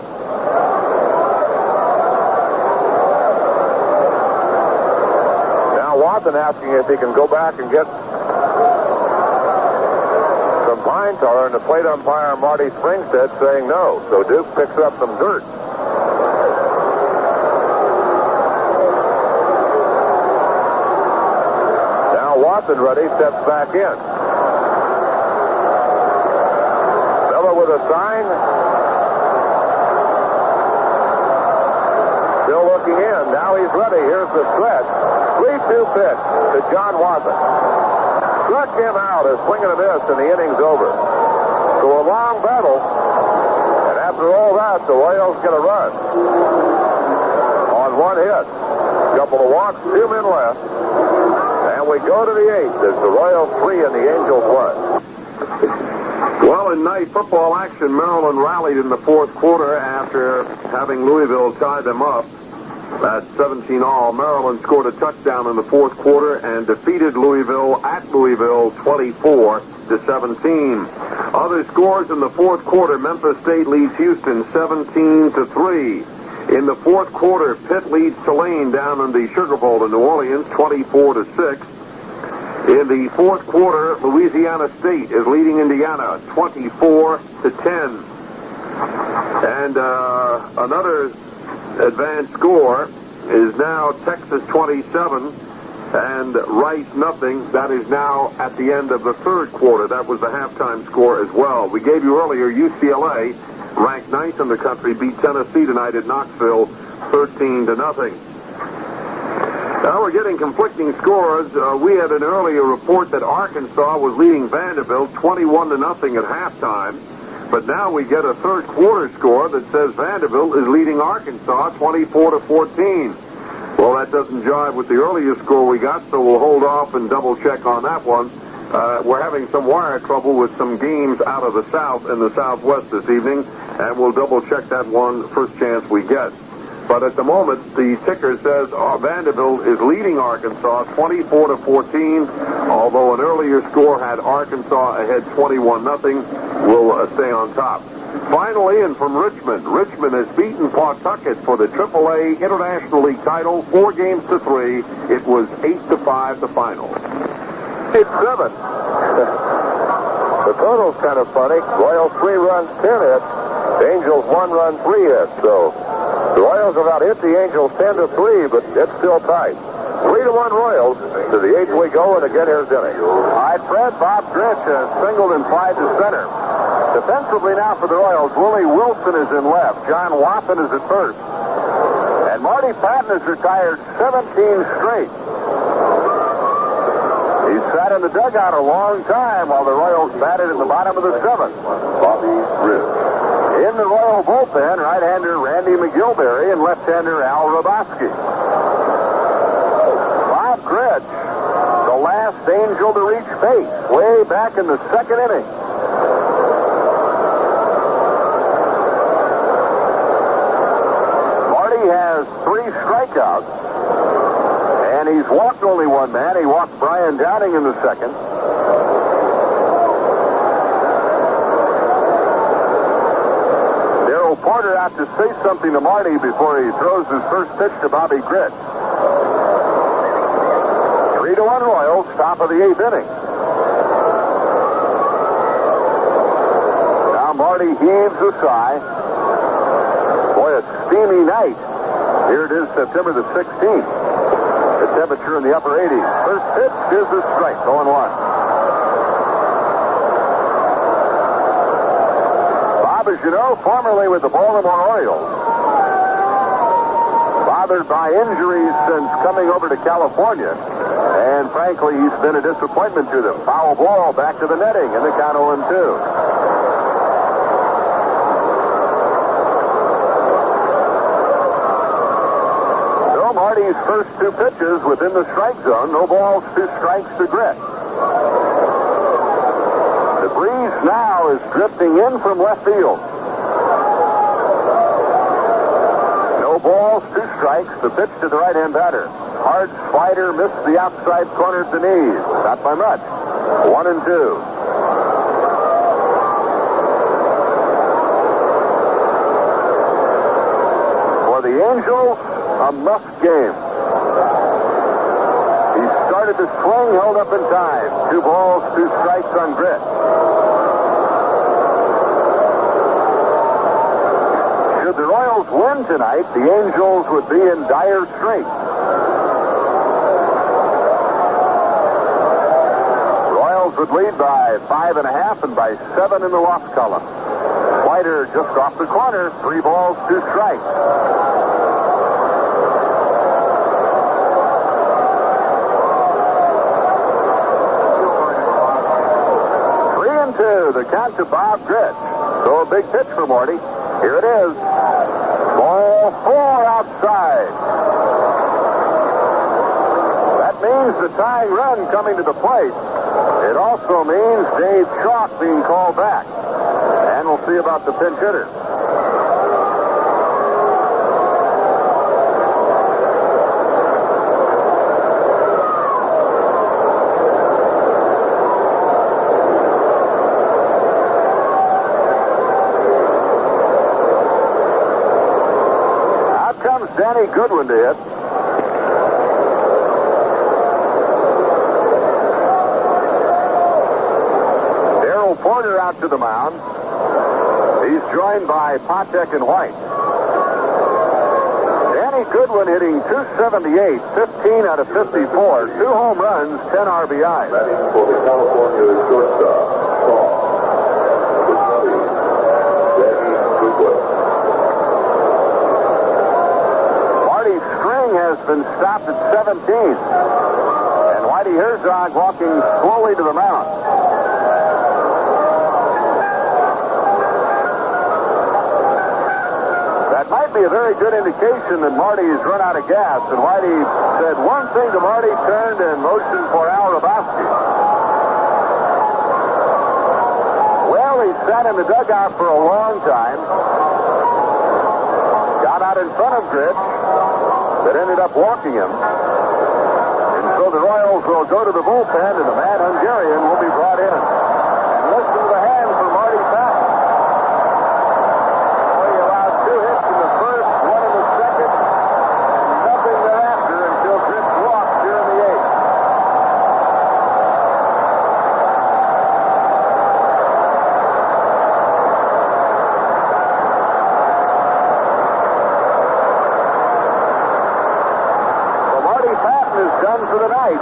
Now Watson asking if he can go back and get some pine tar, and the plate umpire Marty Springstead saying no. So Duke picks up some dirt. Now Watson ready, steps back in. Miller with a sign. Still looking in. Now he's ready. Here's the stretch. 3-2 pitch to John Watson. Struck him out as swing and a miss, and the inning's over. So a long battle, and after all that, the Royals get a run on 1 hit. Couple of walks, 2 men left, and we go to the 8th as the Royals 3 and the Angels 1. Well, in night football action, Maryland rallied in the 4th quarter after having Louisville tie them up. At 17-all, Maryland scored a touchdown in the 4th quarter and defeated Louisville at Louisville 24-17. Other scores in the 4th quarter: Memphis State leads Houston 17-3. In the 4th quarter, Pitt leads Tulane down in the Sugar Bowl in New Orleans 24-6. In the 4th quarter, Louisiana State is leading Indiana 24-10. And another advanced score is now Texas 27 and Rice nothing. That is now at the end of the 3rd quarter. That was the halftime score as well. We gave you earlier UCLA, ranked 9th in the country, beat Tennessee tonight at Knoxville 13-0. Now we're getting conflicting scores. We had an earlier report that Arkansas was leading Vanderbilt 21-0 at halftime. But now we get a 3rd quarter score that says Vanderbilt is leading Arkansas 24-14. Well, that doesn't jive with the earlier score we got, so we'll hold off and double check on that one. We're having some wire trouble with some games out of the South and the Southwest this evening, and we'll double check that one first chance we get. But at the moment, the ticker says Vanderbilt is leading Arkansas 24-14, although an earlier score had Arkansas ahead 21-0. Will stay on top. Finally, and from Richmond, Richmond has beaten Pawtucket for the AAA International League title 4-3. It was 8-5 the final. 8-7. The total's kind of funny. Royals 3 runs, 10 hits. The Angels 1 run, 3 hits. So the Royals have out hit the Angels 10-3, but it's still tight. 3-1 Royals. To the 8th we go, and again here's Denny. All right, Fred. Bob Gritch has singled and flied to center. Defensively now for the Royals, Willie Wilson is in left. John Watson is at first. And Marty Patton has retired 17 straight. He's sat in the dugout a long time while the Royals batted in the bottom of the 7th. Bobby Gritch. In the Royal bullpen, right-hander Randy McGilberry and left-hander Al Hrabosky. Bob Gritch, the last Angel to reach base, way back in the 2nd inning. Marty has 3 strikeouts, and he's walked only 1 man. He walked Brian Downing in the 2nd. Porter out to say something to Marty before he throws his first pitch to Bobby Gritch. 3-1 Royals, top of the 8th inning. Now Marty heaves a sigh. Boy, a steamy night. Here it is, September the 16th. The temperature in the upper 80s. First pitch is a strike, 0-1. As you know, formerly with the Baltimore Orioles. Bothered by injuries since coming over to California. And frankly, he's been a disappointment to them. Foul ball back to the netting in the count 0-2. So Marty's first 2 pitches within the strike zone. No balls, 2 strikes to Gritch. The Freese now is drifting in from left field. No balls, 2 strikes. The pitch to the right-hand batter. Hard slider, missed the outside corner at the knees. Not by much. 1-2. For the Angels, a must game. He started to swing, held up in time. 2 balls, 2 strikes on Grit. Should the Royals win tonight, the Angels would be in dire straits. Royals would lead by 5.5 and by 7 in the loss column. Slider just off the corner. 3 balls, 2 strikes. The count to Bob Grit. So a big pitch for Morty. Here it is. Ball 4 outside. That means the tying run coming to the plate. It also means Dave Chalk being called back. And we'll see about the pinch hitter. Danny Goodwin to hit. Darrell Porter out to the mound. He's joined by Patek and White. Danny Goodwin hitting .278, 15 out of 54, 2 home runs, 10 RBIs. Batting for the California shortstop, Danny Goodwin. Has been stopped at 17. And Whitey Herzog walking slowly to the mound. That might be a very good indication that Marty's run out of gas. And Whitey said one thing to Marty, turned and motioned for Al Hrabosky. Well, he sat in the dugout for a long time. Got out in front of Grit. That ended up walking him. And so the Royals will go to the bullpen, and the Mad Hungarian will be brought in. And listen to the hand for Marty Patton. Well, he allowed 2 hits in the first, 1 in the second, and nothing thereafter until Grit walked here in the 8th. For the night.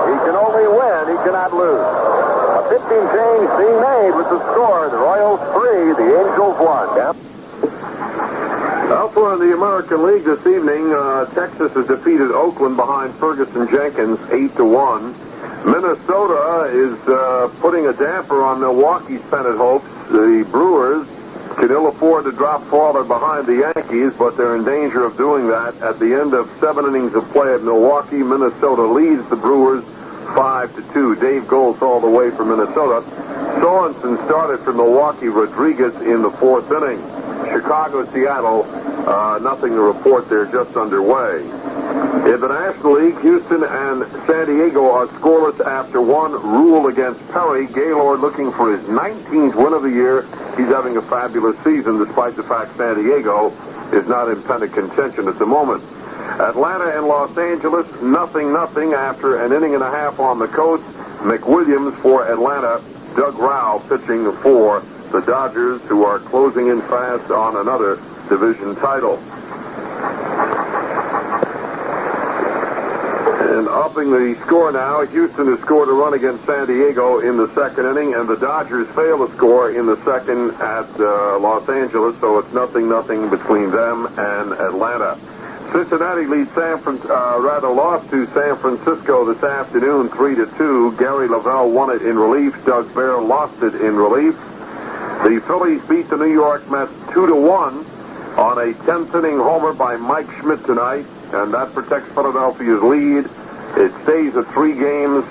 He can only win, he cannot lose. A pitching change being made with the score. The Royals 3, the Angels 1. Yep. Elsewhere in the American League this evening, Texas has defeated Oakland behind Ferguson-Jenkins 8-1. Minnesota is putting a damper on Milwaukee's pennant hopes. The Brewers can ill afford to drop farther behind the Yankees, but they're in danger of doing that. At the end of 7 innings of play at Milwaukee, Minnesota leads the Brewers 5-2. Dave Gold's all the way from Minnesota. Sorensen started for Milwaukee. Rodriguez in the 4th inning. Chicago-Seattle, nothing to report there, just underway. In the National League, Houston and San Diego are scoreless after 1 rule against Perry. Gaylord looking for his 19th win of the year. He's having a fabulous season despite the fact San Diego is not in pennant contention at the moment. Atlanta and Los Angeles, 0-0 after an inning and a half on the coast. McWilliams for Atlanta. Doug Rao pitching for the Dodgers, who are closing in fast on another division title. And upping the score now, Houston has scored a run against San Diego in the 2nd inning, and the Dodgers fail to score in the 2nd at Los Angeles, so it's 0-0 between them and Atlanta. Cincinnati leads lost to San Francisco this afternoon 3-2. Gary Lavelle won it in relief. Doug Bear lost it in relief. The Phillies beat the New York Mets 2-1 on a 10th inning homer by Mike Schmidt tonight, and that protects Philadelphia's lead. It stays at 3 games,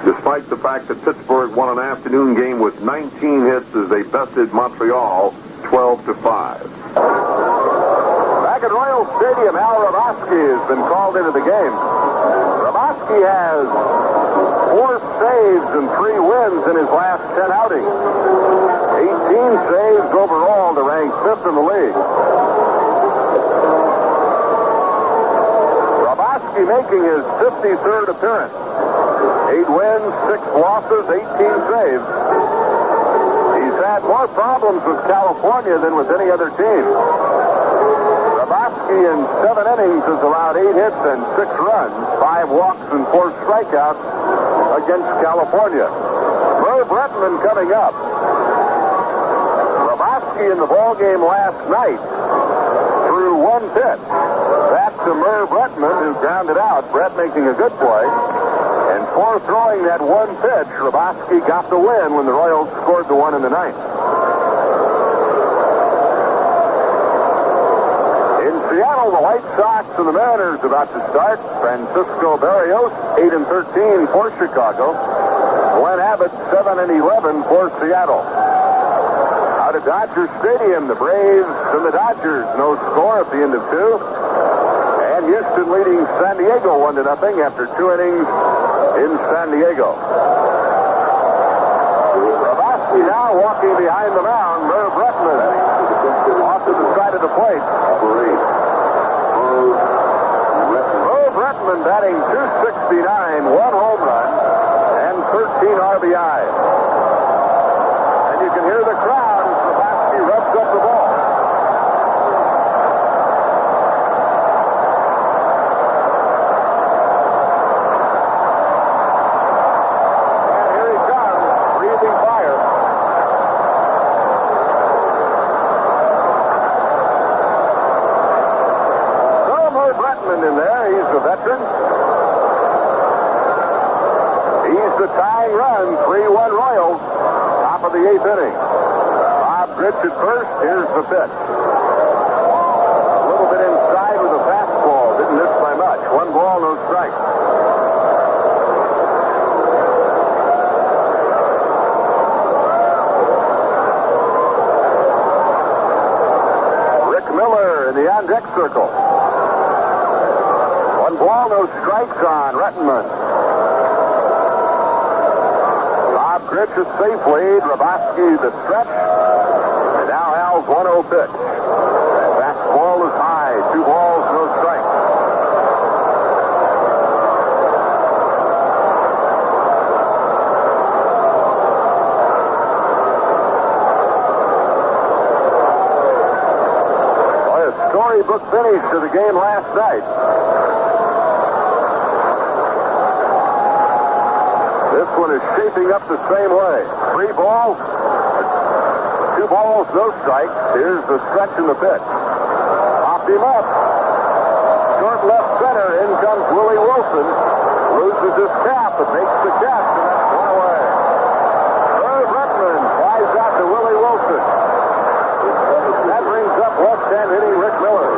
despite the fact that Pittsburgh won an afternoon game with 19 hits as they bested Montreal 12-5. Back at Royal Stadium, Al Hrabosky has been called into the game. Hrabosky has 4 saves and 3 wins in his last 10 outings. 18 saves overall to rank 5th in the league. Hrabosky making his 53rd appearance. 8 wins, 6 losses, 18 saves. He's had more problems with California than with any other team. Hrabosky in 7 innings has allowed 8 hits and 6 runs, 5 walks and 4 strikeouts against California. Merv Rettenman coming up. Hrabosky in the ball game last night threw 1 pitch. Back to Merv Rettenman, who grounded out. Brett making a good play. And for throwing that 1 pitch, Hrabosky got the win when the Royals scored the 1 in the 9th. In Seattle, the White Sox and the Mariners about to start. Francisco Barrios, 8-13 for Chicago. Glenn Abbott, 7-11 for Seattle. Out at Dodger Stadium, the Braves and the Dodgers, no score at the end of 2. And Houston leading San Diego 1-0 after 2 innings in San Diego. Hrabosky now walking behind the mound. Merv Rettenman off to the side of the plate. Merv Rettenman batting .269, 1 home run, and 13 RBIs. And you can hear the crowd as Hrabosky rubs up the ball. In there, he's a veteran. He's the tying run, 3-1 Royals, top of the 8th inning. Bob Grich at first, here's the pitch. A little bit inside with a fastball, didn't miss by much. 1 ball, no strikes. Rick Miller in the on-deck circle. 1 ball, no strikes on Rettenman. Bob Grich is safe lead. Hrabosky the stretch. And now Al's 1-0 pitch. Fastball is high. 2 balls, no strikes. Boy, a storybook finish to the game last night. This one is shaping up the same way. 3 balls, 2 balls, no strikes. Here's the stretch in the pitch. Popped him up. Short left center. In comes Willie Wilson. Loses his cap and makes the catch, and that's 1 away. Merv Rettenman flies out to Willie Wilson. That brings up left-hand hitting Rick Miller.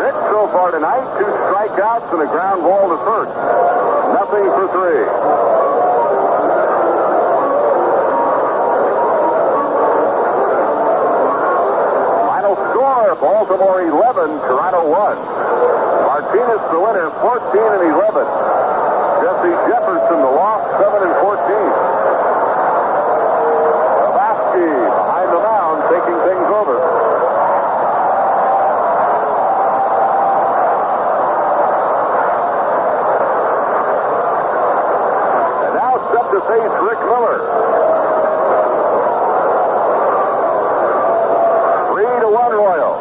Rick so far tonight, 2 strikeouts and a ground ball to first. Nothing for 3. Final score, Baltimore 11, Toronto 1. Martinez the winner, 14-11. Jesse Jefferson the loss, 7-14. Hrabosky behind the mound, taking things over. To face Rick Miller. 3-1 Royal.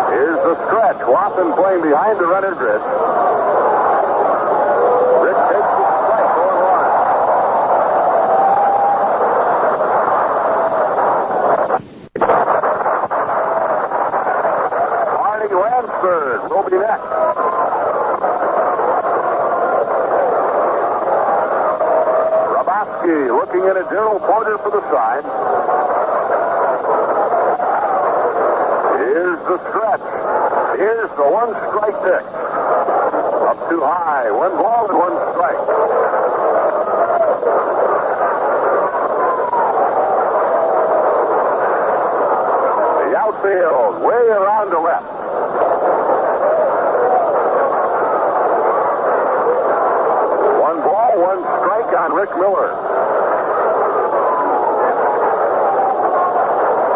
Here's the stretch. Watson playing behind the runner, Grich. Rick takes the strike, 4-1. Marty Lansford will be next. Looking in at Darrell Porter for the side. Here's the stretch. Here's the one strike pitch. Up too high. 1 ball and 1 strike. The outfield way around the left. 1 ball, 1 strike on Rick Miller.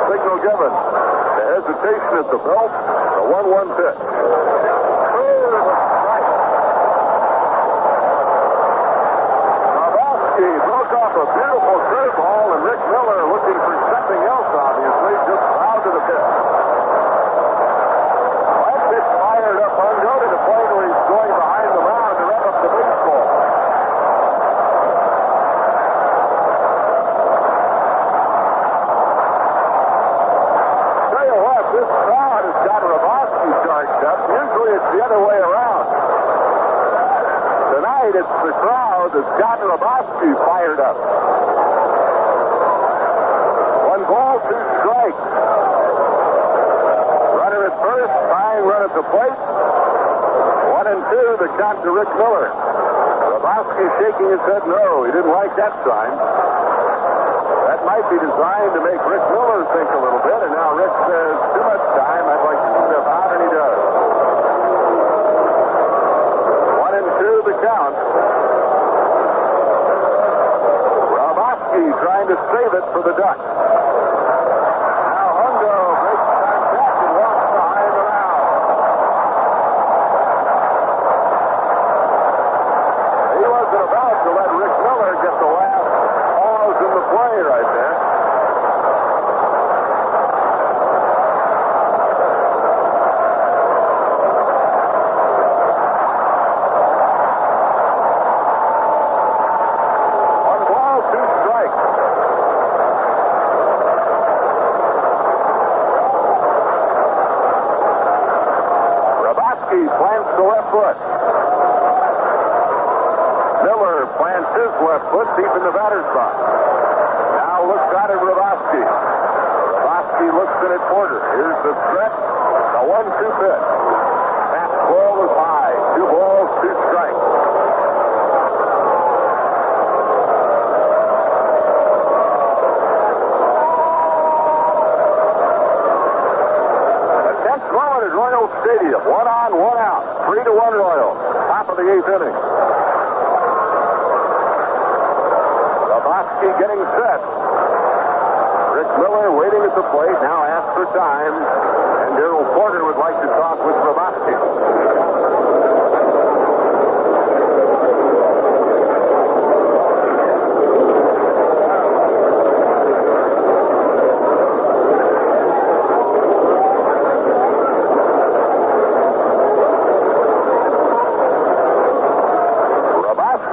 Signal given. The hesitation at the belt. The 1-1 pitch. Grabowski broke off a beautiful curveball, and Rick Miller, looking for something else, obviously, just bowed to the pitch. That pitch fired up Hundo to the point where he's going behind the mound to rev up the baseball. Tell you what, this crowd has got Grabowski charged up. Usually it's the other way around. Tonight it's the crowd that's got Grabowski fired up. 1 ball, 2 strikes. Runner at first, tying run at the plate. 1 and 2, the count to Rick Miller. Grabowski shaking his head no. He didn't like that sign. That might be designed to make Rick Miller think a little bit, and now Rick says, too much time, I'd like to step out, and he does. 1 and 2, the count. Grabowski trying to save it for the Ducks. Now Hundo breaks contact and walks behind the mound. He wasn't about to let Rick Miller get the last pause in the play right there. Plants the left foot. Miller plants his left foot deep in the batter's box. Now looks out at Grabowski. Grabowski looks in at Porter. Here's the stretch. A 1-2 pitch. Fastball is high. 2 balls, 2 strikes. The 10th moment at Royal Stadium. 1 on, 1 out. 3-1 Royals. Top of the 8th inning. Grabowski getting set. Rick Miller waiting at the plate. Now asks for time. And Darrell Porter would like to talk with Grabowski.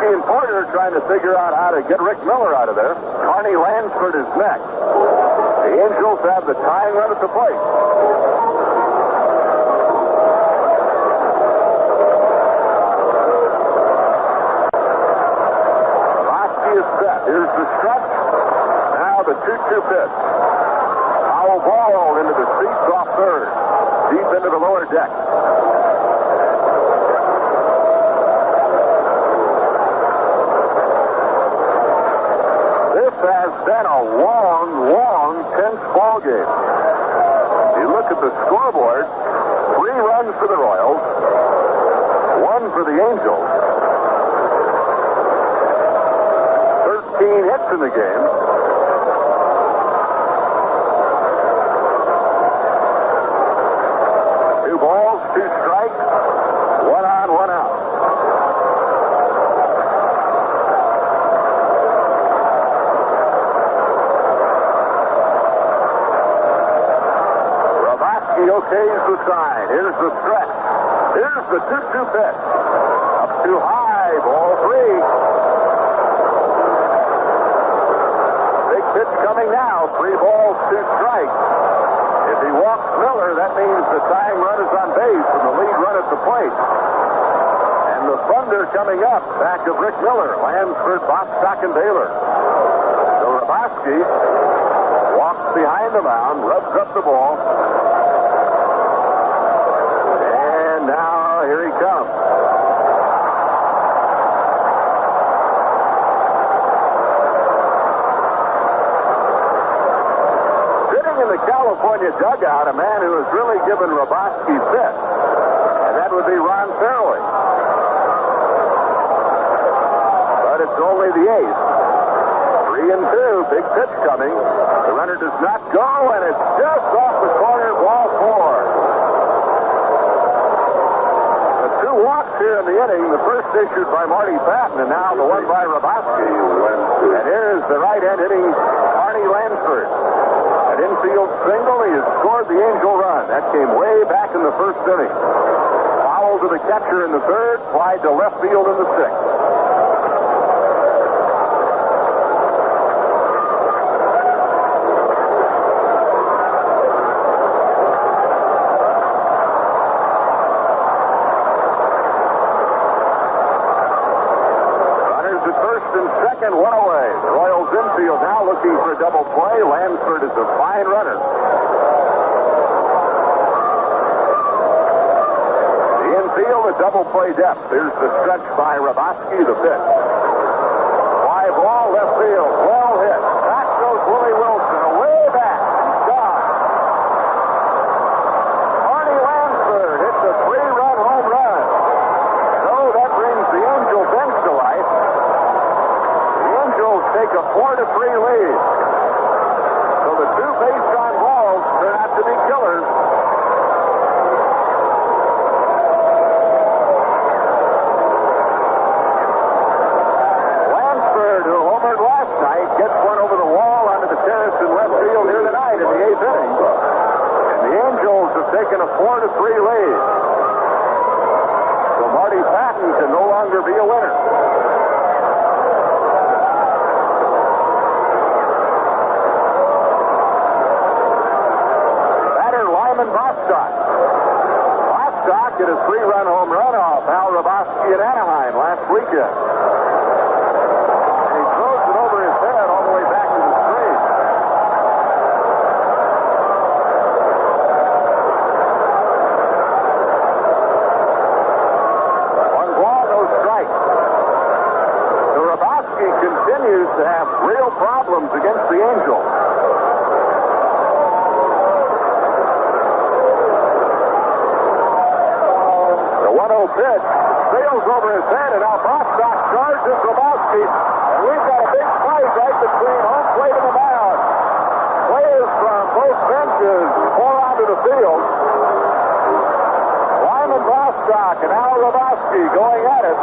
And Porter trying to figure out how to get Rick Miller out of there. Carney Lansford is next. The Angels have the tying run at the plate. Grabowski is set. Here's the stretch. Now the 2-2 pitch. Foul ball into the seats off third. Deep into the lower deck. Has been a long, tense ball game. You look at the scoreboard, 3 runs for the Royals, 1 for the Angels, 13 hits in the game. Two balls, 2 strikes, 1 on, 1 out. He okays the sign. Here's the stretch. Here's the 2-2 pitch. Up too high. Ball 3. Big pitch coming now. 3 balls, 2 strikes. If he walks Miller, that means the tying run is on base and the lead run at the plate. And the Thunder coming up back of Rick Miller. Lansford, Bostock, and Baylor. So Grabowski walks behind the mound, rubs up the ball. come. Sitting in the California dugout, a man who has really given Roboski fit, and that would be Ron Fairley. But it's only the eighth. 3-2, big pitch coming. The runner does not go, and it's just off the corner, ball 4. The two walks here in the inning, the first issued by Marty Patton, and now the one by Roboski. And here's the right-hand hitting Arnie Lansford. An infield single, he has scored the Angel run. That came way back in the first inning. Foul to the catcher in the third, fly to left field in the sixth. One away. The Royals infield now looking for a double play. Lansford is a fine runner. The infield, a double play depth. Here's the stretch by Roboski, the pitch. Fly ball, left field. Well hit. Back goes Willie Wilson. Away back. He's gone. Arnie Lansford hits a 3-run home run. So that brings the Angel bench to life. Take a 4-3 lead. So the two base on balls turn out to be killers. Lansford, who homered last night, gets one over the wall onto the terrace in left field here tonight in the eighth inning. And the Angels have taken a 4-3 lead. So Marty Patton can no longer be a winner. Bostock hit a 3-run home run off Al Roboski in Anaheim last weekend. And he throws it over his head all the way back to the screen. One ball, no strike. So Roboski continues to have real problems against the Angels. Pitch sails over his head, and now Bostock charges Roboski, and we've got a big fight right between home plate and the mound. Players from both benches pour onto the field. Lyman Bostock and Al Roboski going at it.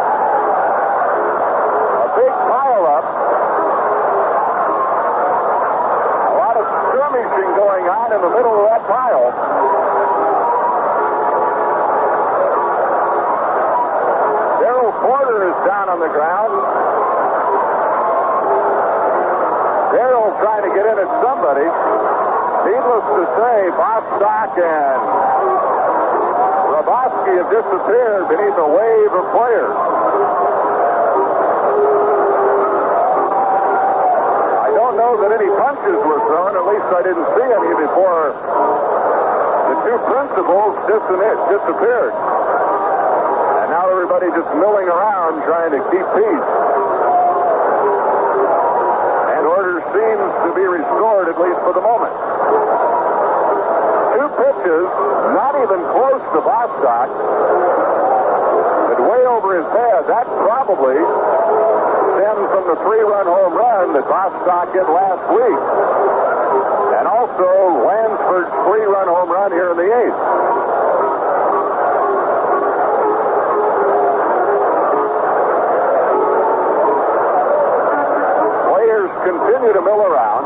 A big pile-up. A lot of skirmishing going on in the middle of that pile. Porter is down on the ground. Darrell trying to get in at somebody. Needless to say, Bostock and Roboski have disappeared beneath a wave of players. I don't know that any punches were thrown. At least I didn't see any before the two principals disappeared. Now everybody just milling around trying to keep peace. And order seems to be restored, at least for the moment. Two pitches, not even close to Bostock, but way over his head. That probably stems from the 3-run home run that Bostock hit last week. And also Lansford's 3-run home run here in the eighth. Continue to mill around.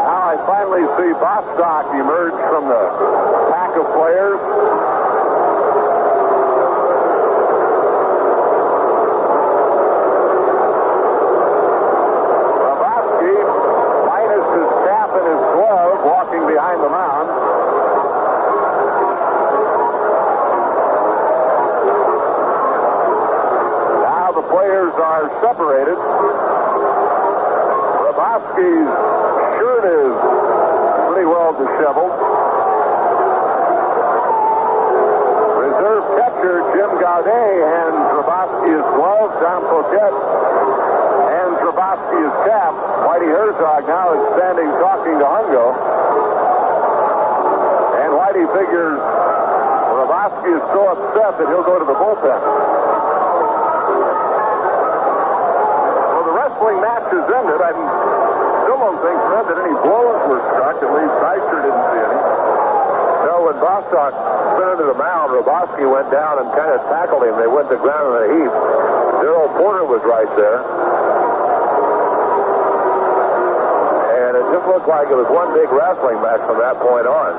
Now I finally see Bostock emerge from the pack of players. Roboski, minus his cap and his glove, walking behind the mound. Players are separated. Roboski's shirt is pretty well disheveled. Gaudet hands Grabowski his gloves. Tom Poquette hands Grabowski his cap. Whitey Herzog now is standing talking to Hungo. And Whitey figures Grabowski is so upset that he'll go to the bullpen. Well, the wrestling match has ended. I still don't think, Fred, that any blows were struck. At least I sure didn't see any. No, when Bostock spun into the mound, Grabowski went down and kind of tackled him. They went to ground in a heap. Darrell Porter was right there. And it just looked like it was one big wrestling match from that point on.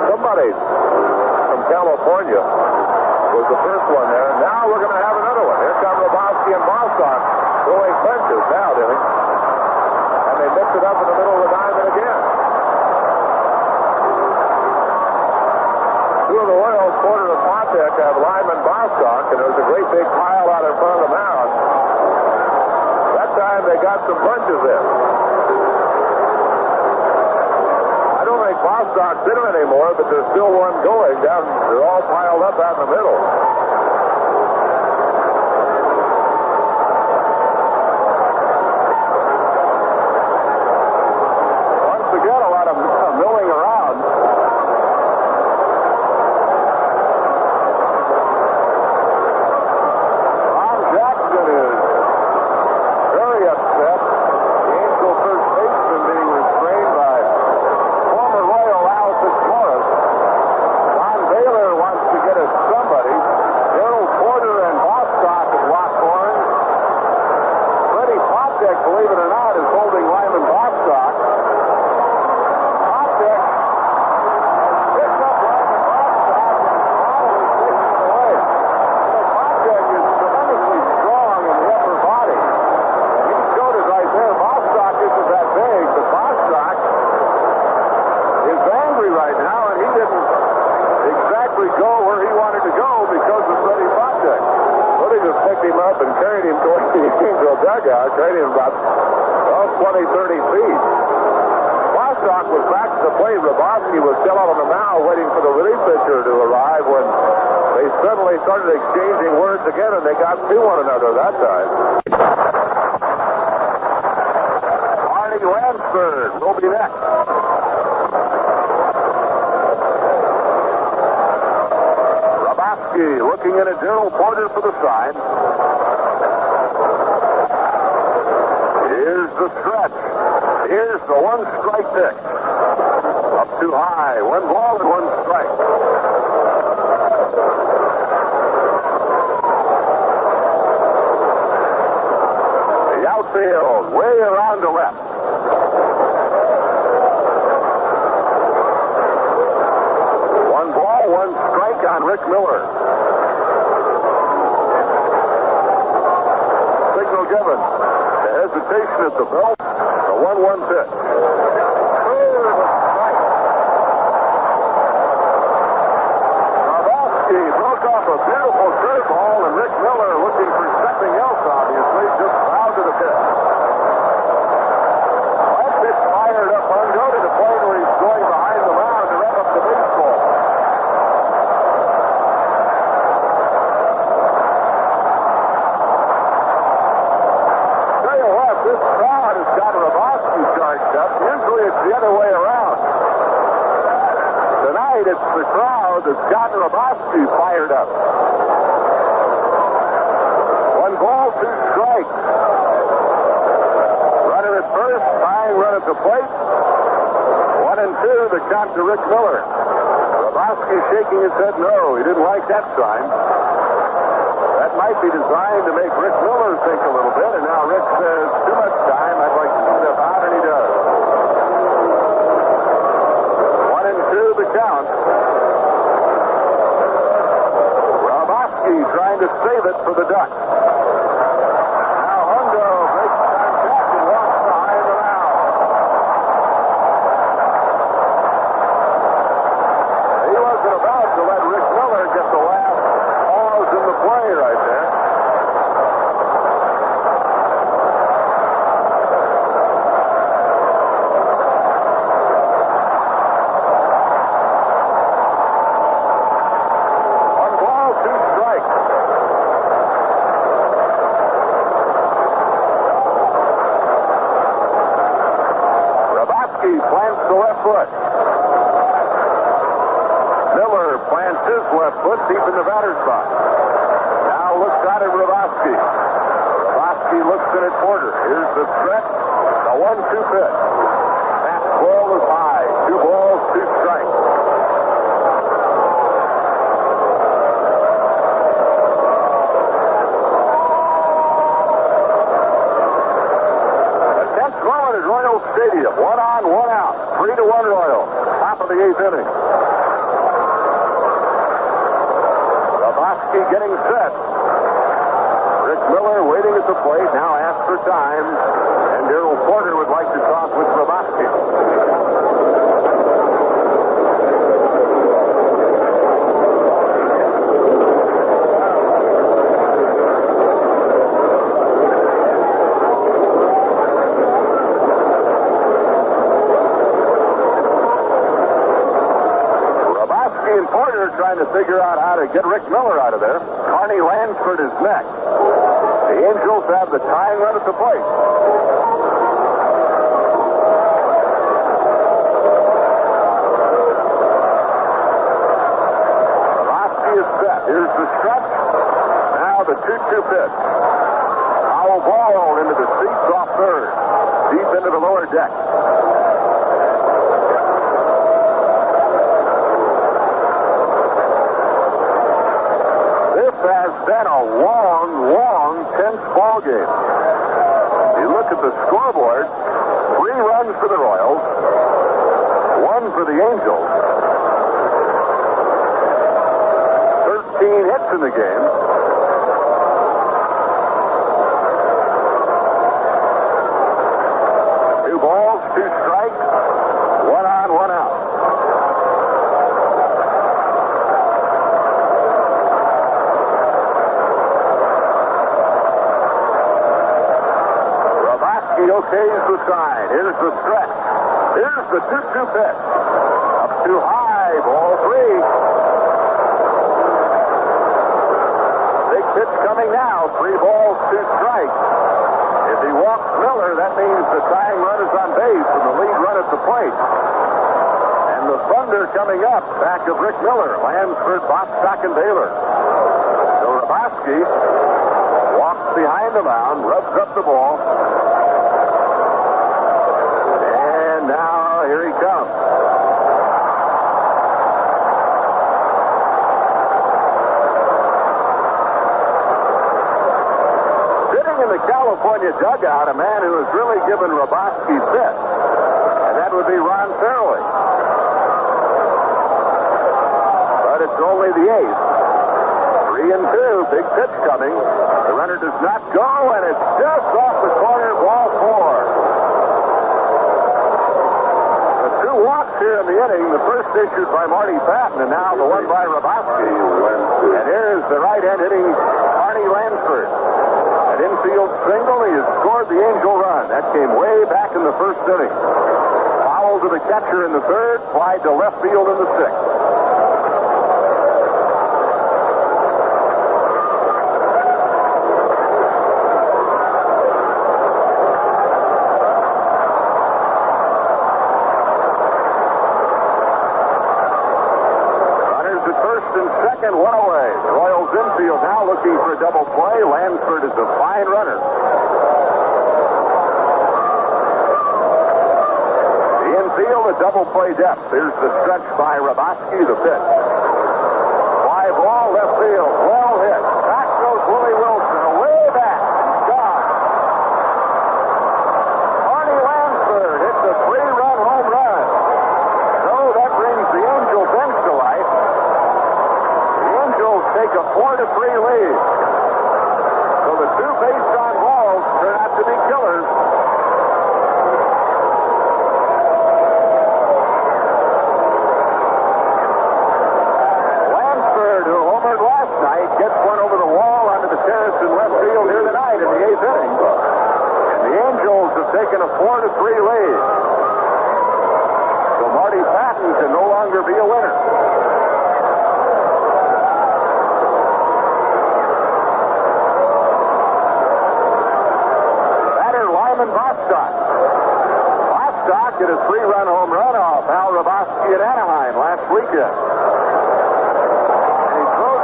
Somebody from California was the first one there. And now we're going to have another one. Here come Grabowski and Bostock throwing punches now, Denny. And they mix it up in the middle of the diamond again. Two of the Royals, Porter and Fontek, have Lyman Bostock, and there's a great big pile out in front of the mound. That time they got some punches in. I don't think Bostock's in them anymore, but there's still one going down. They're all piled up out in the middle. Carried him about 20, 30 feet. Bostock was back to the plate. Grabowski was still out on the mound waiting for the relief pitcher to arrive when they suddenly started exchanging words again, and they got to one another that time. Arnie Lansford will be next. Grabowski looking in at Darrell Porter for the sign. Here's the stretch. Here's the one strike pitch. Up too high. One ball and one strike. The outfield way around the left. One ball, one strike on Rick Miller. Signal given. Hesitation at the belt. The 1-1 pitch. Grabowski broke off a beautiful curveball, and Rick Miller, looking for something else, obviously, just bowed to the pitch. That pitch fired up Hungo to the point where he's going behind the mound to rev up the baseball. This crowd has got Grabowski charged up. Usually it's the other way around. Tonight it's the crowd that's got Grabowski fired up. One ball, two strikes. Runner at first, tying run at the plate. 1-2, the count to Rick Miller. Grabowski shaking his head no. He didn't like that sign. That might be designed to make Rick Miller think a little bit, and now Rick says, too much time, I'd like to see the out, and he does. 1-2, the count. Grabowski trying to save it for the Ducks. Now Hungo makes contact and walks behind the mound. He wasn't about to let Rick Miller get the last pause in the play right there. deep in the batter's box. Now looks out at Hrabosky. Hrabosky looks in at Porter. Here's the stretch. A 1-2 pitch. That ball is high. 2 balls, 2 strikes. The 10th moment at Royal Stadium. 1 on, 1 out. 3-1 Royal. Top of the 8th inning. Hrabosky getting set. Rick Miller waiting at the plate. Now asks for time. And Darrell Porter would like to talk with Hrabosky. Hrabosky and Porter are trying to figure out how to get Rick Miller out of there. Carney Lansford is next. The Angels have the tying run at the plate. Hrabosky is set. Here's the stretch. Now the 2-2 pitch. Foul ball into the seats off third. Deep into the lower deck. This has been a long, tense ball game. You look at the scoreboard, 3 runs for the Royals, 1 for the Angels, 13 hits in the game. Two balls, 2 strikes, 1 on, 1 out. Okays the sign. Here's the stretch. Here's the 2-2 pitch. Up too high. Ball 3. Big pitch coming now. 3 balls, 2 strikes. If he walks Miller, that means the tying run is on base and the lead run at the plate. And the Thunder coming up back of Rick Miller, Lansford, Bostock, and Baylor. So Hrabosky walks behind the mound, rubs up the ball. Now, here he comes. Sitting in the California dugout, a man who has really given Hrabosky fit, and that would be Ron Fairley. But it's only the 8th. 3-2, big pitch coming. The runner does not go, and it's just off the corner, ball 4. Walks here in the inning, the first issued by Marty Patton, and now the one by Hrabosky. And here's the right-hand hitting Carney Lansford. An infield single, he has scored the Angel run. That came way back in the first inning. Foul to the catcher in the 3rd, fly to left field in the 6th. And 1 away. The Royals infield now looking for a double play. Lansford is a fine runner. The infield, a double play depth. Here's the stretch by Hrabosky, the pitch. Fly ball, left field. Well hit. Back goes Willie Wilson. Away back. Gone. Carney Lansford hits a 3-run home run. So that brings the Angel bench to life. Take a 4-3 lead. So the 2 base on balls turn out to be killers. Lansford, who homered last night, gets one over the wall onto the terrace in left field here tonight in the 8th inning. And the Angels have taken a 4-3 lead. So Marty Patton can no longer be a winner. Bostock hit a 3-run home run off Al Hrabosky at Anaheim last weekend. And he throws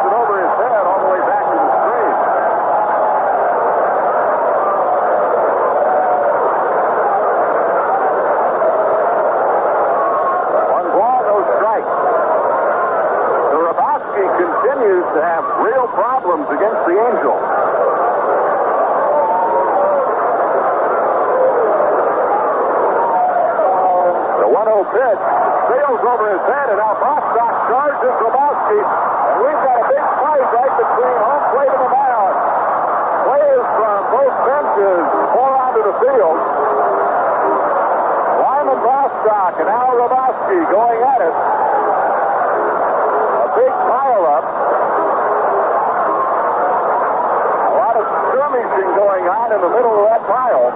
sails over his head, and now Bostock charges Grabowski. And we've got a big fight right between home plate and the mound. Players from both benches pour onto the field. Lyman Bostock and Al Grabowski going at it. A big pile-up. A lot of skirmishing going on in the middle of that pile.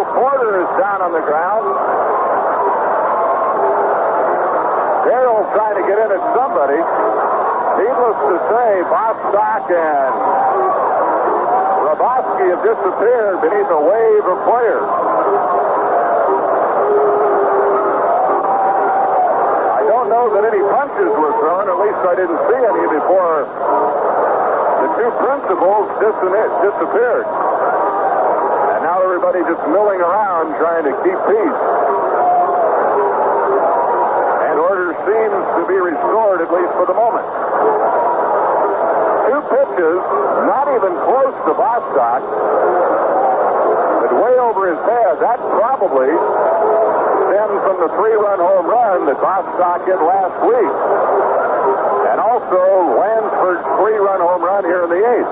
Porter is down on the ground. Darrell trying to get in at somebody. Needless to say, Bostock and Grabowski have disappeared beneath a wave of players. I don't know that any punches were thrown, at least I didn't see any before the two principals disappeared. Now everybody just milling around trying to keep peace. And order seems to be restored, at least for the moment. Two pitches, not even close to Bostock, but way over his head. That probably stemmed from the 3-run home run that Bostock hit last week. And also Lansford's 3-run home run here in the 8th.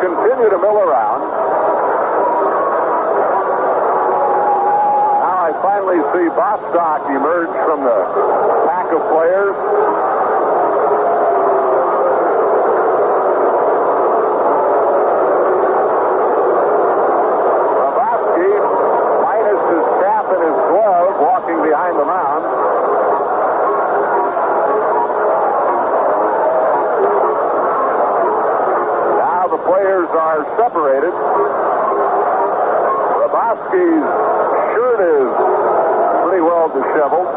Continue to mill around. Now I finally see Bostock emerge from the pack of players. Grabowski, minus his cap and his glove, walking behind the mound. Players are separated. Grabowski's shirt is pretty well disheveled.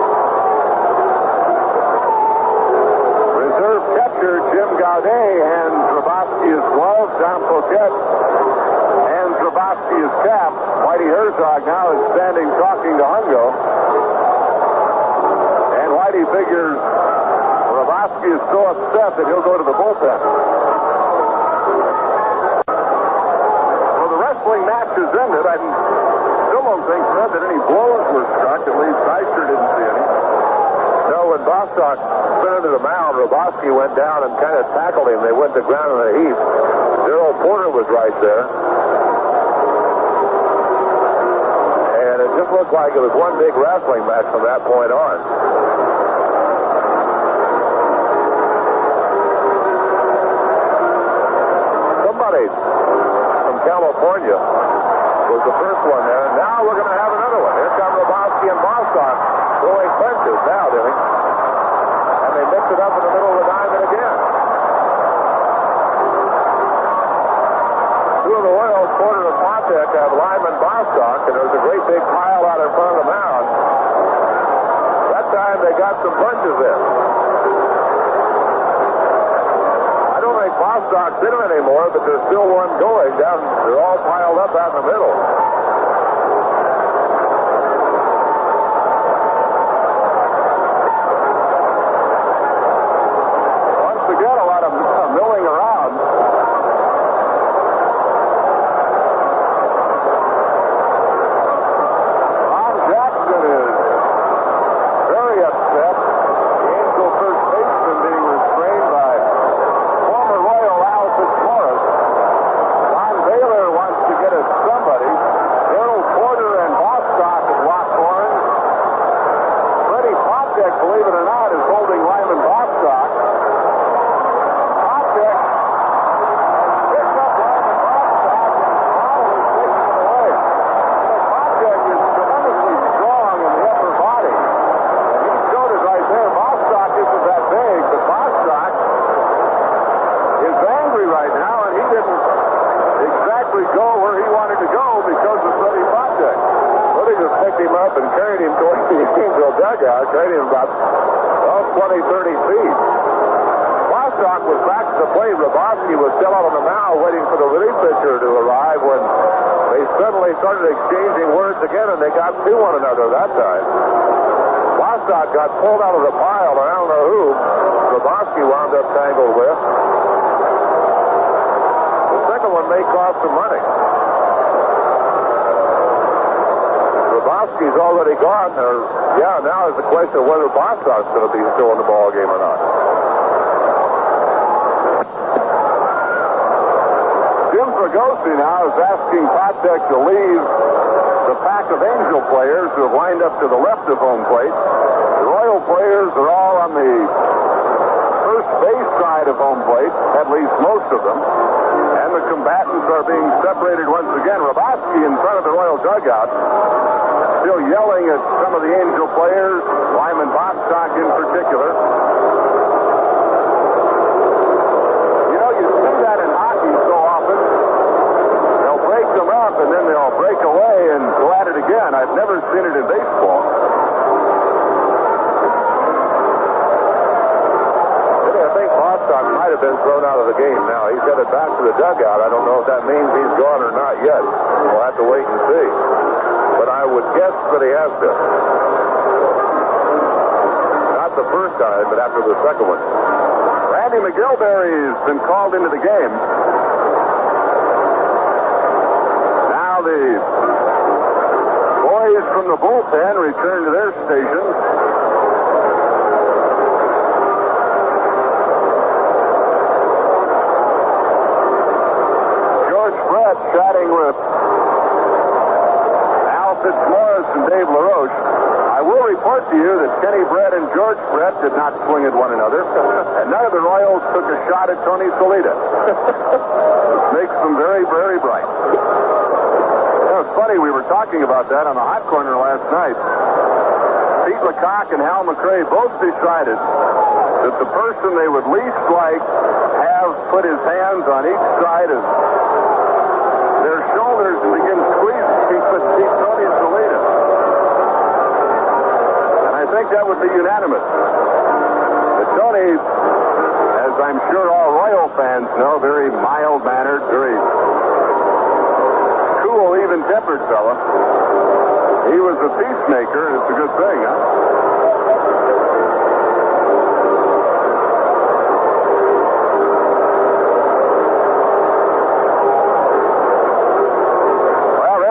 Reserve catcher Jim Gaudet hands Grabowski his glove. John Poquette hands Grabowski his cap. Whitey Herzog now is standing talking to Hungo. And Whitey figures Grabowski is so upset that he'll go to the bullpen. Match is ended. I still don't think, Fred, that any blows were struck. At least I sure didn't see any. No, when Bostock spun into the mound, Grabowski went down and kind of tackled him. They went to ground in a heap. Darrell Porter was right there. And it just looked like it was one big wrestling match from that point on. Somebody from California was the first one there. And now we're going to have another one. Here come Grabowski and Bostock throwing punches now, Denny. And they mix it up in the middle of the diamond again. Two of the Royals, Porter and Fontek, have Lyman Bostock, and there's a great big pile out in front of the mound. That time they got some punches in. Bostock's in them anymore, but there's still one going down. They're all piled up out in the middle. Once again, a lot of milling around. Ron Jackson is very upset. The Angel first baseman being restrained by former Royal Al Fitzmaurice. Don Baylor wants to get at somebody. Darrell Porter and Bostock have locked horns. Freddie Fontek, believe it or not, is holding Lyman Bostock. Fontek picks up Lyman Bostock and Bottom is taking it away. Fontek is tremendously strong in the upper body. And he showed it right there. Bostock isn't that big, but Bostock is angry right now, and he didn't exactly go where he wanted to go because of Freddie Fontek. Freddie just picked him up and carried him towards the Angel dugout, carried him about 20, 30 feet. Bostock was back to the plate. Grabowski was still out on the mound waiting for the relief pitcher to arrive when they suddenly started exchanging words again, and they got to one another that time. Bostock got pulled out of the pile, and I don't know who Grabowski wound up tangled with. The second one may cost some money. Grabowski's already gone. Now is the question of whether Bostock's going to be still in the ball game or not. Jim Fregosi now is asking Patek to leave the pack of Angel players who have lined up to the left of home plate. The Royal players are all on the first base side of home plate, at least most of them. And the combatants are being separated once again. Grabowski in front of the Royal dugout, still yelling at some of the Angel players, Lyman Bostock in particular. You know, you see that in hockey so often. They'll break them up and then they'll break away and go at it again. I've never seen it in baseball. I think Bostock might have been thrown out of the game now. He's headed back to the dugout. I don't know if that means he's gone or not yet. We'll have to wait and see. But I would guess that he has been. Not the first time, but after the second one. Randy McGilberry has been called into the game. Now the boys from the bullpen return to their stations. George Brett chatting with Fitzmaurice and Dave LaRoche. I will report to you that Kenny Brett and George Brett did not swing at one another, and none of the Royals took a shot at Tony Solita. Which makes them very, very bright. It was funny, we were talking about that on the Hot Corner last night. Pete LeCoq and Hal McRae both decided that the person they would least like have put his hands on each side of their shoulders and begin squeezing would see Tony Solita. And I think that would be unanimous. But Tony, as I'm sure all Royal fans know, very mild-mannered, very cool, even-tempered fella. He was a peacemaker, and it's a good thing, huh?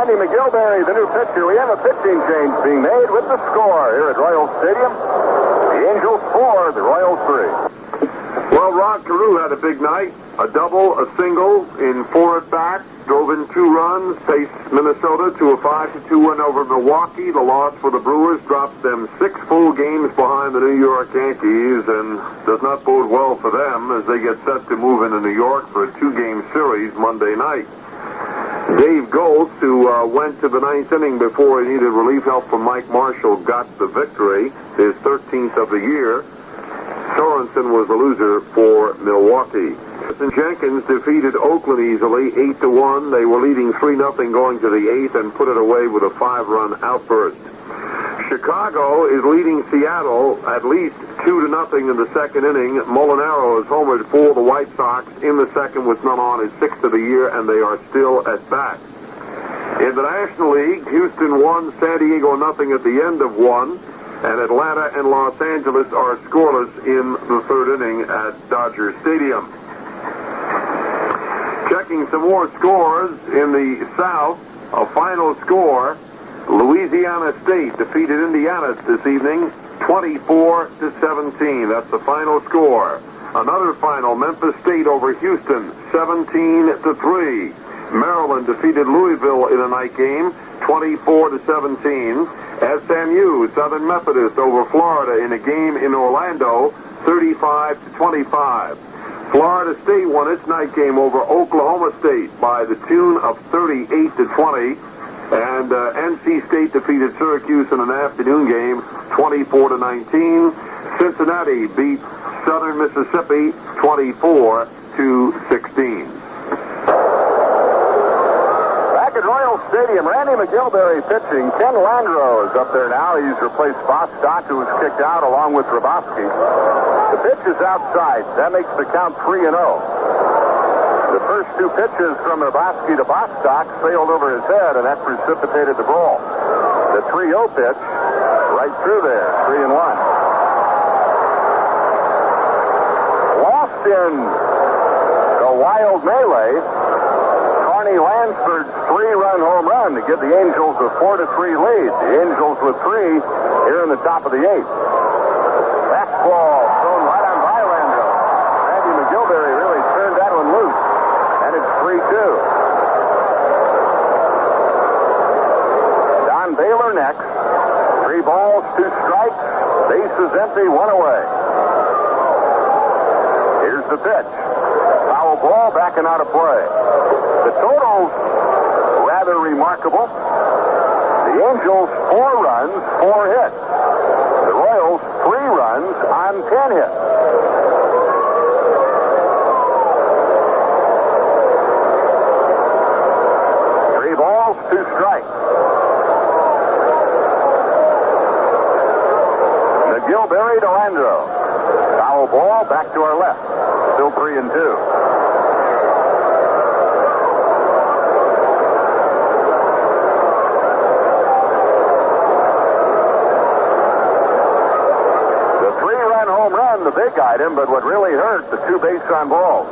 McGilberry, the new pitcher. We have a pitching change being made with the score here at Royal Stadium. The Angels 4, the Royals 3. Well, Rod Carew had a big night. A double, a single in 4 at-bats. Drove in 2 runs. Paced Minnesota to a 5-2 win over Milwaukee. The loss for the Brewers drops them 6 full games behind the New York Yankees and does not bode well for them as they get set to move into New York for a 2-game series Monday night. Dave Goltz, who went to the 9th inning before he needed relief help from Mike Marshall, got the victory, his 13th of the year. Sorensen was the loser for Milwaukee. Jenkins defeated Oakland easily, 8-1. They were leading 3-0 going to the 8th and put it away with a 5-run outburst. Chicago is leading Seattle at least 2-0 in the second inning. Molinaro has homered for the White Sox in the second with none on, his 6th of the year, and they are still at bat. In the National League, Houston won, San Diego 0 at the end of 1, and Atlanta and Los Angeles are scoreless in the third inning at Dodger Stadium. Checking some more scores in the South, a final score. Louisiana State defeated Indiana this evening, 24-17. That's the final score. Another final, Memphis State over Houston, 17-3. Maryland defeated Louisville in a night game, 24-17. SMU, Southern Methodist over Florida in a game in Orlando, 35-25. Florida State won its night game over Oklahoma State by the tune of 38-20. And NC State defeated Syracuse in an afternoon game, 24-19. Cincinnati beat Southern Mississippi, 24-16. Back at Royal Stadium, Randy McGilberry pitching. Ken Landreau is up there now. He's replaced Bostock, who was kicked out along with Grabowski. The pitch is outside. That makes the count 3-0. The first 2 pitches from Grabowski to Bostock sailed over his head, and that precipitated the ball. The 3-0 pitch, right through there. 3-1. Lost in the wild melee, Carney Lansford's 3-run home run to give the Angels a 4-3 lead. The Angels with 3 here in the top of the 8th. Fastball thrown right on by Landreau. Randy McGilberry really turned that one loose. And it's 3-2. Don Baylor next. 3 balls, 2 strikes. Bases empty, 1 away. Here's the pitch. Foul ball, backing out of play. The total's rather remarkable. The Angels, 4 runs, 4 hits. The Royals, 3 runs on 10 hits. Balls, 2 strikes. McGilberry to Landreau. Foul ball, back to our left. Still 3-2. The 3-run home run, the big item, but what really hurt, the 2 base on balls.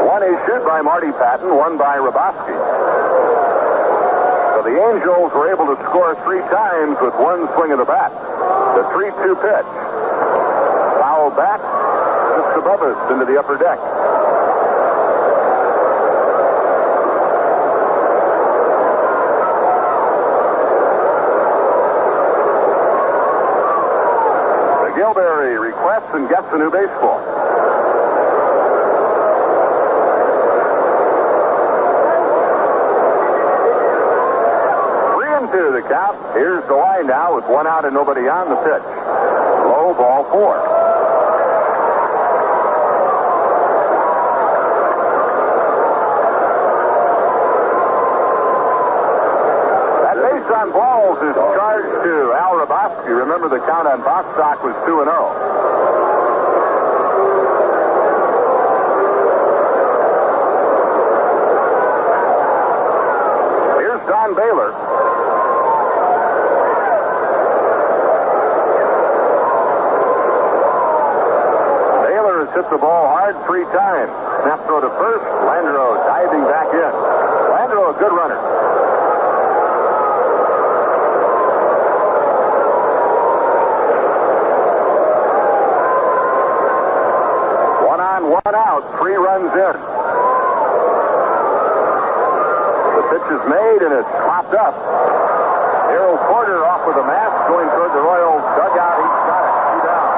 One issued by Marty Patton, one by Rabosky. So the Angels were able to score 3 times with 1 swing of the bat. The 3-2 pitch. Foul back just above us into the upper deck. McGilberry requests and gets a new baseball. 3-2 the count. Here's the line now with 1 out and nobody on the pitch. Low, ball 4. That base on balls is charged to Al Rabosky. Remember the count on Bostock was 2-0. Here's Don Baylor. Hit the ball hard 3 times. Snap throw to first. Landreau diving back in. Landreau, a good runner. One on, 1 out. 3 runs in. The pitch is made and it's popped up. Harold Porter off with a mask going toward the Royals dugout. He's got it. 2 down.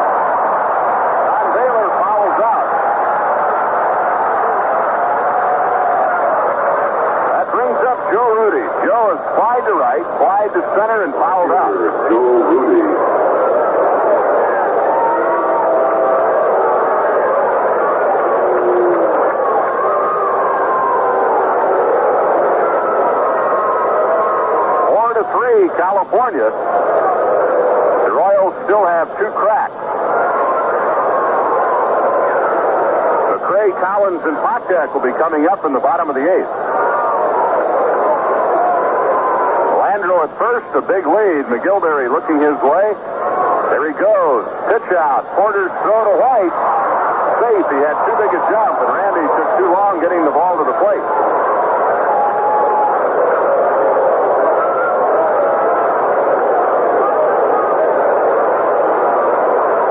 Joe Rudy. Joe is flied to right, flied to center, and fouled out. Joe Rudy. Four to 3, California. The Royals still have 2 cracks. McRae, Collins, and Potek will be coming up in the bottom of the 8th. Landreau at first, a big lead. McGilberry looking his way. There he goes. Pitch out. Porter's throw to White. Safe. He had too big a jump, and Randy took too long getting the ball to the plate.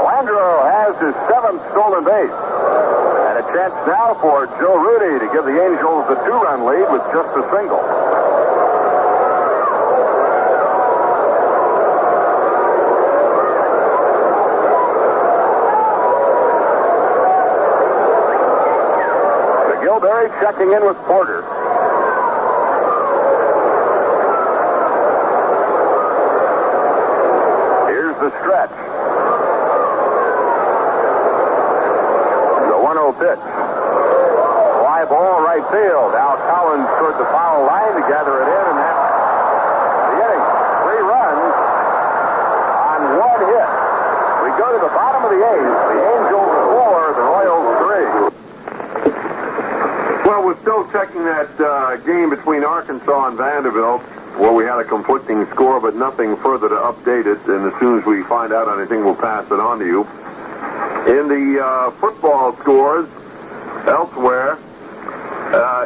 Landreau has his 7th stolen base. And a chance now for Joe Rudy to give the Angels a 2-run lead with just a single. McGilberry checking in with Porter. Here's the stretch. The 1-0 pitch. Fly ball right field. Al Collins toward the foul line to gather it in, and that's the inning. 3 runs on 1 hit. We go to the bottom of the 8th. The Angels 4, the Royals 3. Well, we're still checking that game between Arkansas and Vanderbilt. well, we had a conflicting score, but nothing further to update it. And as soon as we find out anything, we'll pass it on to you. In the football scores, elsewhere,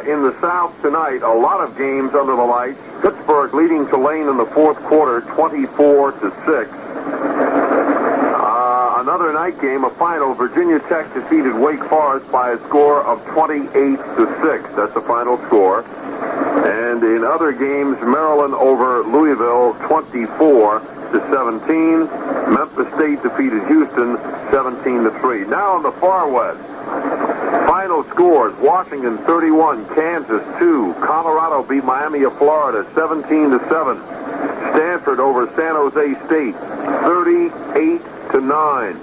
in the South tonight, a lot of games under the lights. Pittsburgh leading Tulane in the fourth quarter, 24-6. Another night game, a final. Virginia Tech defeated Wake Forest by a score of 28-6. That's the final score. And in other games, Maryland over Louisville, 24-17. Memphis State defeated Houston, 17-3. Now in the far west, final scores: Washington 31, Kansas 2. Colorado beat Miami of Florida, 17-7. Stanford over San Jose State, 38-9.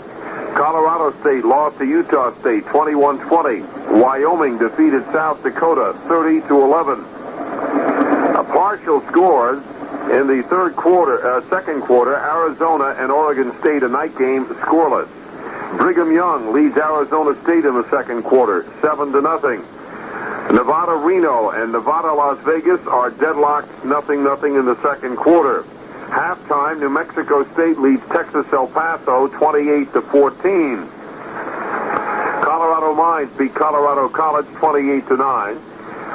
Colorado State lost to Utah State, 21-20. Wyoming defeated South Dakota, 30-11. Partial scores in the second quarter: Arizona and Oregon State, a night game, scoreless. Brigham Young leads Arizona State in the second quarter, 7-0. Nevada Reno and Nevada Las Vegas are deadlocked, 0-0 in the second quarter. Halftime, New Mexico State leads Texas El Paso, 28-14. Colorado Mines beat Colorado College, 28-9.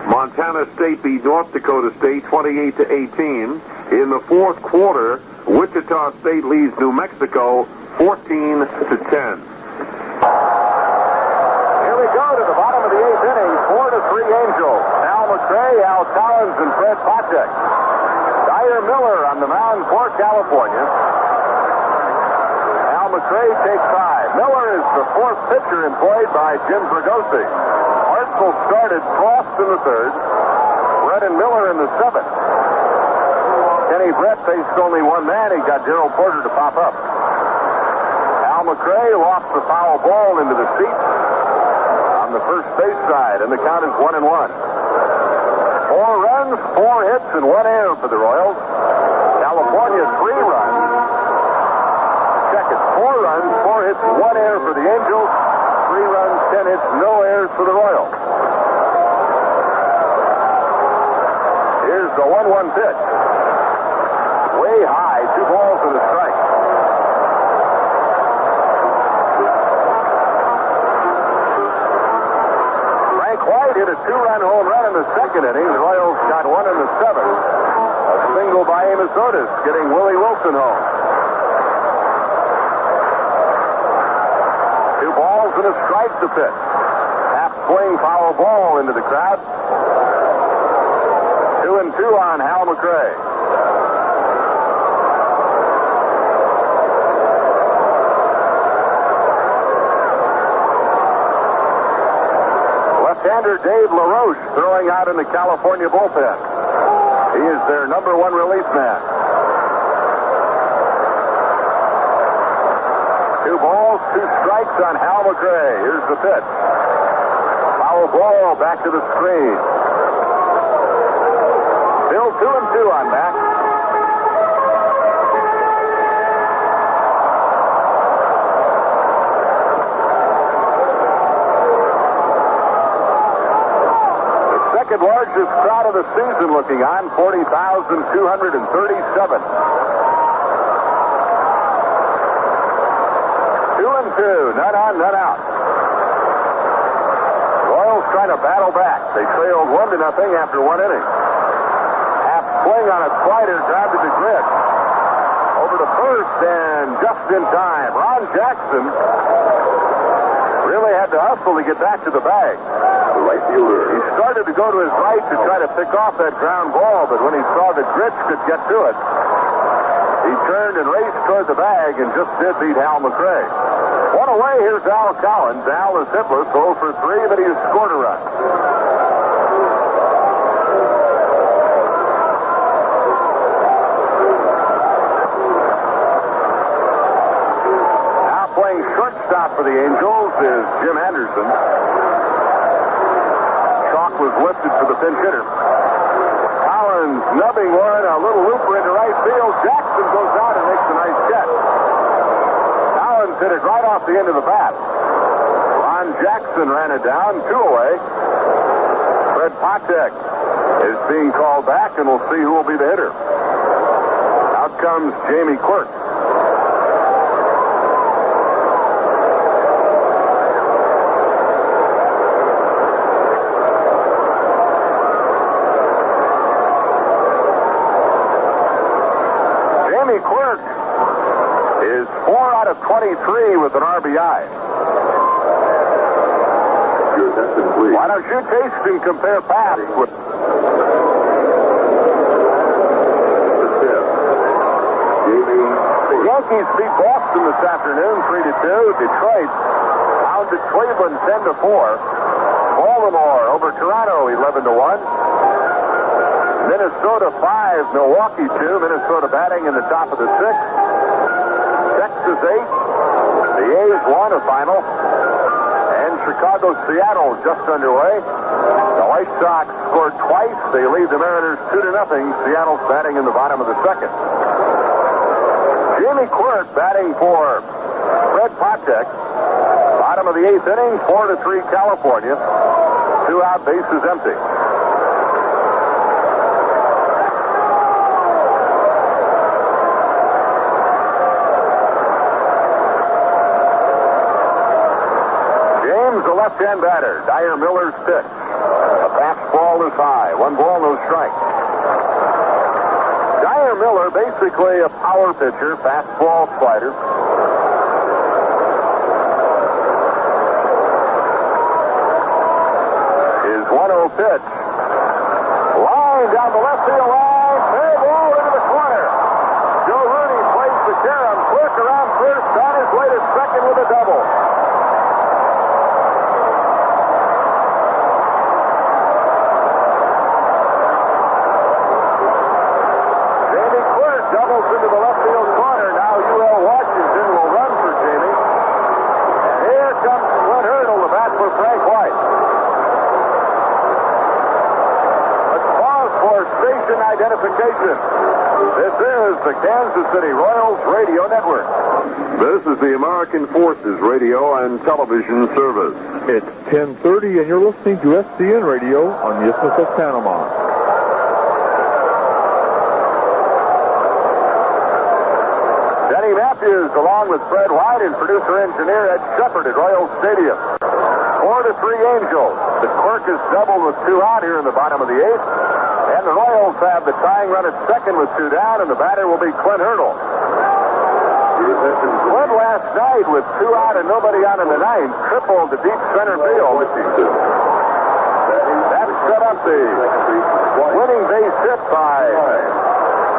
Montana State beat North Dakota State, 28-18. In the fourth quarter, Wichita State leads New Mexico, 14-10. Here we go to the bottom of the eighth inning. 4-3 Angels. Al McRae, Al Collins, and Fred Patek. Dyer Miller on the mound for California. Al McRae takes 5. Miller is the fourth pitcher employed by Jim Fregosi. Hartzell started Frost in the third. Brett and Miller in the seventh. Kenny Brett faced only one man. He got Gerald Porter to pop up. Al McRae lost the foul ball into the seats on the first base side, and the count is 1-1. 4 runs, 4 hits, and 1 error for the Royals. California, 3 runs. Check it. 4 runs, 4 hits, 1 error for the Angels. 3 runs, 10 hits, no errors for the Royals. Here's the 1-1 pitch. Way high, 2 balls and a strike. Frank White hit a 2-run home run in the second inning. The Royals got 1 in the 7th. A single by Amos Otis, getting Willie Wilson home. 2 balls and a strike to pitch. Half swing, foul ball into the crowd. 2-2 on Hal McRae. Left-hander Dave LaRoche throwing out in the California bullpen. He is their number 1 relief man. 2 balls, 2 strikes on Hal McRae. Here's the pitch. Foul ball back to the screen. Still 2-2 on Mac. The second largest crowd of the season looking on, 40,237. 2-2, none on, none out. Royals trying to battle back. They trailed 1-0 after 1 inning. Half swing on a slider, grounded to Grit. Over to first and just in time. Ron Jackson really had to hustle to get back to the bag. The right fielder. He started to go to his right to try to pick off that ground ball, but when he saw that Grits could get to it, he turned and raced toward the bag and just did beat Hal McRae. One away, here's Al Collins. Al is hitless, 0 for 3, but he has scored a run. Now playing shortstop for the Angels is Jim Henderson. Chalk was lifted for the pinch hitter. Collins nubbing one, a little looper into right field. Jackson goes out and makes a nice catch. Collins hit it right off the end of the bat. Ron Jackson ran it down, 2 away. Fred Patek is being called back, and we'll see who will be the hitter. Out comes Jamie Quirk. Jamie Quirk is 4 out of 23 with an RBI. Why don't you taste and compare Pat with... The Yankees beat Boston this afternoon, 3-2. Detroit pounded Cleveland 10-4. Baltimore over Toronto, 11-1. Minnesota 5, Milwaukee 2. Minnesota batting in the top of the 6th. Texas 8. The A's won a final. Chicago-Seattle just underway. The White Sox scored twice. They lead the Mariners 2-0. Seattle's batting in the bottom of the 2nd. Jamie Quirk batting for Fred Patek. Bottom of the 8th inning, 4-3 California. 2 out, bases empty. Left-hand batter, Dyer Miller's pitch. A fastball is high. 1 ball, no strike. Dyer Miller, basically a power pitcher, fastball slider. His 1-0 pitch. Line down the left field line. Fair ball into the corner. Joe Rooney plays the carom. Quirk around first, on his way to second with a double. Into the left field corner. Now UL Washington will run for Jamie. And here comes Clint Hurdle, the bat for Frank White. Let's pause for station identification. This is the Kansas City Royals Radio Network. This is the American Forces Radio and Television Service. It's 10:30 and you're listening to SCN Radio on the Isthmus of Panama. Matthews, along with Fred White and producer-engineer Ed Shepard at Royal Stadium. 4-3 Angels. The Quirk is doubled with 2 out here in the bottom of the 8th. And the Royals have the tying run at second with 2 down, and the batter will be Clint Hurdle. Clint last night with 2 out and nobody on in the 9th tripled to deep center field. That set up the winning base hit by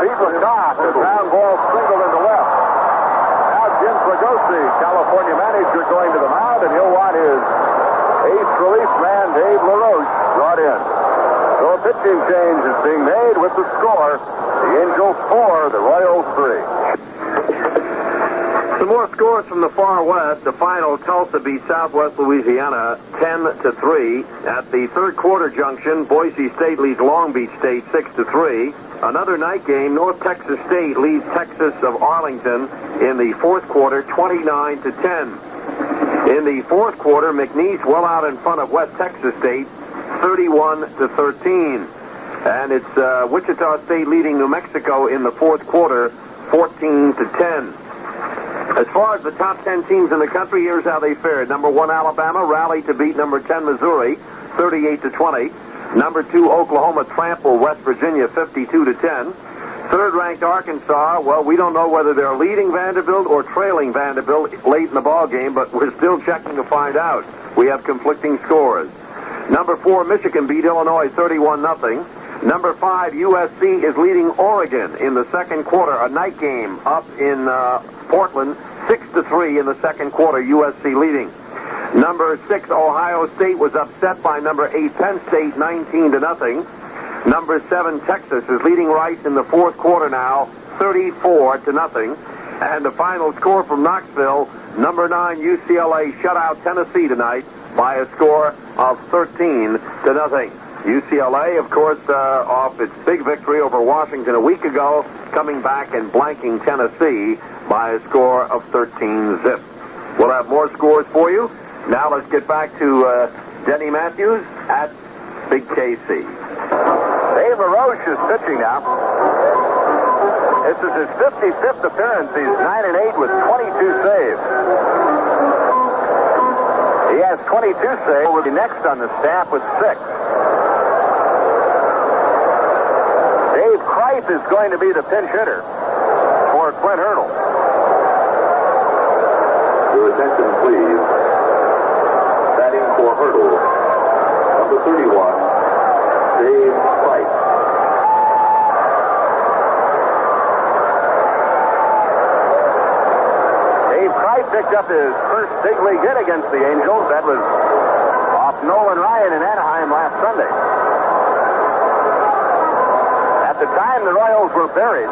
Pete LaCock. A ground ball single into left. Jim Fregosi, California manager, going to the mound, and he'll want his 8th relief man, Dave LaRoche, brought in. So a pitching change is being made with the score. The Angels 4, the Royals 3. Some more scores from the far west. The final, Tulsa beat Southwest Louisiana 10-3. At the third quarter junction, Boise State leads Long Beach State 6-3. Another night game, North Texas State leads Texas of Arlington in the fourth quarter, 29-10. In the fourth quarter, McNeese well out in front of West Texas State, 31-13. And it's Wichita State leading New Mexico in the fourth quarter, 14-10. As far as the top 10 teams in the country, here's how they fared. Number 1, Alabama rallied to beat number 10, Missouri, 38-20. Number 2, Oklahoma trampled West Virginia 52-10. Third-ranked Arkansas, well, we don't know whether they're leading Vanderbilt or trailing Vanderbilt late in the ball game, but we're still checking to find out. We have conflicting scores. Number 4, Michigan beat Illinois 31-0. Number 5, USC is leading Oregon in the second quarter, a night game up in Portland, 6-3 in the second quarter, USC leading. Number 6, Ohio State was upset by number 8, Penn State, 19-0. Number 7, Texas is leading Rice in the fourth quarter now, 34-0. And the final score from Knoxville, number 9, UCLA shut out Tennessee tonight by a score of 13-0. UCLA, of course, off its big victory over Washington a week ago, coming back and blanking Tennessee by a score of 13-0. We'll have more scores for you. Now let's get back to Denny Matthews at Big KC. Dave LaRoche is pitching now. This is his 55th appearance. He's 9-8 with 22 saves. He has 22 saves. Will be next on the staff with 6. Dave Kripe is going to be the pinch hitter for Clint Hurdle. Your attention, please. Batting for Hurdle, number 31, Dave Kripe. Dave Kripe picked up his first big league hit against the Angels. That was off Nolan Ryan in Anaheim last Sunday. At the time, the Royals were buried.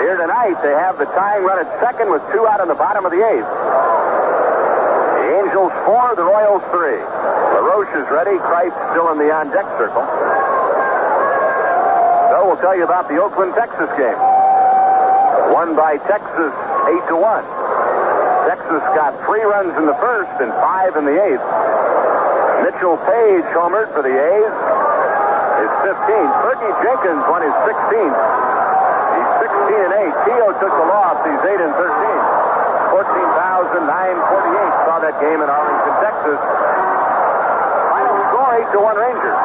Here tonight, they have the tying run at second with 2 out in the bottom of the 8th. The Angels 4, the Royals 3. LaRoche is ready. Kripe still in the on-deck circle. So we'll tell you about the Oakland-Texas game. Won by Texas 8-1. Texas got 3 runs in the first and 5 in the 8th. Mitchell Page homered for the A's. His 15th. Fergie Jenkins won his 16th. He's 16-8. Teo took the loss. He's 8-13. 14,948 saw that game in Arlington, Texas. Final score 8-1 Rangers.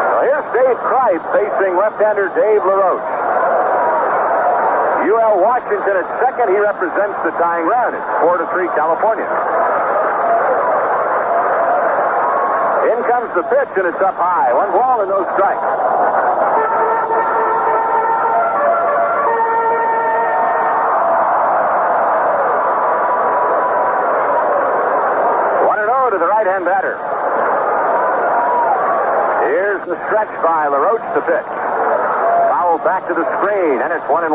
So here's Dave Kripe facing left-hander Dave LaRoche. UL Washington at second. He represents the tying run. It's 4-3 California. In comes the pitch, and it's up high. 1 ball and no strikes. To the right-hand batter. Here's the stretch by LaRoche to pitch. Foul back to the screen, and it's 1-1.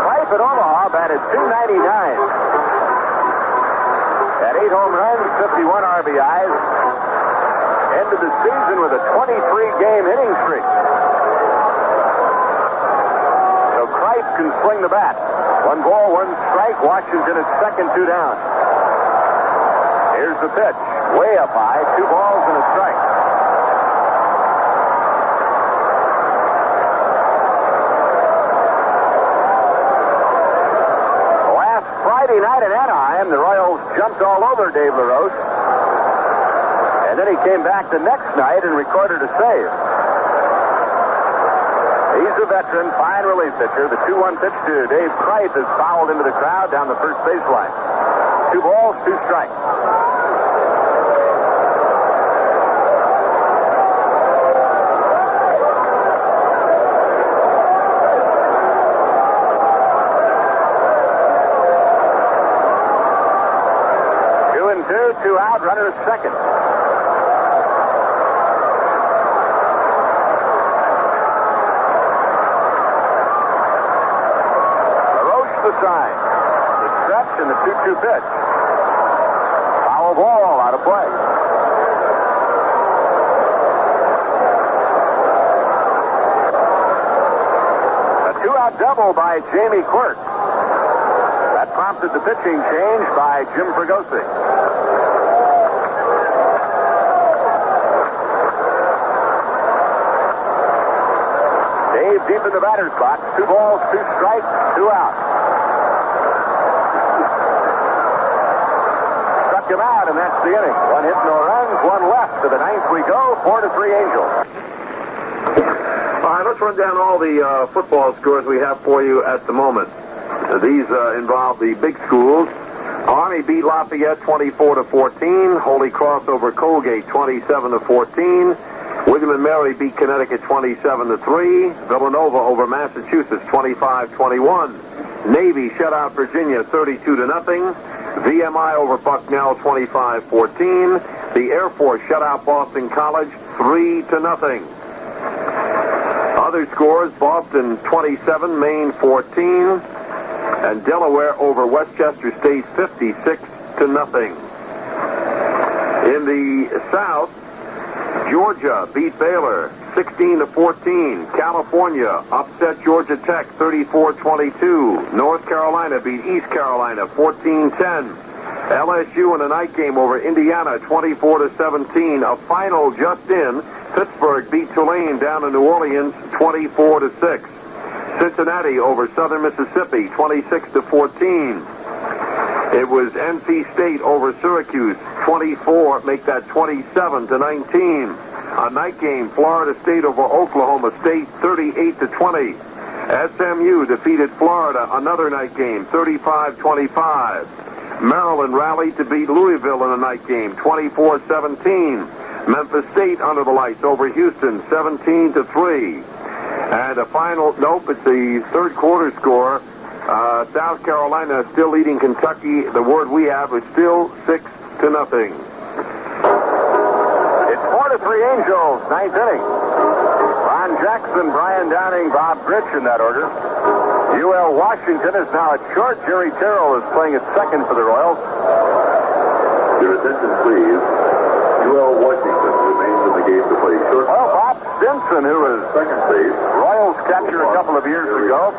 Kripe at Omaha batted .299. Had 8 home runs, 51 RBIs. Ended the season with a 23-game inning streak. Can swing the bat. 1 ball, 1 strike. Washington at second, 2 down. Here's the pitch. Way up high. 2 balls and a strike. Last Friday night in Anaheim, the Royals jumped all over Dave LaRoche. And then he came back the next night and recorded a save. He's a veteran, fine relief pitcher. The 2-1 pitch to Dave Kripe is fouled into the crowd down the first baseline. 2 balls, 2 strikes. Two and two out, runner at second. Sign. The stretch and the 2-2 pitch. Foul ball out of play. A 2-out double by Jamie Quirk. That prompted the pitching change by Jim Fregosi. Dave deep in the batter's box. 2 balls, 2 strikes, 2 out. Him out, and that's the inning. 1 hit, no runs, 1 left. To the 9th we go. 4-3 Angels. All right, let's run down all the football scores we have for you at the moment. These involve the big schools. Army beat Lafayette 24-14. Holy Cross over Colgate 27-14. William and Mary beat Connecticut 27-3. Villanova over Massachusetts 25-21. Navy shut out Virginia 32-0. VMI over Bucknell 25-14. The Air Force shut out Boston College 3-0. Other scores: Boston 27, Maine 14, and Delaware over Westchester State 56-0. In the South, Georgia beat Baylor 16-14. California upset Georgia Tech 34-22. North Carolina beat East Carolina 14-10. LSU in a night game over Indiana 24-17. A final just in. Pittsburgh beat Tulane down in New Orleans 24-6. Cincinnati over Southern Mississippi 26-14. It was NC State over Syracuse 24, make that 27-19. A night game, Florida State over Oklahoma State 38-20. SMU defeated Florida, another night game, 35-25. Maryland rallied to beat Louisville in a night game, 24-17. Memphis State under the lights over Houston, 17-3. And a final, it's the third quarter score. South Carolina still leading Kentucky. The word we have is still 6-0. It's 4-3 Angels, ninth inning. Ron Jackson, Brian Downing, Bob Gritch in that order. UL Washington is now at short. Jerry Terrell is playing at second for the Royals. Your attention, please. UL Washington remains in the game to play short. Well, Bob Stinson, who was second base, Royals catcher a couple of years ago,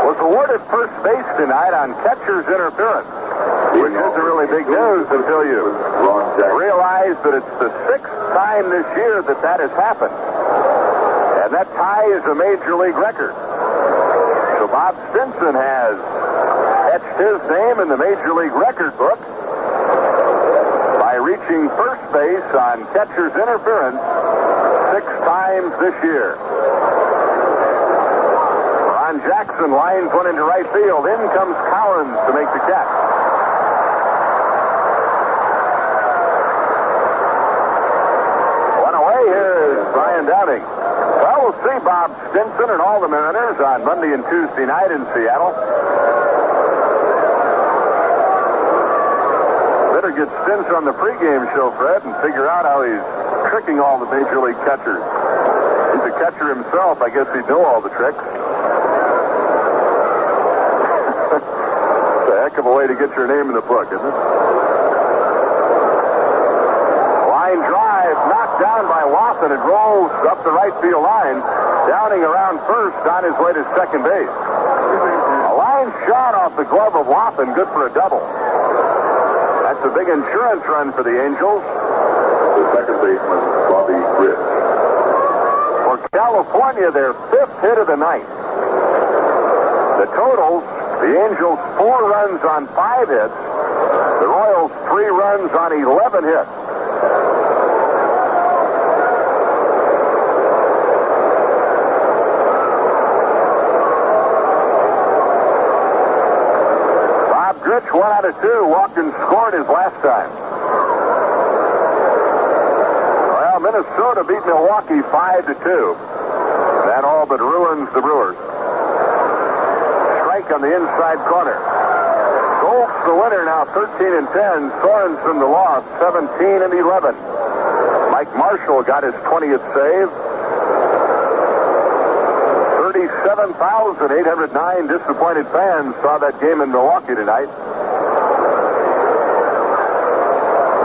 was awarded first base tonight on catcher's interference, which isn't really big news until you realize that it's the sixth time this year that has happened. And that ties a major league record. So Bob Stinson has etched his name in the major league record book by reaching first base on catcher's interference 6 times this year. Ron Jackson lines one into right field. In comes Collins to make the catch. One away, here is Brian Downing. Well, we'll see Bob Stinson and all the Mariners on Monday and Tuesday night in Seattle. Better get Stinson on the pregame show, Fred, and figure out how he's tricking all the major league catchers. He's a catcher himself. I guess he'd know all the tricks. It's a heck of a way to get your name in the book, isn't it? Line drive, knocked down by Watson. It rolls up the right field line. Downing around first on his way to second base. A line shot off the glove of Watson, good for a double. That's a big insurance run for the Angels. The second baseman, Bobby Gritch. For California, their 5th hit of the night. The totals, the Angels 4 runs on 5 hits. The Royals 3 runs on 11 hits. Bob Gritch, 1 out of 2, walked and scored his last time. Well, Minnesota beat Milwaukee 5-2. That all but ruins the Brewers. Strike on the inside corner. Goltz the winner now 13-10. Sorensen the loss 17-11. Mike Marshall got his 20th save. 37,809 disappointed fans saw that game in Milwaukee tonight.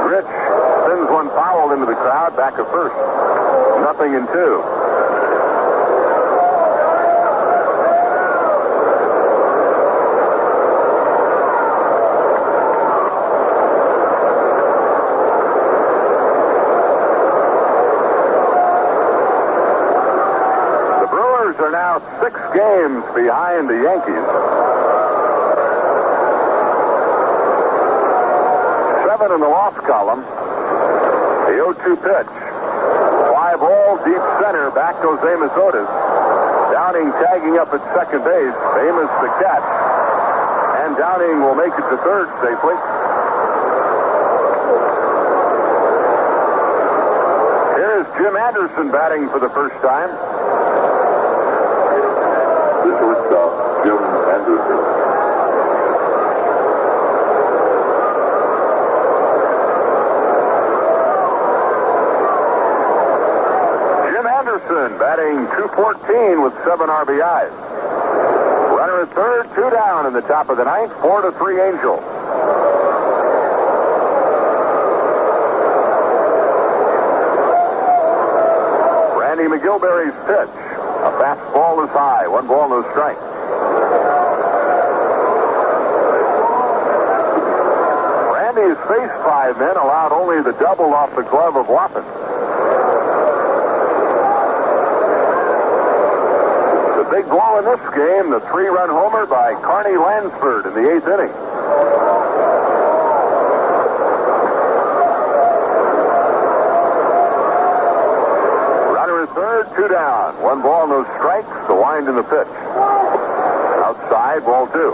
Gritch sends one foul into the crowd, back at first. 0-2. The Brewers are now 6 games behind the Yankees. 7 in the loss column. The 0-2 pitch. Fly ball, deep center. Back goes Amos Otis. Downing tagging up at second base. Amos the catch. And Downing will make it to third safely. Here's Jim Anderson batting for the first time. The shortstop, Jim Anderson. Batting .214 with 7 RBIs. Runner at third, 2 down in the top of the ninth, 4-3 Angels. McGilberry's pitch. A fastball is high. 1 ball, no strike. Randy has faced 5 men, allowed only the double off the glove of Waffen. The big blow in this game, the 3-run homer by Carney Lansford in the 8th inning. Runner at third, 2 down. 1 ball, no strikes. The wind in the pitch. Outside, ball 2.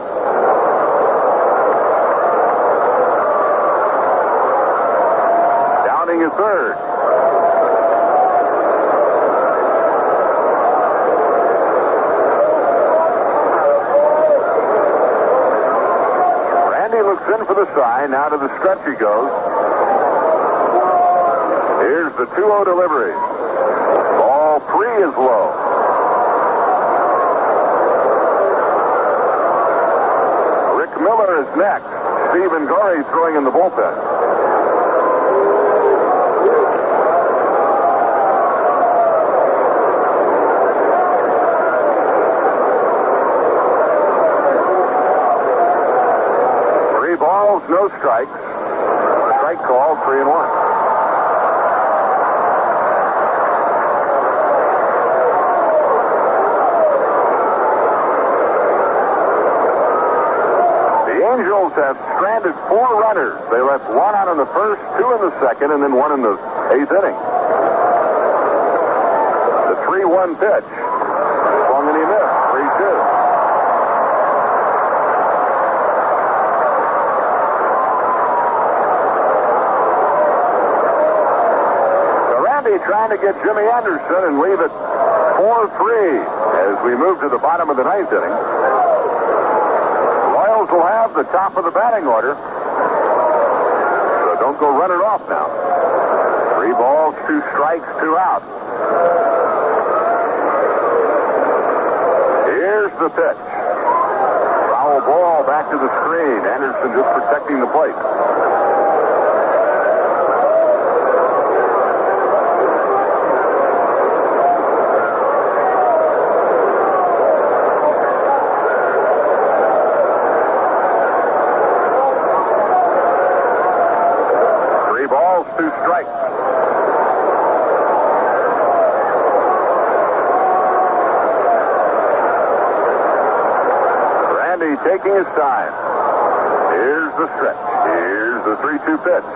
Downing at third. Randy looks in for the sign. Now to the stretch he goes. Here's the 2-0 delivery. Ball 3 is low. Rick Miller is next. Stephen Gorey throwing in the bullpen. No strikes. Strike call, 3-1. The Angels have stranded 4 runners. They left 1 out in the first, 2 in the second, and then 1 in the 8th inning. The 3-1 pitch. Swung and he missed. 3-2. Trying to get Jimmy Anderson and leave it 4-3 as we move to the bottom of the 9th inning. Royals will have the top of the batting order, so don't go running off now. 3 balls, 2 strikes, 2 out. Here's the pitch. Foul ball back to the screen. Anderson just protecting the plate. Taking his time. Here's the stretch. Here's the 3-2 pitch.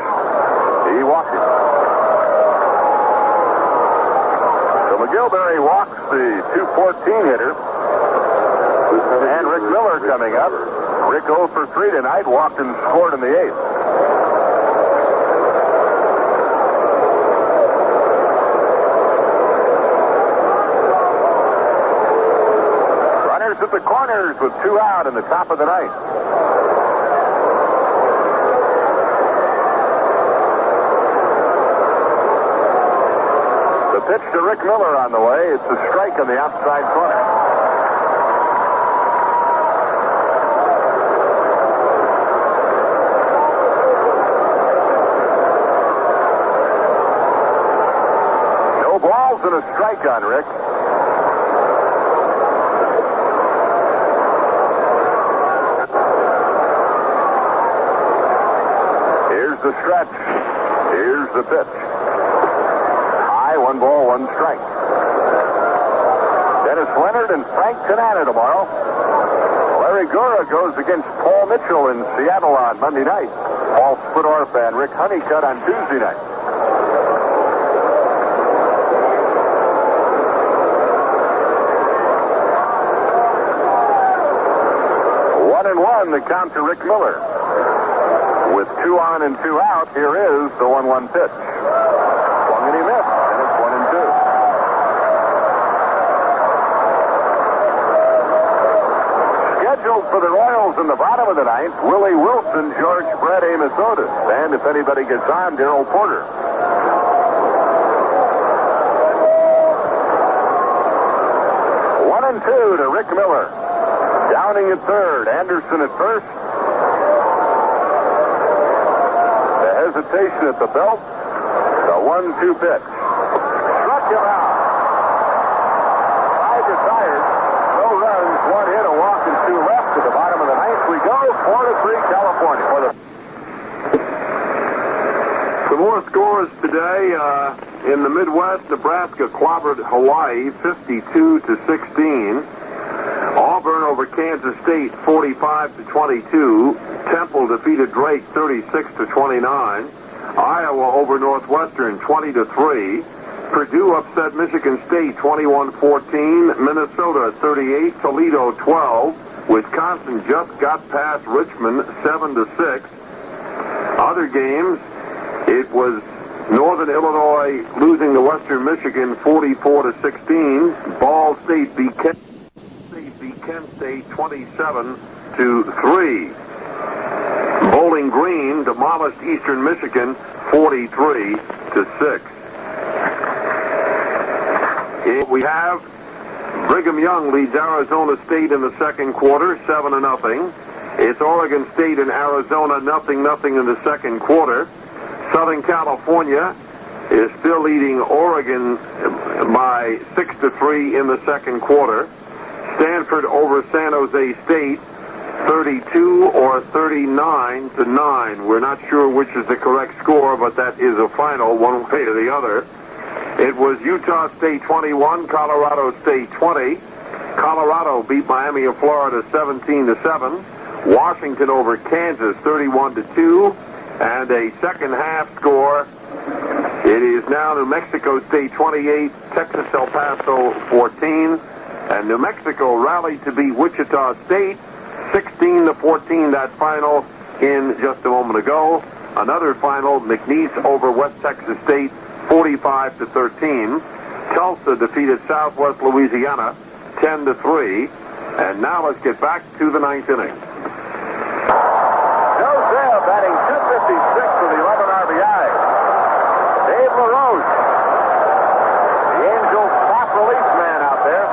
He walks it. So McGilberry walks the 214 hitter. And Rick Miller coming up. Rick 0 for 3 tonight. Walked and scored in the 8th. At the corners with 2 out in the top of the 9th. The pitch to Rick Miller on the way. It's a strike on the outside corner. No balls and a strike on Rick. The stretch. Here's the pitch. High, 1 ball, 1 strike. Dennis Leonard and Frank Tanana tomorrow. Larry Gura goes against Paul Mitchell in Seattle on Monday night. Paul Splittorff and Rick Honeycutt on Tuesday night. One and one, the count to Rick Miller. With 2 on and 2 out, here is the 1-1 pitch. Swung and he missed, and it's 1-2. Scheduled for the Royals in the bottom of the 9th, Willie Wilson, George Brett, Amos Otis, and if anybody gets on, Darrell Porter. One and 2 to Rick Miller. Downing at third, Anderson at first. Hesitation at the belt. The 1-2 pitch. Struck him out. one hit, a walk, and two left. To the bottom of the ninth we go. 4-3 California. Some more scores today. In the Midwest, Nebraska clobbered Hawaii 52-16. Auburn over Kansas State 45-22. Temple defeated Drake 36-29. Iowa over Northwestern 20-3. Purdue upset Michigan State 21-14. Minnesota 38. Toledo 12. Wisconsin just got past Richmond 7-6. Other games, it was Northern Illinois losing to Western Michigan 44-16. Ball State beat Kent State 27-3. Bowling Green demolished Eastern Michigan 43-6. We have Brigham Young leads Arizona State in the second quarter, 7-0. It's Oregon State and Arizona, 0-0 in the second quarter. Southern California is still leading Oregon by 6-3 in the second quarter. Stanford over San Jose State, 32 or 39-9. We're not sure which is the correct score, but that is a final, one way or the other. It was Utah State 21, Colorado State 20. Colorado beat Miami of Florida 17-7. Washington over Kansas 31-2. And a second half score. It is now New Mexico State 28, Texas El Paso 14. And New Mexico rallied to beat Wichita State 16-14, that final in just a moment ago. Another final, McNeese over West Texas State 45-13. Tulsa defeated Southwest Louisiana 10-3. And now let's get back to the ninth inning. Joe Zeb batting 256 with 11 RBIs. Dave LaRoche, the Angels' top relief man out there.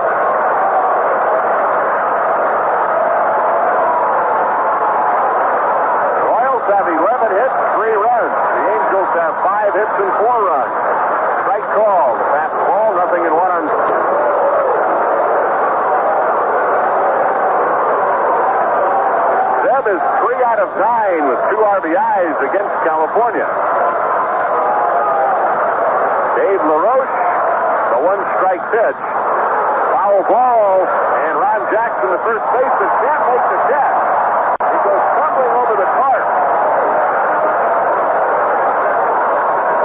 The Royals have 11 hits, 3 runs. The Angels have 5 hits and 4 runs. Strike call. The fastball, nothing in 1 on. Zeb is 3 out of 9 with 2 RBIs against California. Dave LaRoche, the 1-strike pitch. Foul ball, and Ron Jackson, the first baseman, can't make the catch. He goes tumbling over the cart.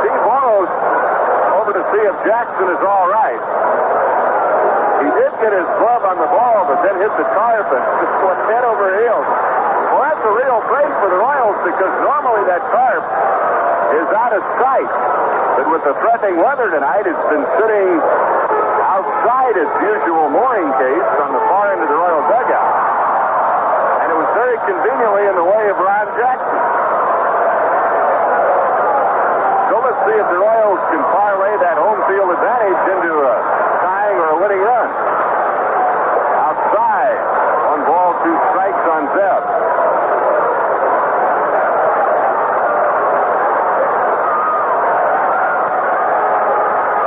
Steve Morrow's over to see if Jackson is all right. He did get his glove on the ball, but then hit the tarp and just went head over heels. Well, that's a real break for the Royals because normally that tarp is out of sight. But with the threatening weather tonight, it's been sitting outside its usual mooring case on the far end of the Royal dugout. And it was very conveniently in the way of Ron Jackson. So let's see if the Royals can parlay that home field advantage into a tying or a winning run. Outside, 1 ball, 2 strikes on Zeb.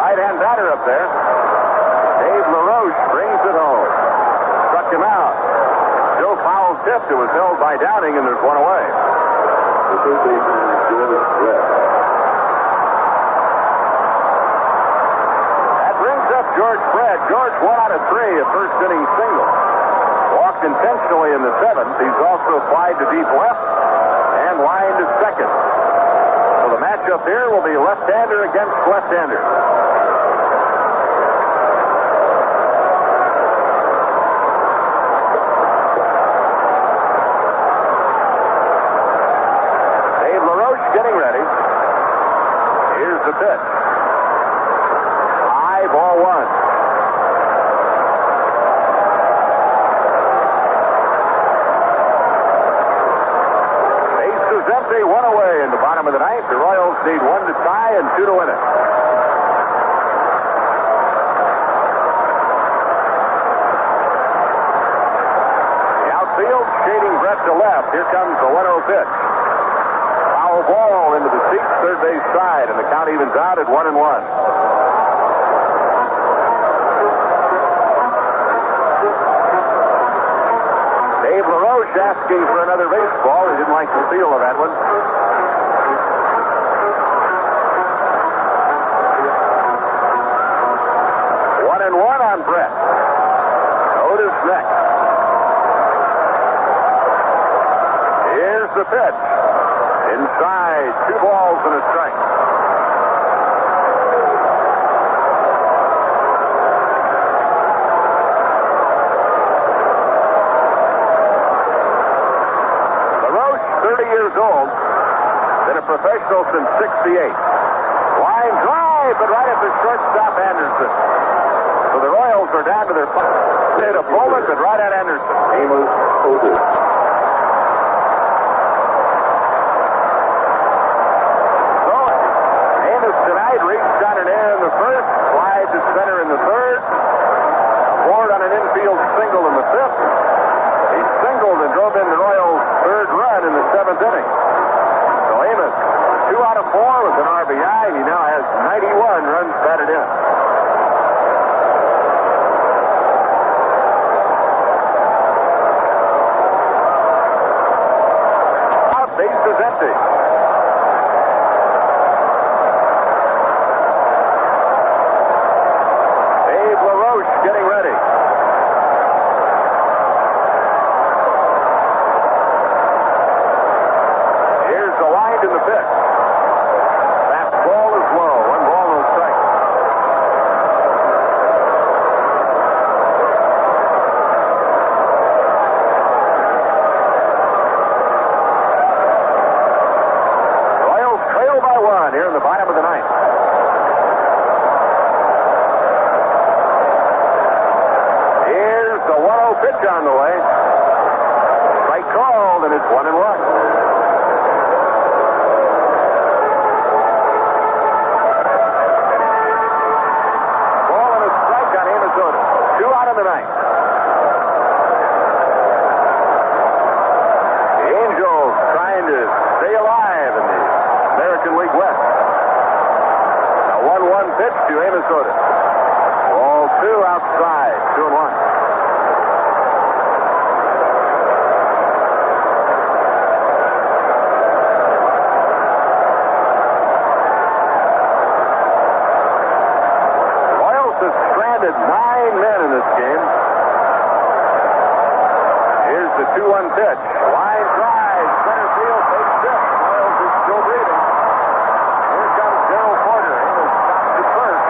Right-hand batter up there. Dave LaRoche brings it home. Struck him out. Joe foul tipped. It was held by Downing, and there's 1 away. The third baseman is George Brett. That brings up George Brett. George 1 out of 3, a first-inning single. Walked intentionally in the 7th. He's also flied to deep left and lined to second. So the matchup here will be left-hander against left-hander. Dave LaRoche getting ready. Here's the pitch. High, ball 1. Base is empty, 1 away in the bottom of the ninth. The Royals need 1 to tie and 2 to win it. The outfield shading Brett to left. Here comes the 1-0 pitch. Foul ball into the seats, third base side, and the count evens out at 1-1. LaRoche asking for another baseball. He didn't like the feel of that one. 1-1 on Brett. Otis next. Here's the pitch. Inside, 2 balls and a strike. LaRoche, 30 years old, been a professional since 68. Line drive, but right at the shortstop, Anderson. So the Royals are down to their hit a bullet, but right at Anderson. Amos Otis. So Amos tonight reached on an air in the first, slide to center in the third, Ford on an infield single in the fifth. He singled and drove in the Royals' third run in the 7th inning. So Amos, 2 out of 4 with an RBI. He now has 91 runs batted in. Base is empty. Dave LaRoche getting ready. Here's the line to the pitch. Fastball is low. 1 ball, no strike. Here in the bottom of the 9th. Here's the 1-0 pitch on the way. Strike called, and it's 1-1. Ball and a strike on Amos Otis. 2 out of the 9th. The Angels trying to stay alive in the American League West. A 1-1 pitch to Amos Otis. Ball 2 outside. 2-1. Royals have stranded 9 men in this game. Here's the 2-1 pitch. Line drive. Center field. Base hit. Royals is still breathing. Here comes Gerald Porter. Amos stops at first.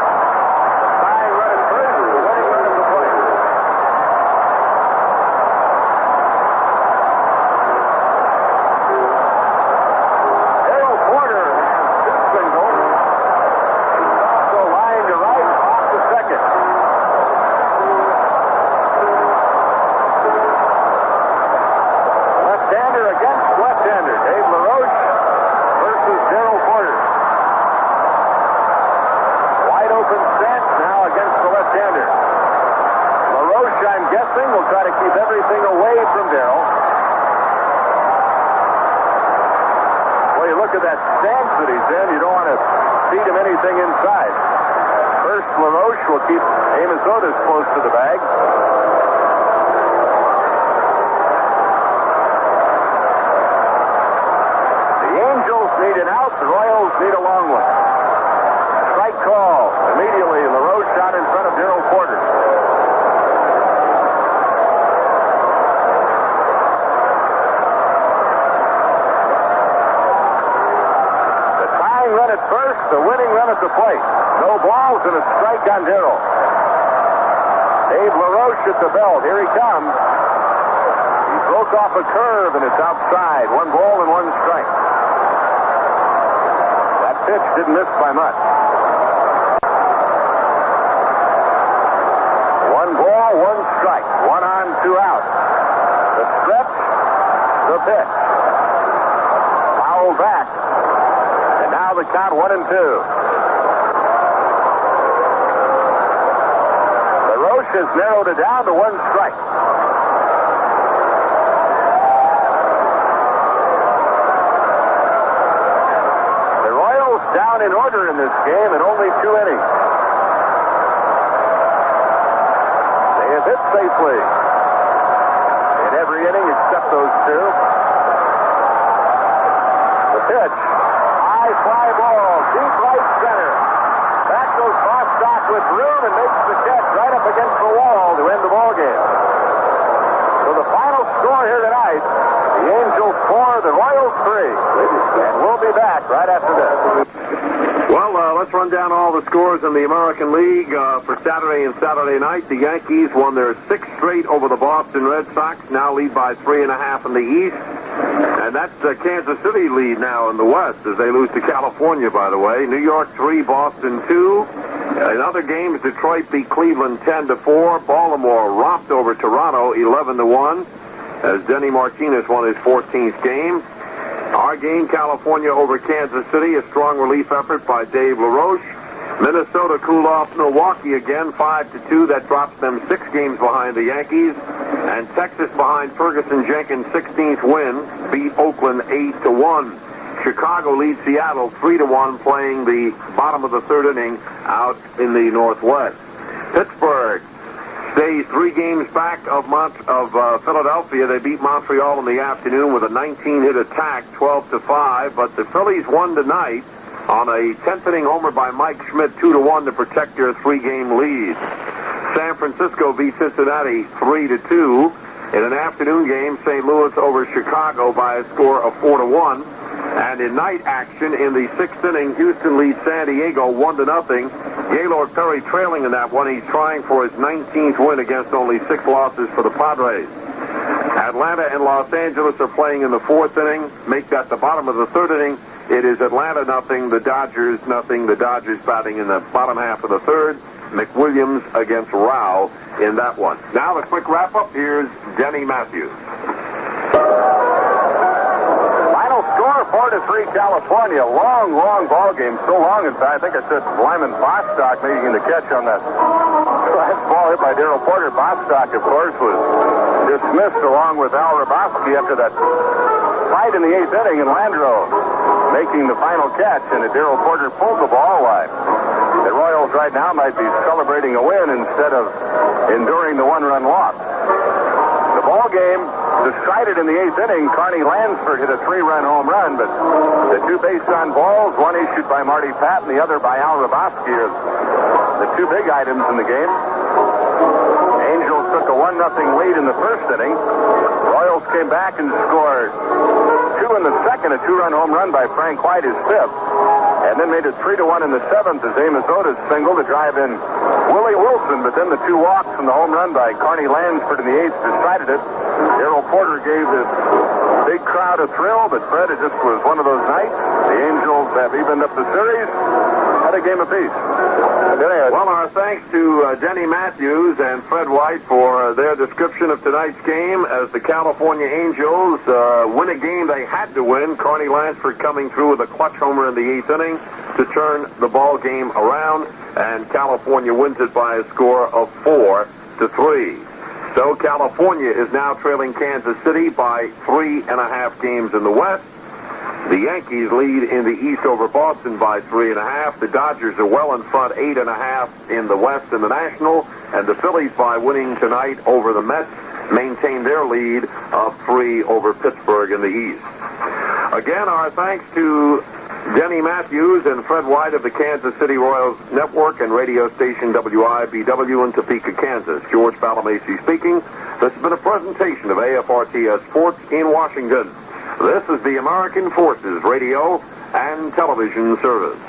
Tying run at first. The winning run at the plate. Gerald Porter has 2 singles. Also line to right, off to second. Left-hander against left-hander. Dave LaRoche versus Gerald Porter. Wide open stance now against the left-hander. LaRoche, I'm guessing, will try to keep everything away from Darrell. Well, you look at that stance that he's in, you don't want to feed him anything inside. First, LaRoche will keep Amos Otis close to the bag. Need an out. The Royals need a long one. Strike call. Immediately, LaRoche shot in front of Gerald Porter. The tying run at first, the winning run at the plate. No balls and a strike on Darrell. Dave LaRoche at the belt. Here he comes. He broke off a curve and it's outside. 1 ball and 1 strike. Pitch didn't miss by much. 1 ball, 1 strike. 1 on, 2 out. The stretch, the pitch. Foul back. And now the count 1-2. LaRoche has narrowed it down to 1 strike. Down in order in this game in only 2 innings. They have hit safely in every inning except the those two. The pitch. High fly ball. Deep right center. Back goes Bostock with room and makes the catch right up against the wall to end the ball game. So the final score here tonight, the Angels 4, the Royals 3. And we'll be back right after this. Well, let's run down all the scores in the American League for Saturday and Saturday night. The Yankees won their 6th straight over the Boston Red Sox, now lead by 3.5 in the East. And that's the Kansas City lead now in the West as they lose to California, by the way. New York 3, Boston 2. In other games, Detroit beat Cleveland 10-4. Baltimore romped over Toronto 11-1 as Denny Martinez won his 14th game. Our game, California over Kansas City, a strong relief effort by Dave LaRoche. Minnesota cooled off Milwaukee again, 5-2. That drops them 6 games behind the Yankees. And Texas behind Ferguson Jenkins' 16th win, beat Oakland 8-1. Chicago leads Seattle 3-1, playing the bottom of the 3rd inning out in the Northwest. Pittsburgh stays 3 games back of Philadelphia. They beat Montreal in the afternoon with a 19-hit attack, 12-5. But the Phillies won tonight on a 10th inning homer by Mike Schmidt, 2-1 to protect their 3-game lead. San Francisco beat Cincinnati 3-2. In an afternoon game, St. Louis over Chicago by a score of 4-1. And in night action, in the 6th inning, Houston leads San Diego 1-0. Gaylord Perry trailing in that one. He's trying for his 19th win against only 6 losses for the Padres. Atlanta and Los Angeles are playing in the 4th inning. Make that the bottom of the 3rd inning. It is Atlanta 0, the Dodgers 0. The Dodgers batting in the bottom half of the 3rd. McWilliams against Rao in that one. Now the quick wrap-up. Here's Denny Matthews. Final score, 4-3 California. Long ball game. So long, in fact, I think I said Lyman Bostock making the catch on that last ball hit by Darrell Porter. Bostock, of course, was dismissed along with Al Rabowski after that fight in the 8th inning, and Landreau making the final catch, and Darrell Porter pulled the ball wide. The Royals right now might be celebrating a win instead of enduring the 1-run loss. The ball game decided in the 8th inning. Carney Lansford hit a 3-run home run, but the 2 base-on balls, one issued by Marty Patton, the other by Al Rabowski, are the 2 big items in the game. Angels took a 1-0 lead in the 1st inning. Royals came back and scored 2 in the 2nd, a 2-run home run by Frank White, his 5th. And then made it 3-1 in the 7th as Amos Otis singled to drive in Willie Wilson, but then the 2 walks and the home run by Carney Lansford in the 8th decided it. Darrell Porter gave this big crowd a thrill, but Fred, it just was one of those nights. The Angels have evened up the series, had a game apiece. Well, our thanks to Denny Matthews and Fred White for their description of tonight's game as the California Angels win a game they had to win. Carney Lansford coming through with a clutch homer in the 8th inning to turn the ball game around, and California wins it by a score of 4-3. So California is now trailing Kansas City by 3.5 games in the West. The Yankees lead in the East over Boston by 3.5. The Dodgers are well in front, 8.5 in the West in the National. And the Phillies, by winning tonight over the Mets, maintain their lead of 3 over Pittsburgh in the East. Again, our thanks to Denny Matthews and Fred White of the Kansas City Royals Network and radio station WIBW in Topeka, Kansas. George Balamacy speaking. This has been a presentation of AFRTS Sports in Washington. This is the American Forces Radio and Television Service.